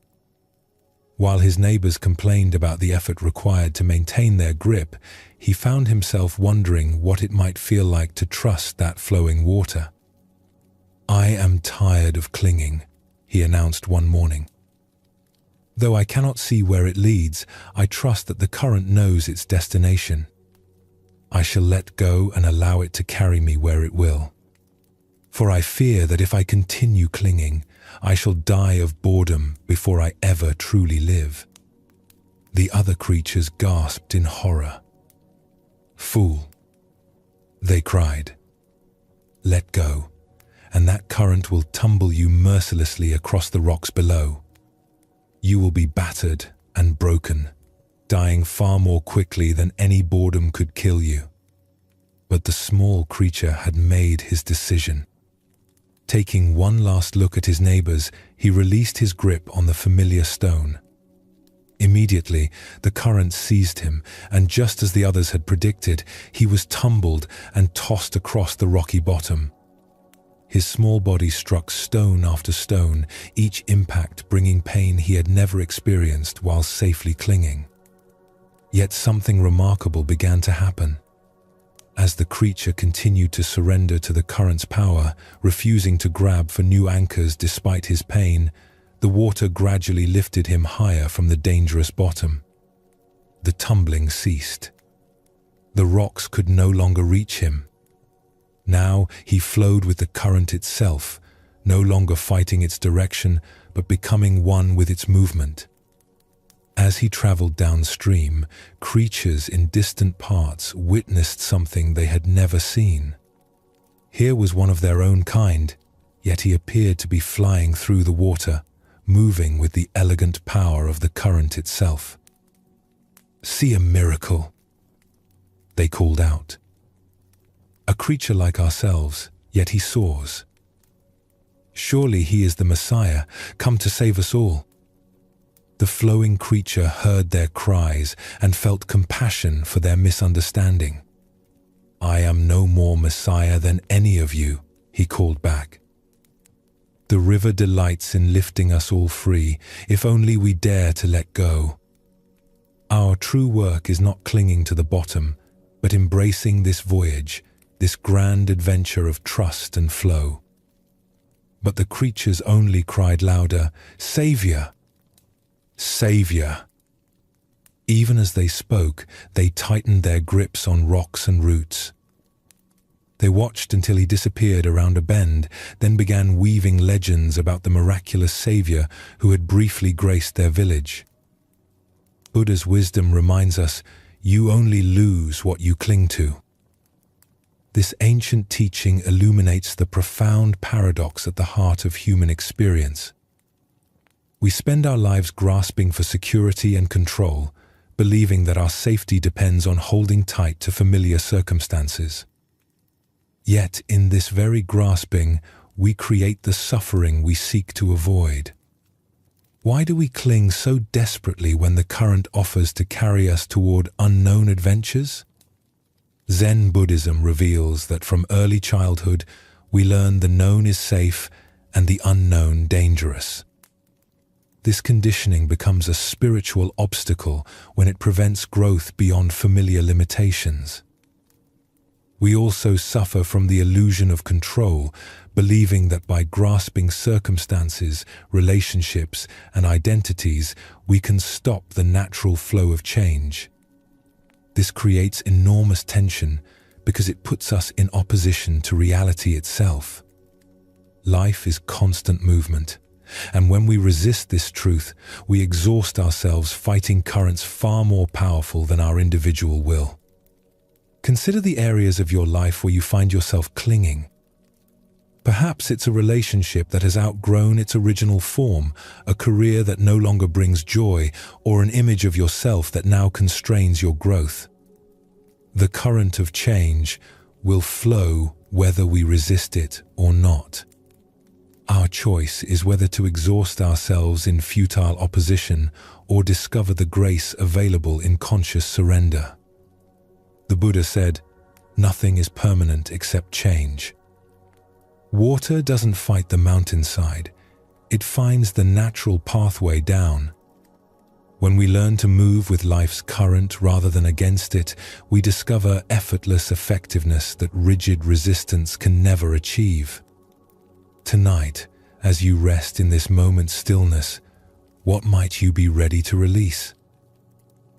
Speaker 1: While his neighbors complained about the effort required to maintain their grip, he found himself wondering what it might feel like to trust that flowing water. "I am tired of clinging," he announced one morning. "Though I cannot see where it leads, I trust that the current knows its destination. I shall let go and allow it to carry me where it will. For I fear that if I continue clinging, I shall die of boredom before I ever truly live." The other creatures gasped in horror. "Fool," they cried. "Let go, and that current will tumble you mercilessly across the rocks below. You will be battered and broken, dying far more quickly than any boredom could kill you." But the small creature had made his decision. Taking one last look at his neighbors, he released his grip on the familiar stone. Immediately, the current seized him, and just as the others had predicted, he was tumbled and tossed across the rocky bottom. His small body struck stone after stone, each impact bringing pain he had never experienced while safely clinging. Yet something remarkable began to happen. As the creature continued to surrender to the current's power, refusing to grab for new anchors despite his pain, the water gradually lifted him higher from the dangerous bottom. The tumbling ceased. The rocks could no longer reach him. Now he flowed with the current itself, no longer fighting its direction, but becoming one with its movement. As he traveled downstream, creatures in distant parts witnessed something they had never seen. Here was one of their own kind, yet he appeared to be flying through the water, moving with the elegant power of the current itself. "See a miracle," they called out. "A creature like ourselves, yet he soars. Surely he is the Messiah, come to save us all." The flowing creature heard their cries and felt compassion for their misunderstanding. "I am no more Messiah than any of you," he called back. "The river delights in lifting us all free, if only we dare to let go. Our true work is not clinging to the bottom, but embracing this voyage, this grand adventure of trust and flow. But the creatures only cried louder, "Savior! Savior!" Even as they spoke, they tightened their grips on rocks and roots. They watched until he disappeared around a bend, then began weaving legends about the miraculous savior who had briefly graced their village. Buddha's wisdom reminds us, you only lose what you cling to. This ancient teaching illuminates the profound paradox at the heart of human experience. We spend our lives grasping for security and control, believing that our safety depends on holding tight to familiar circumstances. Yet, in this very grasping, we create the suffering we seek to avoid. Why do we cling so desperately when the current offers to carry us toward unknown adventures? Zen Buddhism reveals that from early childhood, we learn the known is safe and the unknown dangerous. This conditioning becomes a spiritual obstacle when it prevents growth beyond familiar limitations. We also suffer from the illusion of control, believing that by grasping circumstances, relationships, and identities, we can stop the natural flow of change. This creates enormous tension because it puts us in opposition to reality itself. Life is constant movement, and when we resist this truth, we exhaust ourselves fighting currents far more powerful than our individual will. Consider the areas of your life where you find yourself clinging. Perhaps it's a relationship that has outgrown its original form, a career that no longer brings joy, or an image of yourself that now constrains your growth. The current of change will flow whether we resist it or not. Our choice is whether to exhaust ourselves in futile opposition or discover the grace available in conscious surrender. The Buddha said, "Nothing is permanent except change." Water doesn't fight the mountainside, it finds the natural pathway down. When we learn to move with life's current rather than against it, we discover effortless effectiveness that rigid resistance can never achieve. Tonight, as you rest in this moment's stillness, what might you be ready to release?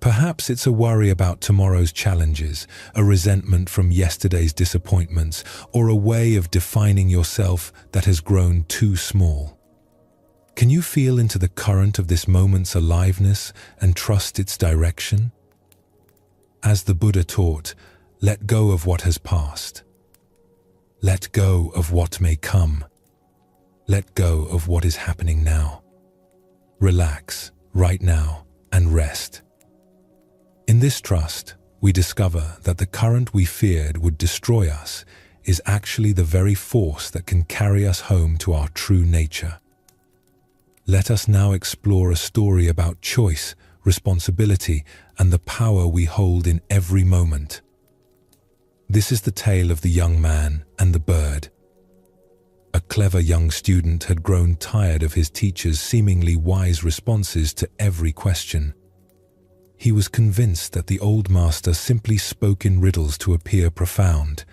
Speaker 1: Perhaps it's a worry about tomorrow's challenges, a resentment from yesterday's disappointments, or a way of defining yourself that has grown too small. Can you feel into the current of this moment's aliveness and trust its direction? As the Buddha taught, let go of what has passed. Let go of what may come. Let go of what is happening now. Relax right now and rest. In this trust, we discover that the current we feared would destroy us is actually the very force that can carry us home to our true nature. Let us now explore a story about choice, responsibility, and the power we hold in every moment. This is the tale of the young man and the bird. A clever young student had grown tired of his teacher's seemingly wise responses to every question. He was convinced that the old master simply spoke in riddles to appear profound,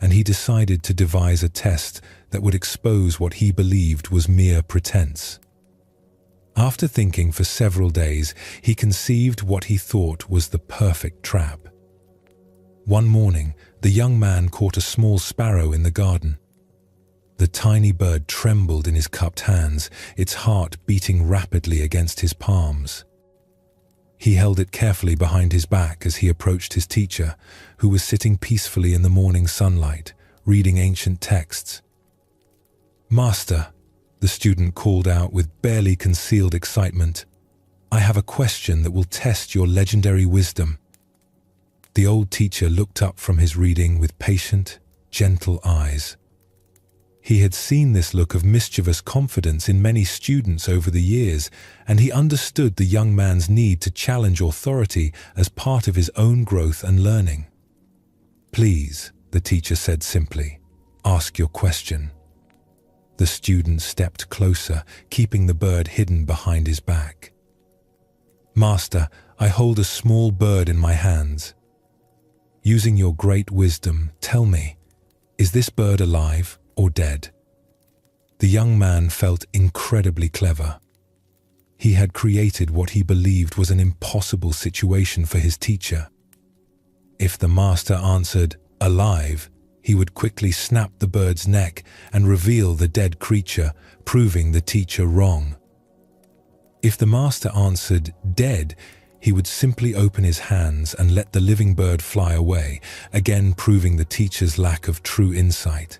Speaker 1: and he decided to devise a test that would expose what he believed was mere pretense. After thinking for several days, he conceived what he thought was the perfect trap. One morning, the young man caught a small sparrow in the garden. The tiny bird trembled in his cupped hands, its heart beating rapidly against his palms. He held it carefully behind his back as he approached his teacher, who was sitting peacefully in the morning sunlight, reading ancient texts. "Master," the student called out with barely concealed excitement, "I have a question that will test your legendary wisdom." The old teacher looked up from his reading with patient, gentle eyes. He had seen this look of mischievous confidence in many students over the years, and he understood the young man's need to challenge authority as part of his own growth and learning. "Please," the teacher said simply, "ask your question." The student stepped closer, keeping the bird hidden behind his back. "Master, I hold a small bird in my hands. Using your great wisdom, tell me, Is this bird alive or dead? The young man felt incredibly clever. He had created what he believed was an impossible situation for his teacher. If the master answered, alive, he would quickly snap the bird's neck and reveal the dead creature, proving the teacher wrong. If the master answered, dead, he would simply open his hands and let the living bird fly away, again proving the teacher's lack of true insight.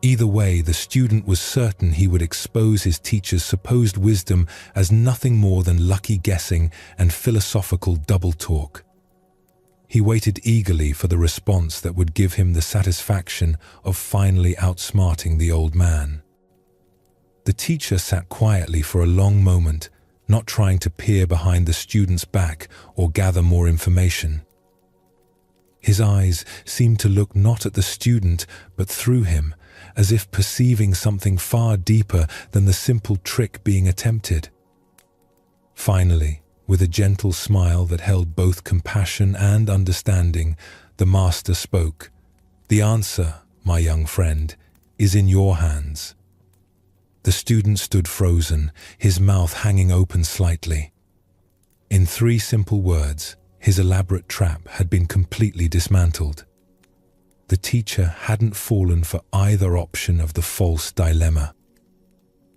Speaker 1: Either way, the student was certain he would expose his teacher's supposed wisdom as nothing more than lucky guessing and philosophical double talk. He waited eagerly for the response that would give him the satisfaction of finally outsmarting the old man. The teacher sat quietly for a long moment, not trying to peer behind the student's back or gather more information. His eyes seemed to look not at the student but through him, as if perceiving something far deeper than the simple trick being attempted. Finally, with a gentle smile that held both compassion and understanding, the master spoke. The answer, my young friend, is in your hands. The student stood frozen, his mouth hanging open slightly. In 3 simple words, his elaborate trap had been completely dismantled. The teacher hadn't fallen for either option of the false dilemma.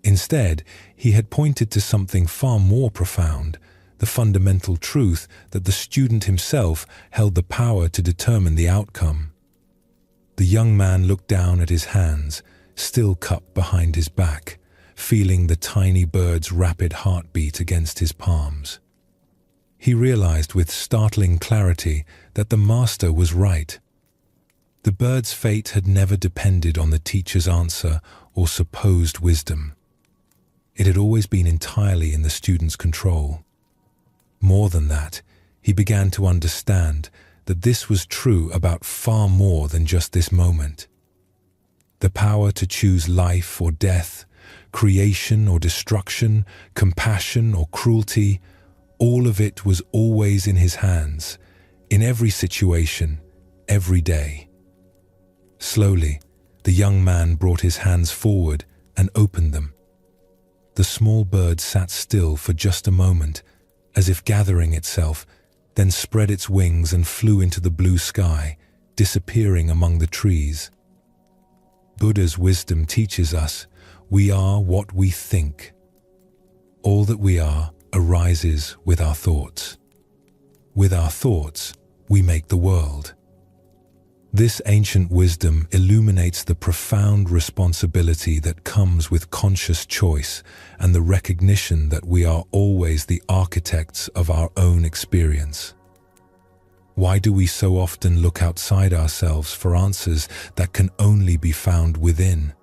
Speaker 1: Instead, he had pointed to something far more profound, the fundamental truth that the student himself held the power to determine the outcome. The young man looked down at his hands, still cupped behind his back, feeling the tiny bird's rapid heartbeat against his palms. He realized with startling clarity that the master was right. The bird's fate had never depended on the teacher's answer or supposed wisdom. It had always been entirely in the student's control. More than that, he began to understand that this was true about far more than just this moment. The power to choose life or death, creation or destruction, compassion or cruelty, all of it was always in his hands, in every situation, every day. Slowly, the young man brought his hands forward and opened them. The small bird sat still for just a moment, as if gathering itself, then spread its wings and flew into the blue sky, disappearing among the trees. Buddha's wisdom teaches us we are what we think. All that we are arises with our thoughts. With our thoughts, we make the world. This ancient wisdom illuminates the profound responsibility that comes with conscious choice and the recognition that we are always the architects of our own experience. Why do we so often look outside ourselves for answers that can only be found within?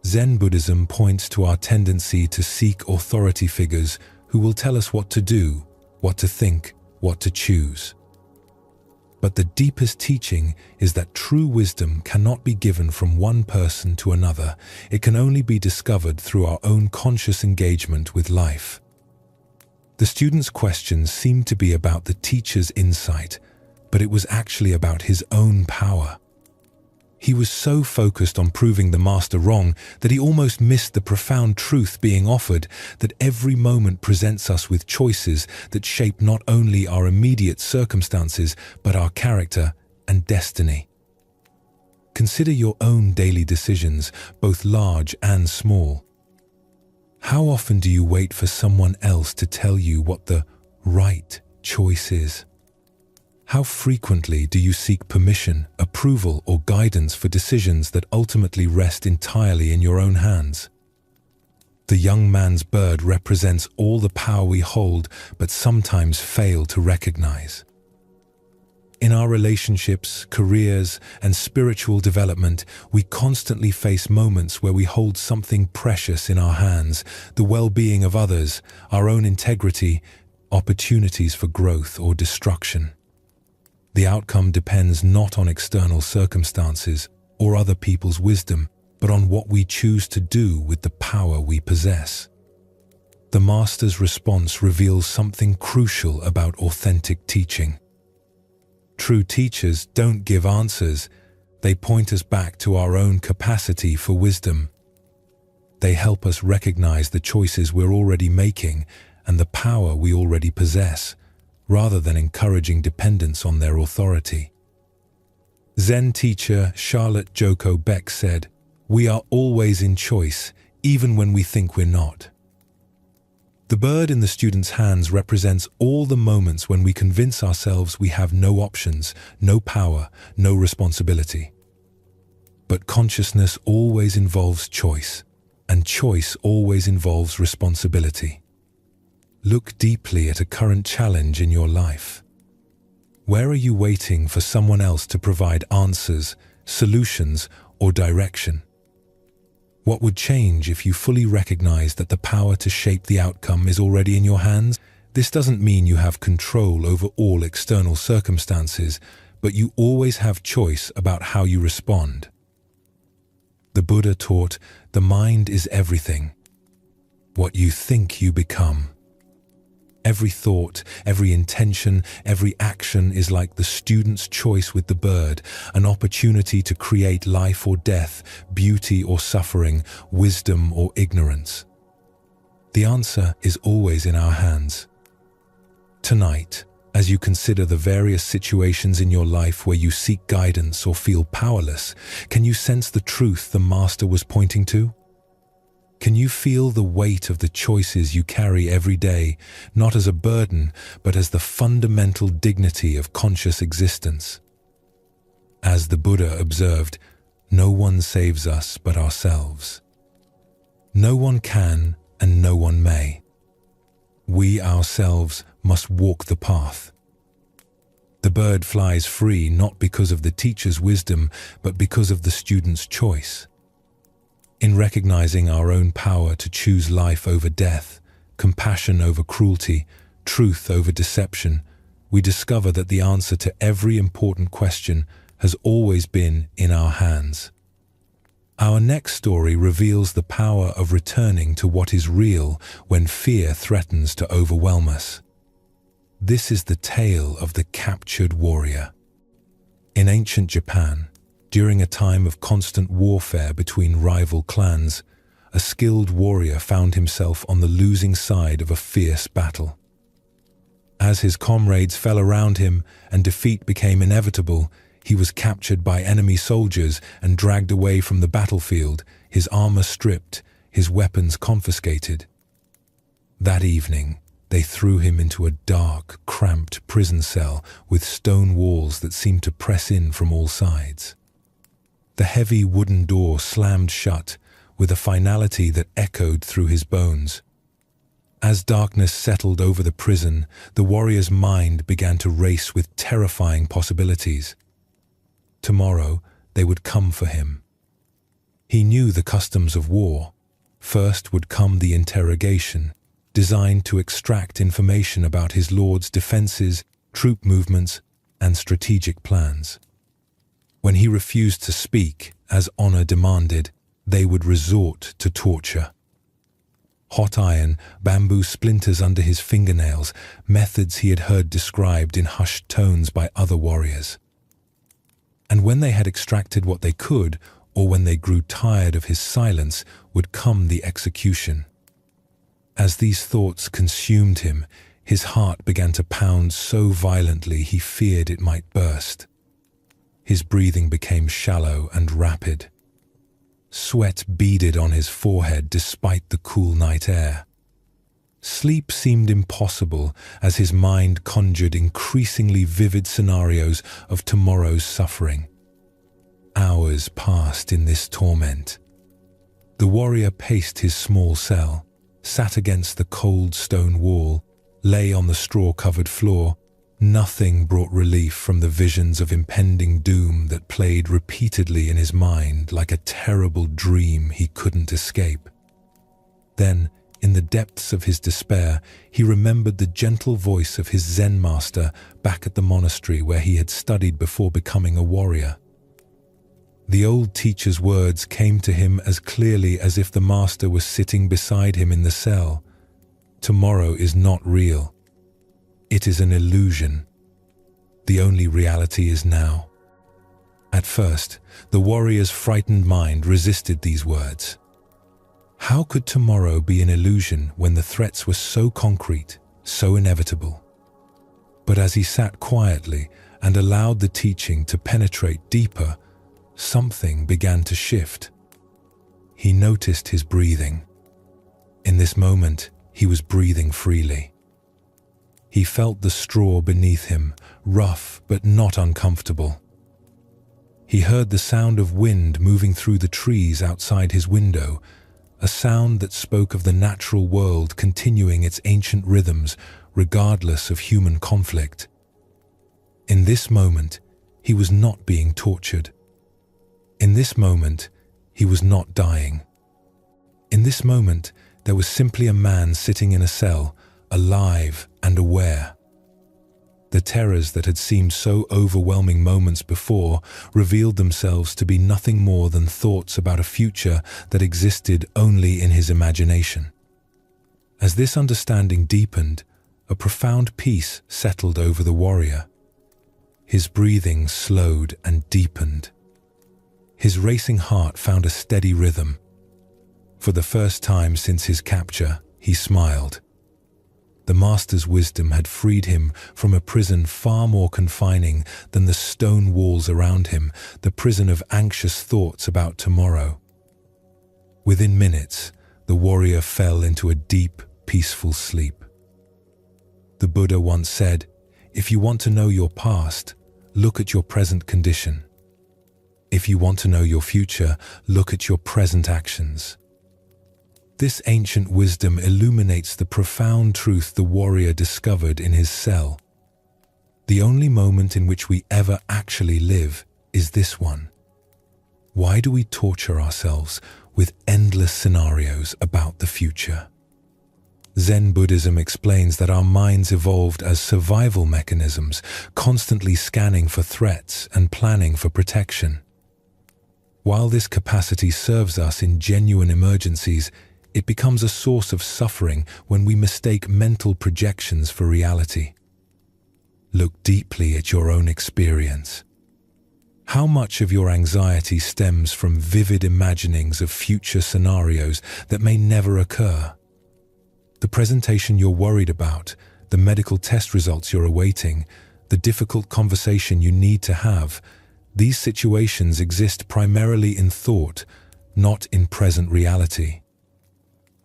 Speaker 1: Zen Buddhism points to our tendency to seek authority figures who will tell us what to do, what to think, what to choose. But the deepest teaching is that true wisdom cannot be given from one person to another. It can only be discovered through our own conscious engagement with life. The student's questions seemed to be about the teacher's insight, but it was actually about his own power. He was so focused on proving the master wrong that he almost missed the profound truth being offered, that every moment presents us with choices that shape not only our immediate circumstances, but our character and destiny. Consider your own daily decisions, both large and small. How often do you wait for someone else to tell you what the right choice is? How frequently do you seek permission, approval, or guidance for decisions that ultimately rest entirely in your own hands? The young man's bird represents all the power we hold but sometimes fail to recognize. In our relationships, careers, and spiritual development, we constantly face moments where we hold something precious in our hands, the well-being of others, our own integrity, opportunities for growth or destruction. The outcome depends not on external circumstances or other people's wisdom, but on what we choose to do with the power we possess. The master's response reveals something crucial about authentic teaching. True teachers don't give answers, They point us back to our own capacity for wisdom. They help us recognize the choices we're already making and the power we already possess, rather than encouraging dependence on their authority. Zen teacher Charlotte Joko Beck said, "We are always in choice, even when we think we're not." The bird in the student's hands represents all the moments when we convince ourselves we have no options, no power, no responsibility. But consciousness always involves choice, and choice always involves responsibility. Look deeply at a current challenge in your life. Where are you waiting for someone else to provide answers, solutions, or direction? What would change if you fully recognize that the power to shape the outcome is already in your hands? This doesn't mean you have control over all external circumstances, but you always have choice about how you respond. The Buddha taught, the mind is everything. What you think, you become. Every thought, every intention, every action is like the student's choice with the bird, an opportunity to create life or death, beauty or suffering, wisdom or ignorance. The answer is always in our hands. Tonight, as you consider the various situations in your life where you seek guidance or feel powerless, can you sense the truth the Master was pointing to? Can you feel the weight of the choices you carry every day, not as a burden, but as the fundamental dignity of conscious existence? As the Buddha observed, no one saves us but ourselves. No one can and no one may. We ourselves must walk the path. The bird flies free not because of the teacher's wisdom, but because of the student's choice. In recognizing our own power to choose life over death, compassion over cruelty, truth over deception, we discover that the answer to every important question has always been in our hands. Our next story reveals the power of returning to what is real when fear threatens to overwhelm us. This is the tale of the captured warrior. In ancient Japan, during a time of constant warfare between rival clans, a skilled warrior found himself on the losing side of a fierce battle. As his comrades fell around him and defeat became inevitable, he was captured by enemy soldiers and dragged away from the battlefield, his armor stripped, his weapons confiscated. That evening, they threw him into a dark, cramped prison cell with stone walls that seemed to press in from all sides. The heavy wooden door slammed shut with a finality that echoed through his bones. As darkness settled over the prison, the warrior's mind began to race with terrifying possibilities. Tomorrow, they would come for him. He knew the customs of war. First would come the interrogation, designed to extract information about his lord's defenses, troop movements, and strategic plans. When he refused to speak, as honor demanded, they would resort to torture. Hot iron, bamboo splinters under his fingernails, methods he had heard described in hushed tones by other warriors. And when they had extracted what they could, or when they grew tired of his silence, would come the execution. As these thoughts consumed him, his heart began to pound so violently he feared it might burst. His breathing became shallow and rapid. Sweat beaded on his forehead despite the cool night air. Sleep seemed impossible as his mind conjured increasingly vivid scenarios of tomorrow's suffering. Hours passed in this torment. The warrior paced his small cell, sat against the cold stone wall, lay on the straw-covered floor. Nothing brought relief from the visions of impending doom that played repeatedly in his mind like a terrible dream he couldn't escape. Then, in the depths of his despair, he remembered the gentle voice of his Zen master back at the monastery where he had studied before becoming a warrior. The old teacher's words came to him as clearly as if the master was sitting beside him in the cell. Tomorrow is not real. It is an illusion. The only reality is now. At first, the warrior's frightened mind resisted these words. How could tomorrow be an illusion when the threats were so concrete, so inevitable? But as he sat quietly and allowed the teaching to penetrate deeper, something began to shift. He noticed his breathing. In this moment, he was breathing freely. He felt the straw beneath him, rough but not uncomfortable. He heard the sound of wind moving through the trees outside his window, a sound that spoke of the natural world continuing its ancient rhythms regardless of human conflict. In this moment, he was not being tortured. In this moment, he was not dying. In this moment, there was simply a man sitting in a cell, alive and aware. The terrors that had seemed so overwhelming moments before revealed themselves to be nothing more than thoughts about a future that existed only in his imagination. As this understanding deepened, a profound peace settled over the warrior. His breathing slowed and deepened. His racing heart found a steady rhythm. For the first time since his capture, he smiled. The master's wisdom had freed him from a prison far more confining than the stone walls around him, the prison of anxious thoughts about tomorrow. Within minutes, the warrior fell into a deep, peaceful sleep. The Buddha once said, "If you want to know your past, look at your present condition. If you want to know your future, look at your present actions." This ancient wisdom illuminates the profound truth the warrior discovered in his cell. The only moment in which we ever actually live is this one. Why do we torture ourselves with endless scenarios about the future? Zen Buddhism explains that our minds evolved as survival mechanisms, constantly scanning for threats and planning for protection. While this capacity serves us in genuine emergencies, it becomes a source of suffering when we mistake mental projections for reality. Look deeply at your own experience. How much of your anxiety stems from vivid imaginings of future scenarios that may never occur? The presentation you're worried about, the medical test results you're awaiting, the difficult conversation you need to have, these situations exist primarily in thought, not in present reality.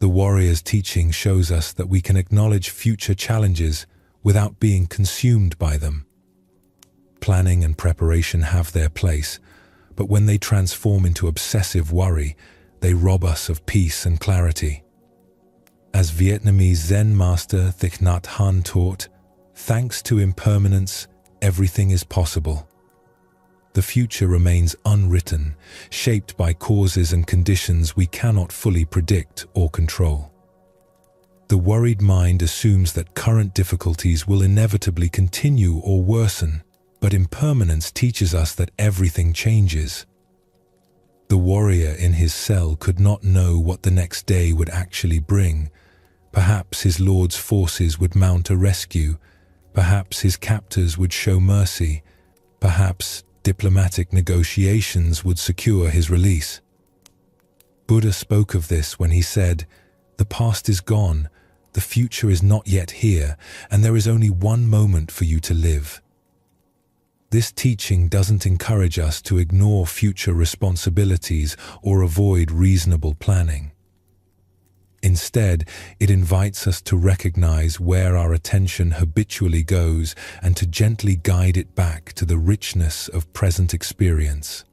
Speaker 1: The warrior's teaching shows us that we can acknowledge future challenges without being consumed by them. Planning and preparation have their place, but when they transform into obsessive worry, they rob us of peace and clarity. As Vietnamese Zen master Thich Nhat Hanh taught, "Thanks to impermanence, everything is possible." The future remains unwritten, shaped by causes and conditions we cannot fully predict or control. The worried mind assumes that current difficulties will inevitably continue or worsen, but impermanence teaches us that everything changes. The warrior in his cell could not know what the next day would actually bring. Perhaps his lord's forces would mount a rescue. Perhaps his captors would show mercy. Perhaps diplomatic negotiations would secure his release. Buddha spoke of this when he said, "The past is gone, the future is not yet here, and there is only one moment for you to live." This teaching doesn't encourage us to ignore future responsibilities or avoid reasonable planning. Instead, it invites us to recognize where our attention habitually goes and to gently guide it back to the richness of present experience.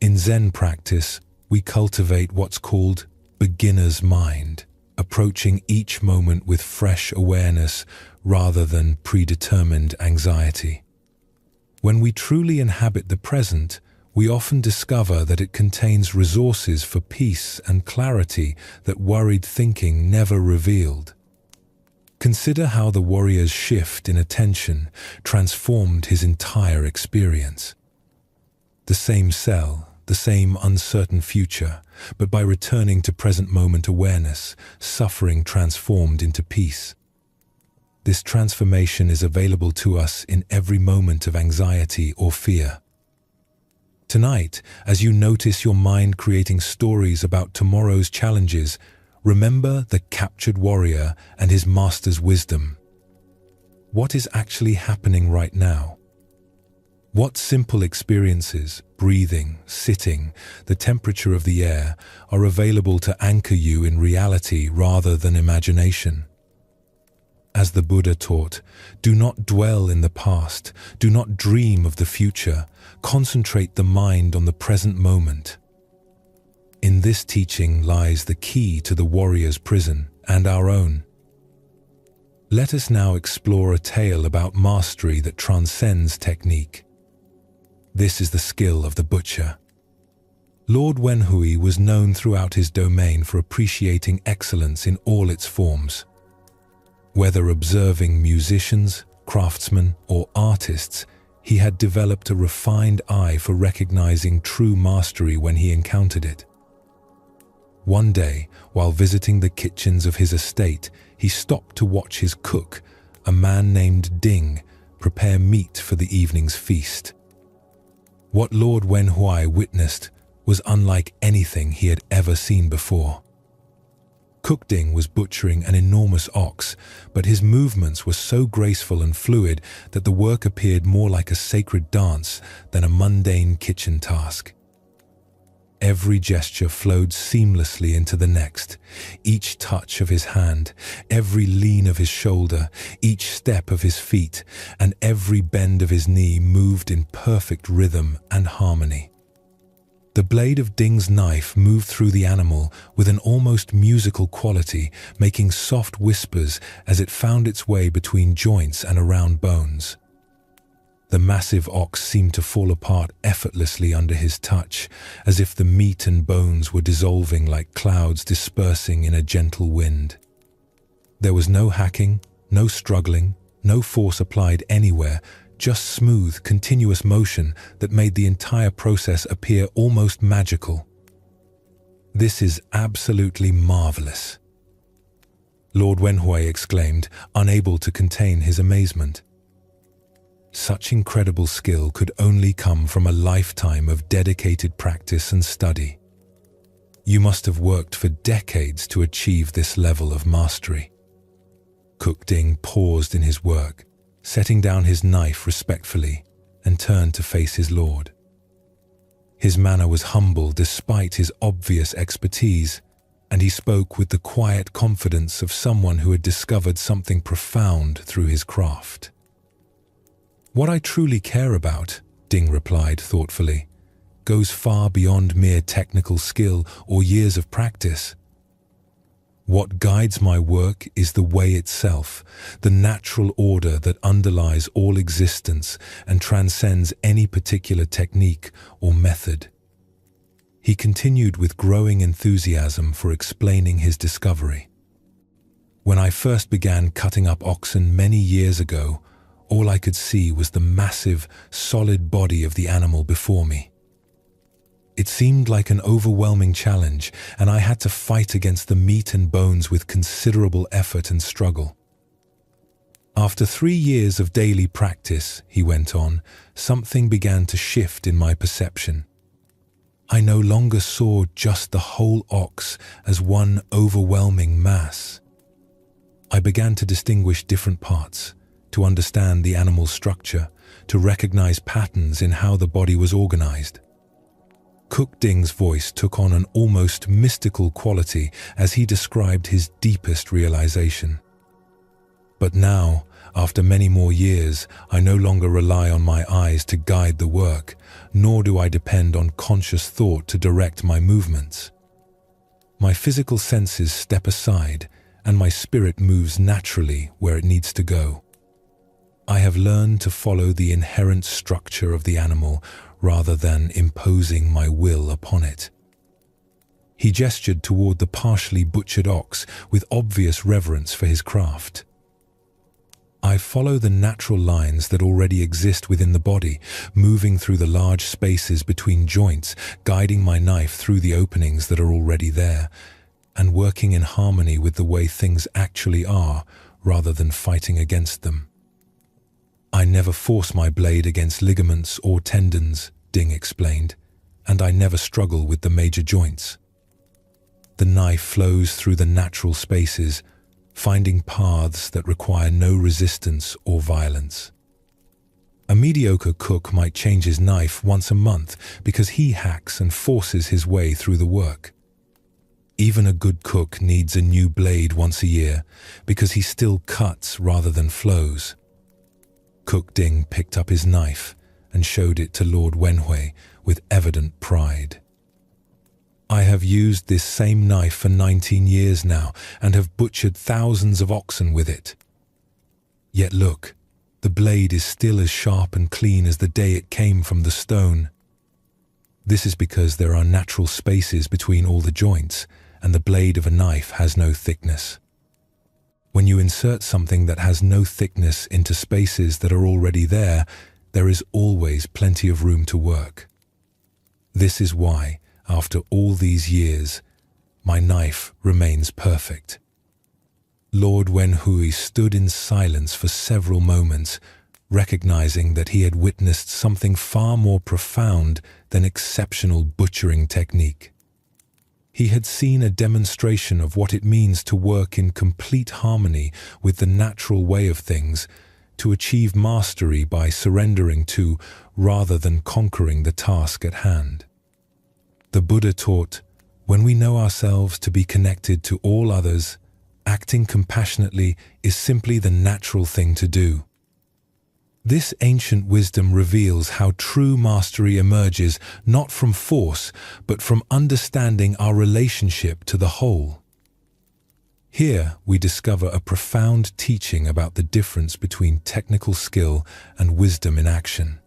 Speaker 1: In Zen practice, we cultivate what's called beginner's mind, approaching each moment with fresh awareness rather than predetermined anxiety. When we truly inhabit the present, we often discover that it contains resources for peace and clarity that worried thinking never revealed. Consider how the warrior's shift in attention transformed his entire experience. The same cell, the same uncertain future, but by returning to present moment awareness, suffering transformed into peace. This transformation is available to us in every moment of anxiety or fear. Tonight, as you notice your mind creating stories about tomorrow's challenges, remember the captured warrior and his master's wisdom. What is actually happening right now? What simple experiences, breathing, sitting, the temperature of the air, are available to anchor you in reality rather than imagination? As the Buddha taught, do not dwell in the past, do not dream of the future, concentrate the mind on the present moment. In this teaching lies the key to the warrior's prison and our own. Let us now explore a tale about mastery that transcends technique. This is the skill of the butcher. Lord Wenhui was known throughout his domain for appreciating excellence in all its forms. Whether observing musicians, craftsmen, or artists, he had developed a refined eye for recognizing true mastery when he encountered it. One day, while visiting the kitchens of his estate, he stopped to watch his cook, a man named Ding, prepare meat for the evening's feast. What Lord Wenhui witnessed was unlike anything he had ever seen before. Cook Ding was butchering an enormous ox, but his movements were so graceful and fluid that the work appeared more like a sacred dance than a mundane kitchen task. Every gesture flowed seamlessly into the next. Each touch of his hand, every lean of his shoulder, each step of his feet, and every bend of his knee moved in perfect rhythm and harmony. The blade of Ding's knife moved through the animal with an almost musical quality, making soft whispers as it found its way between joints and around bones. The massive ox seemed to fall apart effortlessly under his touch, as if the meat and bones were dissolving like clouds dispersing in a gentle wind. There was no hacking, no struggling, no force applied anywhere, just smooth, continuous motion that made the entire process appear almost magical. This is absolutely marvelous, Lord Wenhui exclaimed, unable to contain his amazement. Such incredible skill could only come from a lifetime of dedicated practice and study. You must have worked for decades to achieve this level of mastery. Cook Ding paused in his work, setting down his knife respectfully, and turned to face his lord. His manner was humble despite his obvious expertise, and he spoke with the quiet confidence of someone who had discovered something profound through his craft. "What I truly care about," Ding replied thoughtfully, "goes far beyond mere technical skill or years of practice. What guides my work is the way itself, the natural order that underlies all existence and transcends any particular technique or method." He continued with growing enthusiasm for explaining his discovery. "When I first began cutting up oxen many years ago, all I could see was the massive, solid body of the animal before me. It seemed like an overwhelming challenge, and I had to fight against the meat and bones with considerable effort and struggle. After 3 years of daily practice," he went on, "something began to shift in my perception. I no longer saw just the whole ox as one overwhelming mass. I began to distinguish different parts, to understand the animal's structure, to recognize patterns in how the body was organized." Cook Ding's voice took on an almost mystical quality as he described his deepest realization. "But now, after many more years, I no longer rely on my eyes to guide the work, nor do I depend on conscious thought to direct my movements. My physical senses step aside, and my spirit moves naturally where it needs to go. I have learned to follow the inherent structure of the animal rather than imposing my will upon it." He gestured toward the partially butchered ox with obvious reverence for his craft. "I follow the natural lines that already exist within the body, moving through the large spaces between joints, guiding my knife through the openings that are already there, and working in harmony with the way things actually are rather than fighting against them. I never force my blade against ligaments or tendons, Ding explained, and I never struggle with the major joints. The knife flows through the natural spaces, finding paths that require no resistance or violence. A mediocre cook might change his knife once a month because he hacks and forces his way through the work. Even a good cook needs a new blade once a year because he still cuts rather than flows. Cook Ding picked up his knife and showed it to Lord Wenhui with evident pride. I have used this same knife for 19 years now and have butchered thousands of oxen with it. Yet look, the blade is still as sharp and clean as the day it came from the stone. This is because there are natural spaces between all the joints, and the blade of a knife has no thickness. When you insert something that has no thickness into spaces that are already there, there is always plenty of room to work. This is why, after all these years, my knife remains perfect. Lord Wenhui stood in silence for several moments, recognizing that he had witnessed something far more profound than exceptional butchering technique. He had seen a demonstration of what it means to work in complete harmony with the natural way of things, to achieve mastery by surrendering to, rather than conquering the task at hand. The Buddha taught, when we know ourselves to be connected to all others, acting compassionately is simply the natural thing to do. This ancient wisdom reveals how true mastery emerges not from force, but from understanding our relationship to the whole. Here we discover a profound teaching about the difference between technical skill and wisdom in action.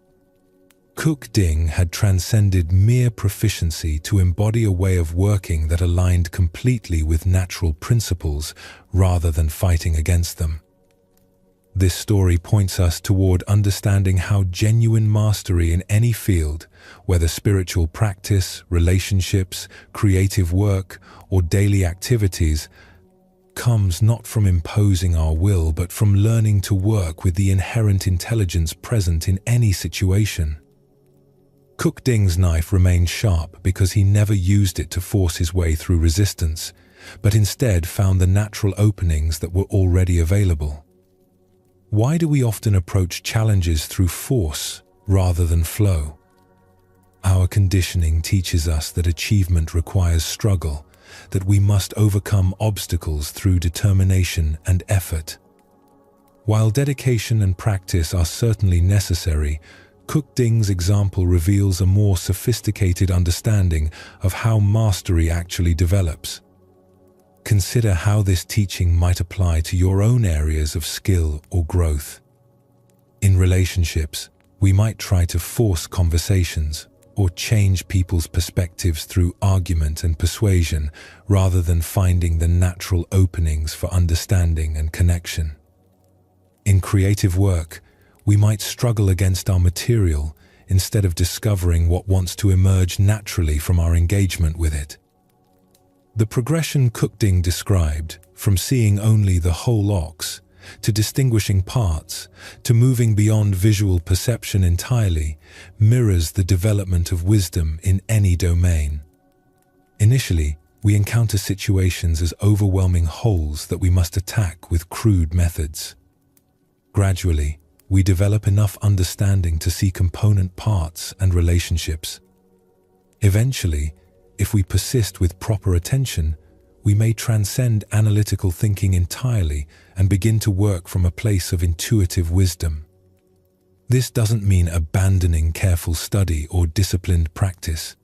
Speaker 1: Cook Ding had transcended mere proficiency to embody a way of working that aligned completely with natural principles rather than fighting against them. This story points us toward understanding how genuine mastery in any field, whether spiritual practice, relationships, creative work, or daily activities, comes not from imposing our will but from learning to work with the inherent intelligence present in any situation. Cook Ding's knife remained sharp because he never used it to force his way through resistance, but instead found the natural openings that were already available. Why do we often approach challenges through force rather than flow? Our conditioning teaches us that achievement requires struggle, that we must overcome obstacles through determination and effort. While dedication and practice are certainly necessary, Cook Ding's example reveals a more sophisticated understanding of how mastery actually develops. Consider how this teaching might apply to your own areas of skill or growth. In relationships, we might try to force conversations or change people's perspectives through argument and persuasion rather than finding the natural openings for understanding and connection. In creative work, we might struggle against our material instead of discovering what wants to emerge naturally from our engagement with it. The progression Cook Ding described, from seeing only the whole ox, to distinguishing parts, to moving beyond visual perception entirely, mirrors the development of wisdom in any domain. Initially, we encounter situations as overwhelming wholes that we must attack with crude methods. Gradually, we develop enough understanding to see component parts and relationships. Eventually, if we persist with proper attention, we may transcend analytical thinking entirely and begin to work from a place of intuitive wisdom. This doesn't mean abandoning careful study or disciplined practice.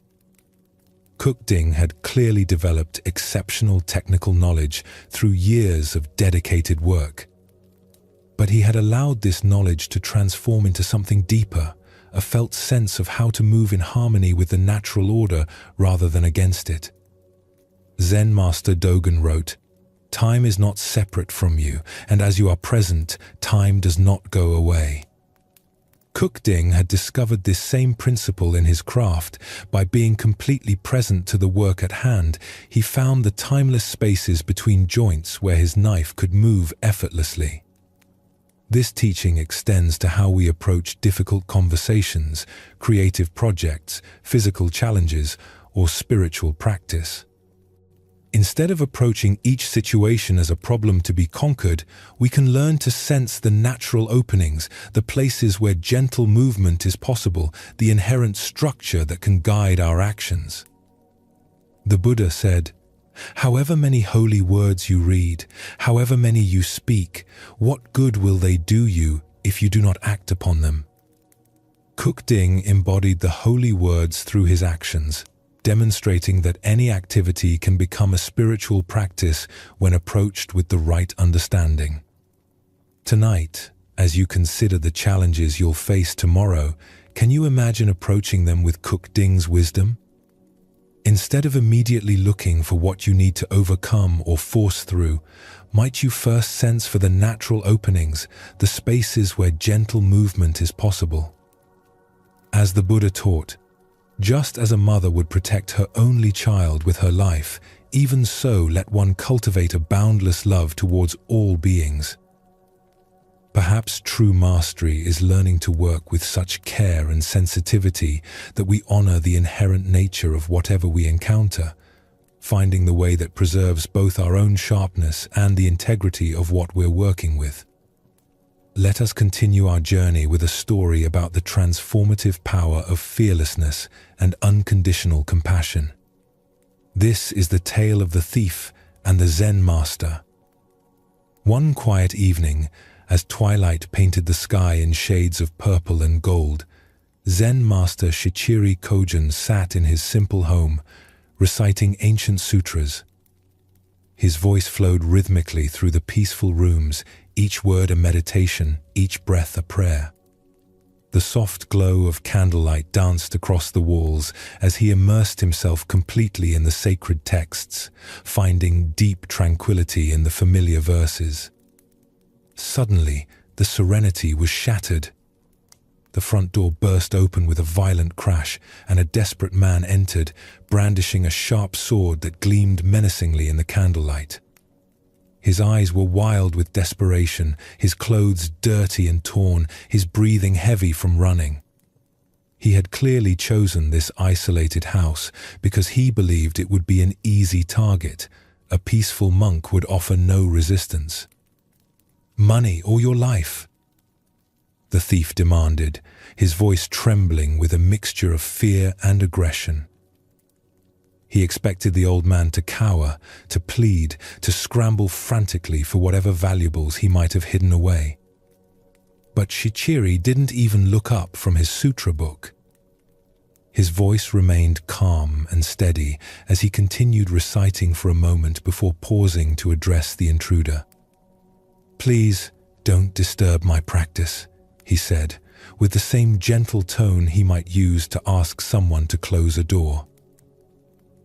Speaker 1: Cook Ding had clearly developed exceptional technical knowledge through years of dedicated work. But he had allowed this knowledge to transform into something deeper, a felt sense of how to move in harmony with the natural order rather than against it. Zen master Dogen wrote, "Time is not separate from you, and as you are present, time does not go away." Cook Ding had discovered this same principle in his craft. By being completely present to the work at hand, he found the timeless spaces between joints where his knife could move effortlessly. This teaching extends to how we approach difficult conversations, creative projects, physical challenges, or spiritual practice. Instead of approaching each situation as a problem to be conquered, we can learn to sense the natural openings, the places where gentle movement is possible, the inherent structure that can guide our actions. The Buddha said, "However many holy words you read, however many you speak, what good will they do you if you do not act upon them?" Kuk Ding embodied the holy words through his actions, demonstrating that any activity can become a spiritual practice when approached with the right understanding. Tonight, as you consider the challenges you'll face tomorrow, can you imagine approaching them with Kuk Ding's wisdom? Instead of immediately looking for what you need to overcome or force through, might you first sense for the natural openings, the spaces where gentle movement is possible? As the Buddha taught, just as a mother would protect her only child with her life, even so let one cultivate a boundless love towards all beings. Perhaps true mastery is learning to work with such care and sensitivity that we honor the inherent nature of whatever we encounter, finding the way that preserves both our own sharpness and the integrity of what we're working with. Let us continue our journey with a story about the transformative power of fearlessness and unconditional compassion. This is the tale of the thief and the Zen master. One quiet evening, as twilight painted the sky in shades of purple and gold, Zen master Shichiri Kojun sat in his simple home, reciting ancient sutras. His voice flowed rhythmically through the peaceful rooms, each word a meditation, each breath a prayer. The soft glow of candlelight danced across the walls as he immersed himself completely in the sacred texts, finding deep tranquility in the familiar verses. Suddenly, the serenity was shattered. The front door burst open with a violent crash, and a desperate man entered, brandishing a sharp sword that gleamed menacingly in the candlelight. His eyes were wild with desperation, his clothes dirty and torn, his breathing heavy from running. He had clearly chosen this isolated house because he believed it would be an easy target. A peaceful monk would offer no resistance. "Money or your life?" the thief demanded, his voice trembling with a mixture of fear and aggression. He expected the old man to cower, to plead, to scramble frantically for whatever valuables he might have hidden away. But Shichiri didn't even look up from his sutra book. His voice remained calm and steady as he continued reciting for a moment before pausing to address the intruder. "Please, don't disturb my practice," he said, with the same gentle tone he might use to ask someone to close a door.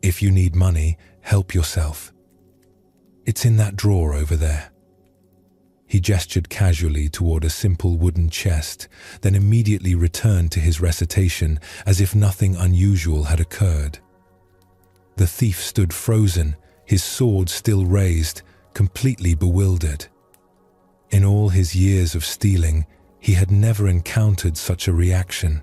Speaker 1: "If you need money, help yourself. It's in that drawer over there." He gestured casually toward a simple wooden chest, then immediately returned to his recitation as if nothing unusual had occurred. The thief stood frozen, his sword still raised, completely bewildered. In all his years of stealing, he had never encountered such a reaction.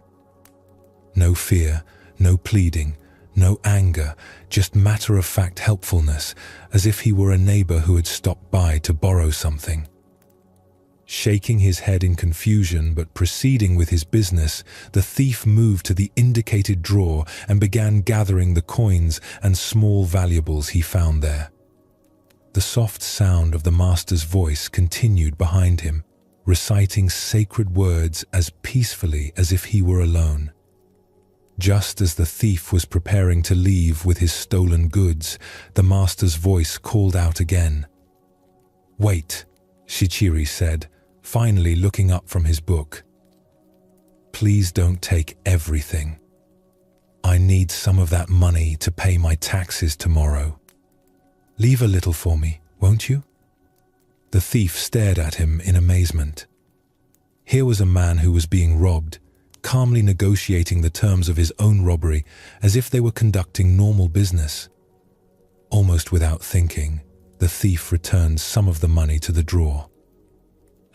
Speaker 1: No fear, no pleading, no anger, just matter-of-fact helpfulness, as if he were a neighbor who had stopped by to borrow something. Shaking his head in confusion but proceeding with his business, the thief moved to the indicated drawer and began gathering the coins and small valuables he found there. The soft sound of the master's voice continued behind him, reciting sacred words as peacefully as if he were alone. Just as the thief was preparing to leave with his stolen goods, the master's voice called out again. "Wait," Shichiri said, finally looking up from his book. "Please don't take everything. I need some of that money to pay my taxes tomorrow. Leave a little for me, won't you?" The thief stared at him in amazement. Here was a man who was being robbed, calmly negotiating the terms of his own robbery as if they were conducting normal business. Almost without thinking, the thief returned some of the money to the drawer.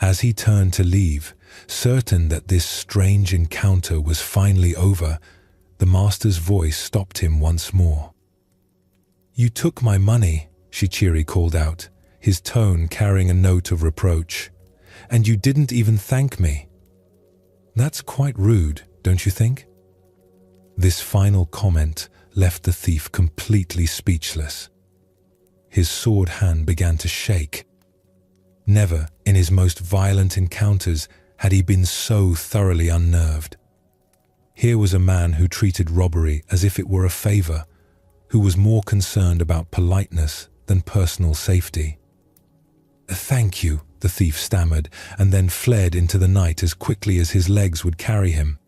Speaker 1: As he turned to leave, certain that this strange encounter was finally over, the master's voice stopped him once more. "You took my money," Shichiri called out, his tone carrying a note of reproach. "And you didn't even thank me. That's quite rude, don't you think?" This final comment left the thief completely speechless. His sword hand began to shake. Never, in his most violent encounters, had he been so thoroughly unnerved. Here was a man who treated robbery as if it were a favor, who was more concerned about politeness than personal safety. "Thank you," the thief stammered, and then fled into the night as quickly as his legs would carry him.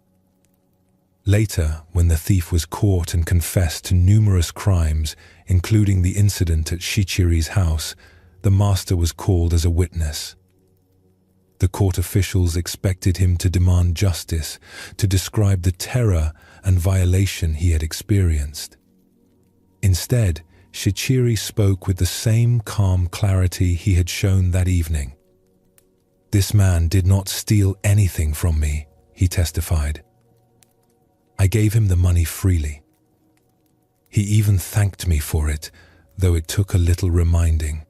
Speaker 1: Later, when the thief was caught and confessed to numerous crimes, including the incident at Shichiri's house, the master was called as a witness. The court officials expected him to demand justice, to describe the terror and violation he had experienced. Instead, Shichiri spoke with the same calm clarity he had shown that evening. "This man did not steal anything from me," he testified. "I gave him the money freely. He even thanked me for it, though it took a little reminding."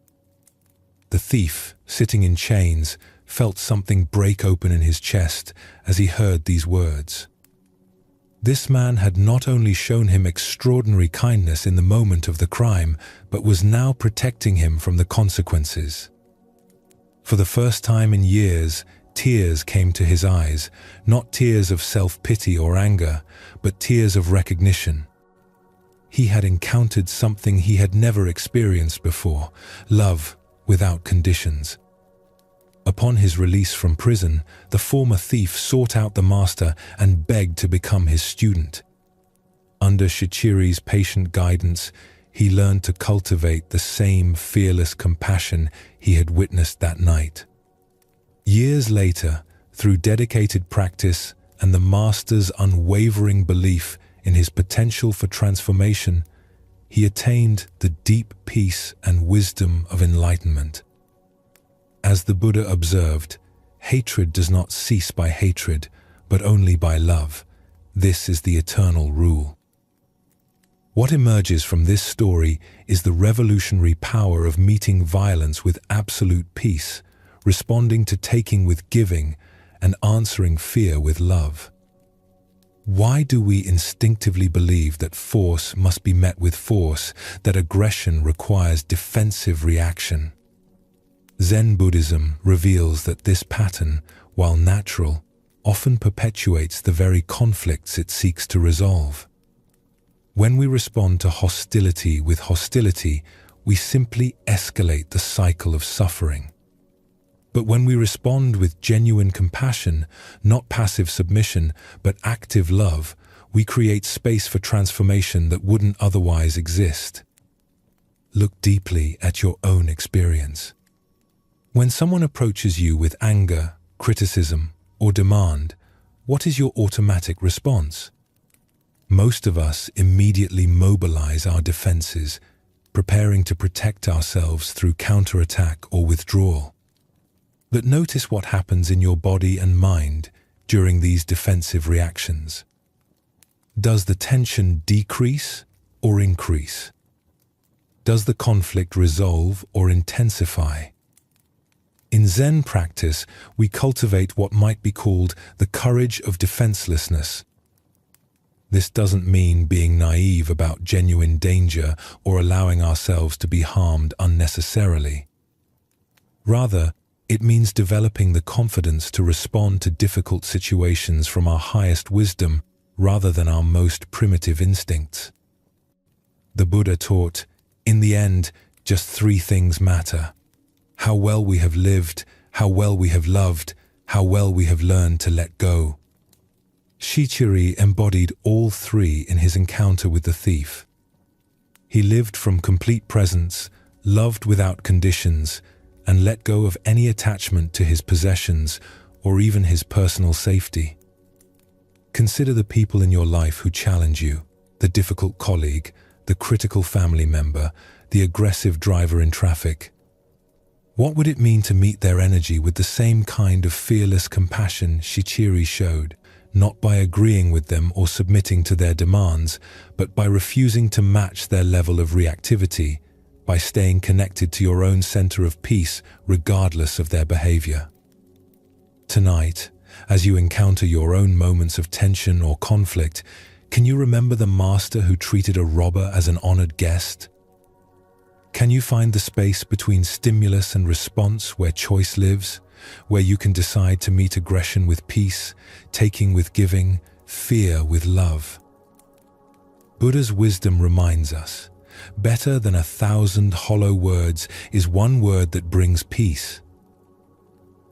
Speaker 1: The thief, sitting in chains, felt something break open in his chest as he heard these words. This man had not only shown him extraordinary kindness in the moment of the crime, but was now protecting him from the consequences. For the first time in years, tears came to his eyes, not tears of self-pity or anger, but tears of recognition. He had encountered something he had never experienced before, love without conditions. Upon his release from prison, the former thief sought out the master and begged to become his student. Under Shichiri's patient guidance, he learned to cultivate the same fearless compassion he had witnessed that night. Years later, through dedicated practice and the master's unwavering belief in his potential for transformation, he attained the deep peace and wisdom of enlightenment. As the Buddha observed, hatred does not cease by hatred, but only by love. This is the eternal rule. What emerges from this story is the revolutionary power of meeting violence with absolute peace, responding to taking with giving, and answering fear with love. Why do we instinctively believe that force must be met with force, that aggression requires defensive reaction? Zen Buddhism reveals that this pattern, while natural, often perpetuates the very conflicts it seeks to resolve. When we respond to hostility with hostility, we simply escalate the cycle of suffering. But when we respond with genuine compassion, not passive submission, but active love, we create space for transformation that wouldn't otherwise exist. Look deeply at your own experience. When someone approaches you with anger, criticism, or demand, what is your automatic response? Most of us immediately mobilize our defenses, preparing to protect ourselves through counterattack or withdrawal. But notice what happens in your body and mind during these defensive reactions. Does the tension decrease or increase? Does the conflict resolve or intensify? In Zen practice, we cultivate what might be called the courage of defenselessness. This doesn't mean being naive about genuine danger or allowing ourselves to be harmed unnecessarily. Rather, it means developing the confidence to respond to difficult situations from our highest wisdom rather than our most primitive instincts. The Buddha taught, in the end, just three things matter: how well we have lived, how well we have loved, how well we have learned to let go. Shichiri embodied all three in his encounter with the thief. He lived from complete presence, loved without conditions, and let go of any attachment to his possessions or even his personal safety. Consider the people in your life who challenge you: the difficult colleague, the critical family member, the aggressive driver in traffic. What would it mean to meet their energy with the same kind of fearless compassion Shichiri showed, not by agreeing with them or submitting to their demands, but by refusing to match their level of reactivity, by staying connected to your own center of peace regardless of their behavior? Tonight, as you encounter your own moments of tension or conflict, can you remember the master who treated a robber as an honored guest? Can you find the space between stimulus and response where choice lives, where you can decide to meet aggression with peace, taking with giving, fear with love? Buddha's wisdom reminds us, better than 1,000 hollow words is one word that brings peace.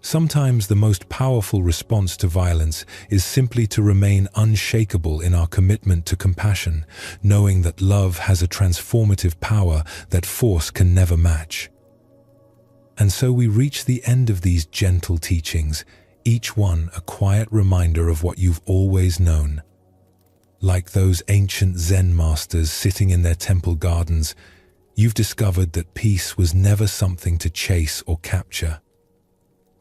Speaker 1: Sometimes the most powerful response to violence is simply to remain unshakable in our commitment to compassion, knowing that love has a transformative power that force can never match. And so we reach the end of these gentle teachings, each one a quiet reminder of what you've always known. Like those ancient Zen masters sitting in their temple gardens, you've discovered that peace was never something to chase or capture.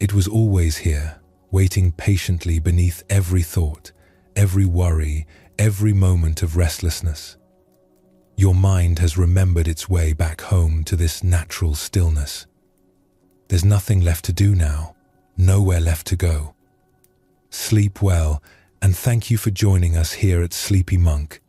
Speaker 1: It was always here, waiting patiently beneath every thought, every worry, every moment of restlessness. Your mind has remembered its way back home to this natural stillness. There's nothing left to do now, nowhere left to go. Sleep well, and thank you for joining us here at Sleepy Monk.